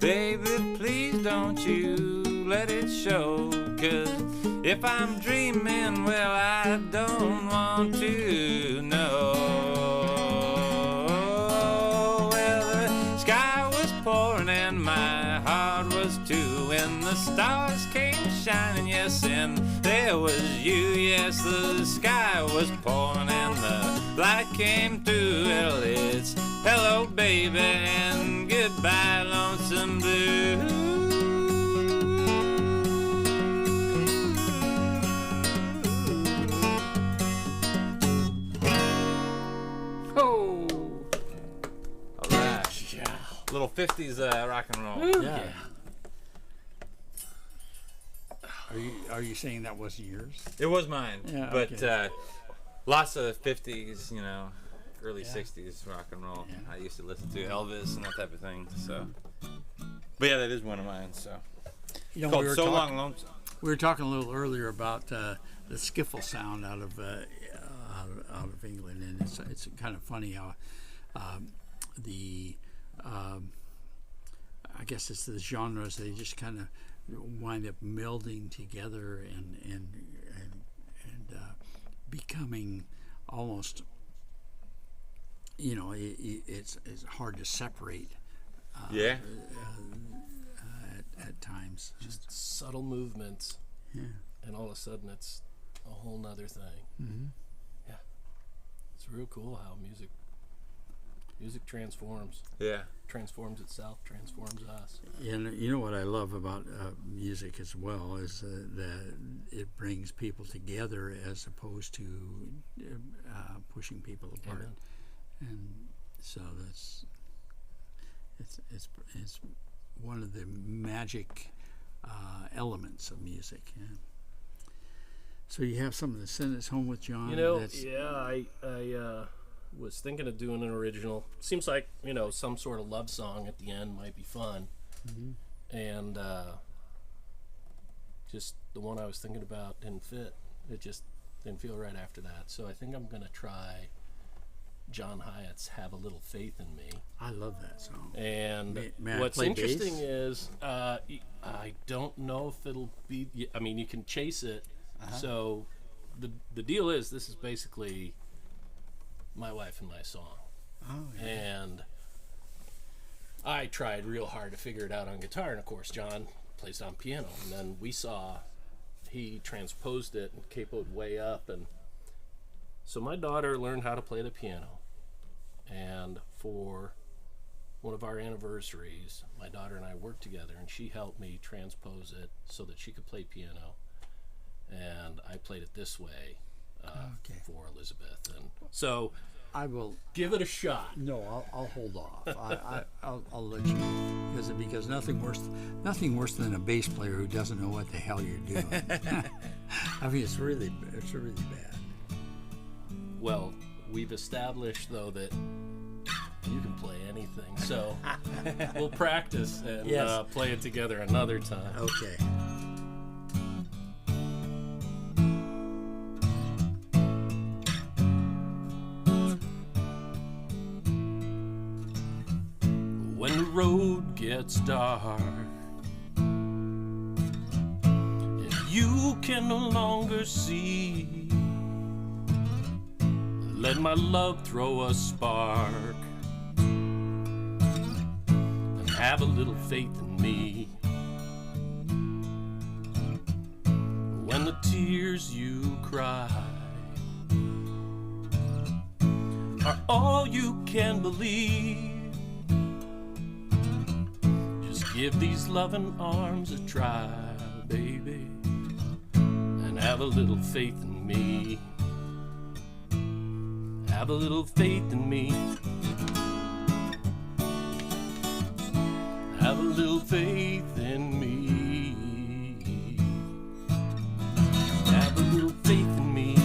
[SPEAKER 3] Baby, please don't you let it show, 'cause if I'm dreaming, well, I don't want to know. Well, the sky was pouring and my heart was too, and the stars came shining, yes, and there was you. Yes, the sky was pouring and the light came through. Well, it's hello, baby, and goodbye, lonesome blue.
[SPEAKER 1] Oh,
[SPEAKER 3] All right.
[SPEAKER 2] Yeah.
[SPEAKER 3] Little 50s rock and roll.
[SPEAKER 1] yeah. Are you saying that wasn't yours?
[SPEAKER 3] It was mine,
[SPEAKER 1] Yeah,
[SPEAKER 3] but
[SPEAKER 1] okay.
[SPEAKER 3] lots of 50s, early
[SPEAKER 1] Yeah.
[SPEAKER 3] 60s rock and roll.
[SPEAKER 1] Yeah.
[SPEAKER 3] I used to listen to Elvis and that type of thing. So, but yeah, that is one of mine. So, called
[SPEAKER 1] we were
[SPEAKER 3] So
[SPEAKER 1] talk-
[SPEAKER 3] Long Lonesome.
[SPEAKER 1] We were talking a little earlier about the skiffle sound out of England, and it's kind of funny how I guess it's the genres, they just kind of wind up melding together and becoming almost, it's hard to separate
[SPEAKER 3] Yeah.
[SPEAKER 1] at times.
[SPEAKER 2] Just subtle movements,
[SPEAKER 1] Yeah.
[SPEAKER 2] and all of a sudden it's a whole nother thing.
[SPEAKER 1] Mm-hmm.
[SPEAKER 2] Yeah. It's real cool how music Music transforms.
[SPEAKER 3] Yeah.
[SPEAKER 2] Transforms itself, transforms us.
[SPEAKER 1] And you know what I love about music as well is that it brings people together as opposed to pushing people apart.
[SPEAKER 2] Amen.
[SPEAKER 1] And so it's one of the magic elements of music. Yeah. So you have something to send us home with, John?
[SPEAKER 2] You know, I was thinking of doing an original. Seems like, some sort of love song at the end might be fun. Mm-hmm. And just the one I was thinking about didn't fit. It just didn't feel right after that. So I think I'm going to try John Hyatt's Have a Little Faith in Me.
[SPEAKER 1] I love that song.
[SPEAKER 2] And
[SPEAKER 1] may I
[SPEAKER 2] what's
[SPEAKER 1] play
[SPEAKER 2] interesting
[SPEAKER 1] bass?
[SPEAKER 2] is I don't know if it'll be, I mean, you can chase it. So the deal is, this is basically my wife and my song.
[SPEAKER 1] Oh, yeah.
[SPEAKER 2] And I tried real hard to figure it out on guitar, and of course John plays on piano, and then he transposed it and capoed way up, and so my daughter learned how to play the piano, and for one of our anniversaries my daughter and I worked together, and she helped me transpose it so that she could play piano, and I played it this way for Elizabeth, and so
[SPEAKER 1] I will
[SPEAKER 2] give it a shot.
[SPEAKER 1] No, I'll hold off. I'll let you, because nothing worse than a bass player who doesn't know what the hell you're doing. I mean, it's really bad.
[SPEAKER 2] Well, we've established though that you can play anything, so we'll practice and play it together another time.
[SPEAKER 1] Okay.
[SPEAKER 2] When the road gets dark and you can no longer see, let my love throw a spark and have a little faith in me. When the tears you cry are all you can believe, give these loving arms a try, baby, and have a little faith in me. Have a little faith in me. Have a little faith in me. Have a little faith in me.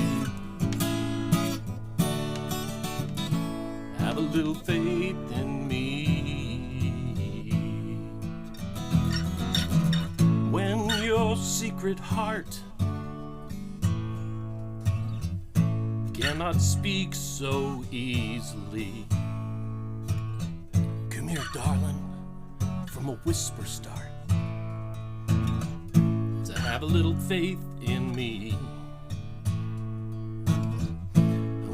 [SPEAKER 2] Have a little faith in me. When your secret heart cannot speak so easily, come here, darling, from a whisper start, to have a little faith in me.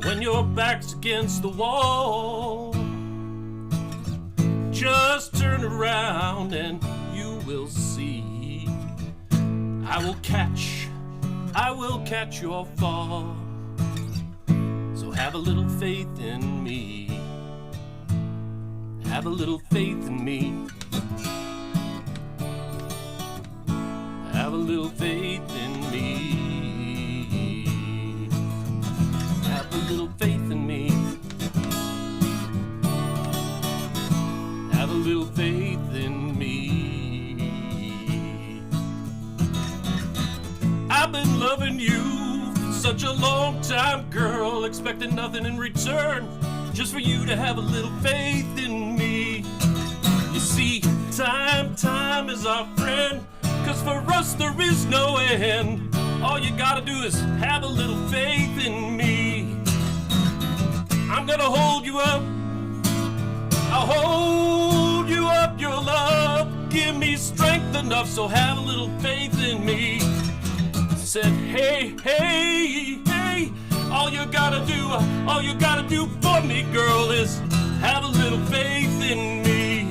[SPEAKER 2] When your back's against the wall, just turn around and you will see I will catch your fall. So have a little faith in me. Have a little faith in me. Have a little faith in me. Have a little faith in me. Have a little faith in me. I've been loving you for such a long time, girl, expecting nothing in return, just for you to have a little faith in me. You see, time is our friend, 'cause for us there is no end. All you gotta do is have a little faith in me. I'm gonna hold you up, I'll hold you up, your love. Give me strength enough, so have a little faith in me. Said, hey, all you gotta do for me, girl, is have a little faith in me.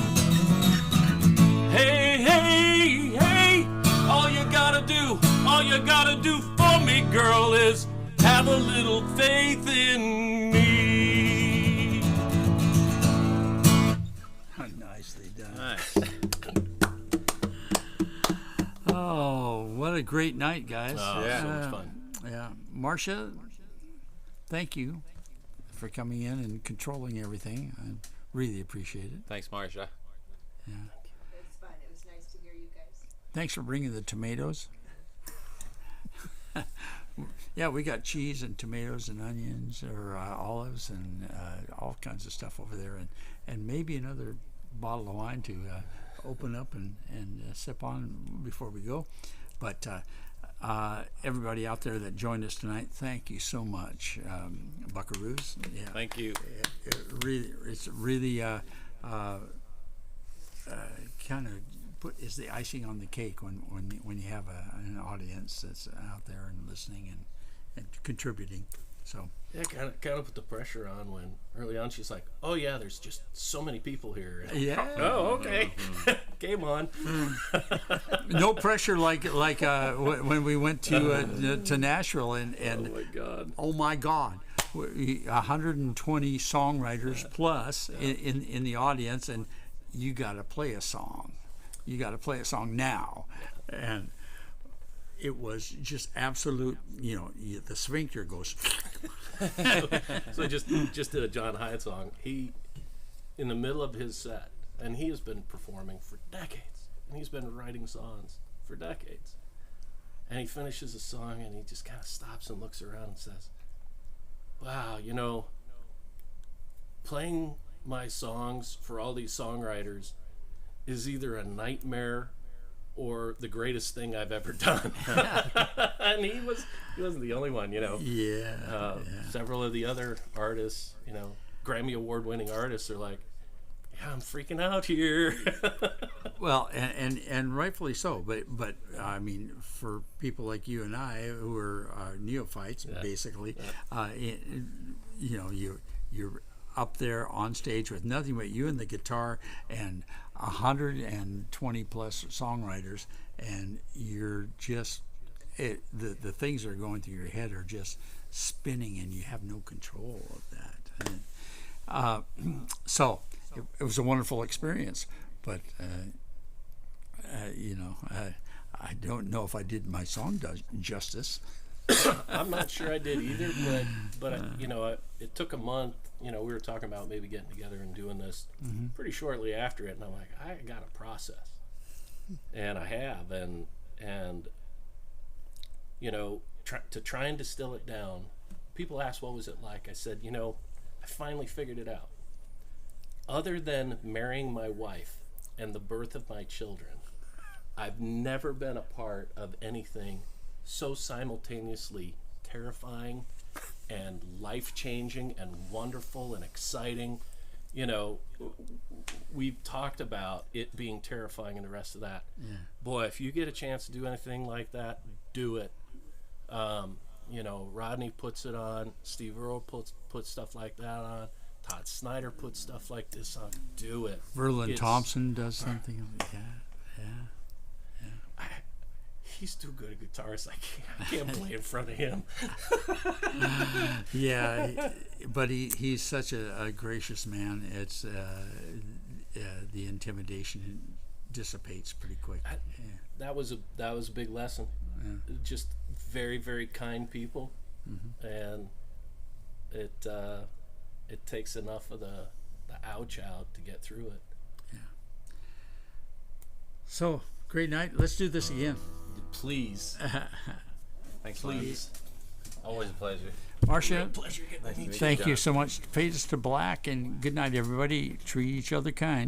[SPEAKER 2] Hey, all you gotta do for me, girl, is have a little faith in me.
[SPEAKER 1] Oh, what a great night, guys.
[SPEAKER 2] Oh,
[SPEAKER 3] Yeah.
[SPEAKER 2] so much fun.
[SPEAKER 1] Yeah. Marcia, thank you for coming in and controlling everything. I really appreciate it.
[SPEAKER 3] Thanks, Marcia.
[SPEAKER 1] Yeah.
[SPEAKER 4] It's fun. It was nice to hear you guys.
[SPEAKER 1] Thanks for bringing the tomatoes. Yeah, we got cheese and tomatoes and onions or olives and all kinds of stuff over there, and maybe another bottle of wine to open up and sip on before we go. But everybody out there that joined us tonight, thank you so much, Buckaroos. Yeah,
[SPEAKER 3] Thank you.
[SPEAKER 1] it's really kind of is the icing on the cake when you have an audience that's out there and listening and contributing. So
[SPEAKER 2] Yeah, kind of put the pressure on when early on she's like, "Oh yeah, there's just so many people here." And,
[SPEAKER 1] yeah,
[SPEAKER 2] oh, okay. Game on.
[SPEAKER 1] no pressure like when we went to Nashville and
[SPEAKER 2] Oh my God.
[SPEAKER 1] oh my God, 120 songwriters plus in the audience, and you got to play a song. You got to play a song now, and it was just absolute. The sphincter goes.
[SPEAKER 2] So just did a John Hyatt song. He, in the middle of his set, and he has been performing for decades, and he's been writing songs for decades, and he finishes a song and he just kind of stops and looks around and says, "Wow, playing my songs for all these songwriters is either a nightmare or the greatest thing I've ever done." And he wasn't the only one,
[SPEAKER 1] Yeah.
[SPEAKER 2] Several of the other artists, Grammy Award winning artists are like, "Yeah, I'm freaking out here."
[SPEAKER 1] Well, and rightfully so. But I mean, for people like you and I who are neophytes, basically, you're up there on stage with nothing but you and the guitar and 120 plus songwriters, and you're just the things that are going through your head are just spinning, and you have no control of that. And, so it was a wonderful experience, but I don't know if I did my song justice.
[SPEAKER 2] I'm not sure I did either, but it took a month. We were talking about maybe getting together and doing this pretty shortly after it, and I'm like, I got a process, and I have, and to try and distill it down. People ask, what was it like? I said, I finally figured it out. Other than marrying my wife and the birth of my children, I've never been a part of anything so simultaneously terrifying and life-changing and wonderful and exciting. We've talked about it being terrifying and the rest of that.
[SPEAKER 1] Yeah.
[SPEAKER 2] Boy, if you get a chance to do anything like that, do it. Rodney puts it on. Steve Earle puts stuff like that on. Todd Snyder puts stuff like this on. Do it.
[SPEAKER 1] Verlin Thompson does something. Yeah.
[SPEAKER 2] He's too good a guitarist. I can't play in front of him.
[SPEAKER 1] Yeah, but he's such a gracious man. It's the intimidation dissipates pretty quick.
[SPEAKER 2] That was a big lesson.
[SPEAKER 1] Yeah.
[SPEAKER 2] Just very, very kind people, and it takes enough of the ouch out to get through it.
[SPEAKER 1] Yeah. So great night. Let's do this again.
[SPEAKER 2] Please.
[SPEAKER 3] Thanks,
[SPEAKER 2] Please.
[SPEAKER 3] Always a pleasure.
[SPEAKER 1] Marcia,
[SPEAKER 2] Pleasure getting to meet you.
[SPEAKER 1] thank you so much. Fade us to black, and good night, everybody. Treat each other kind.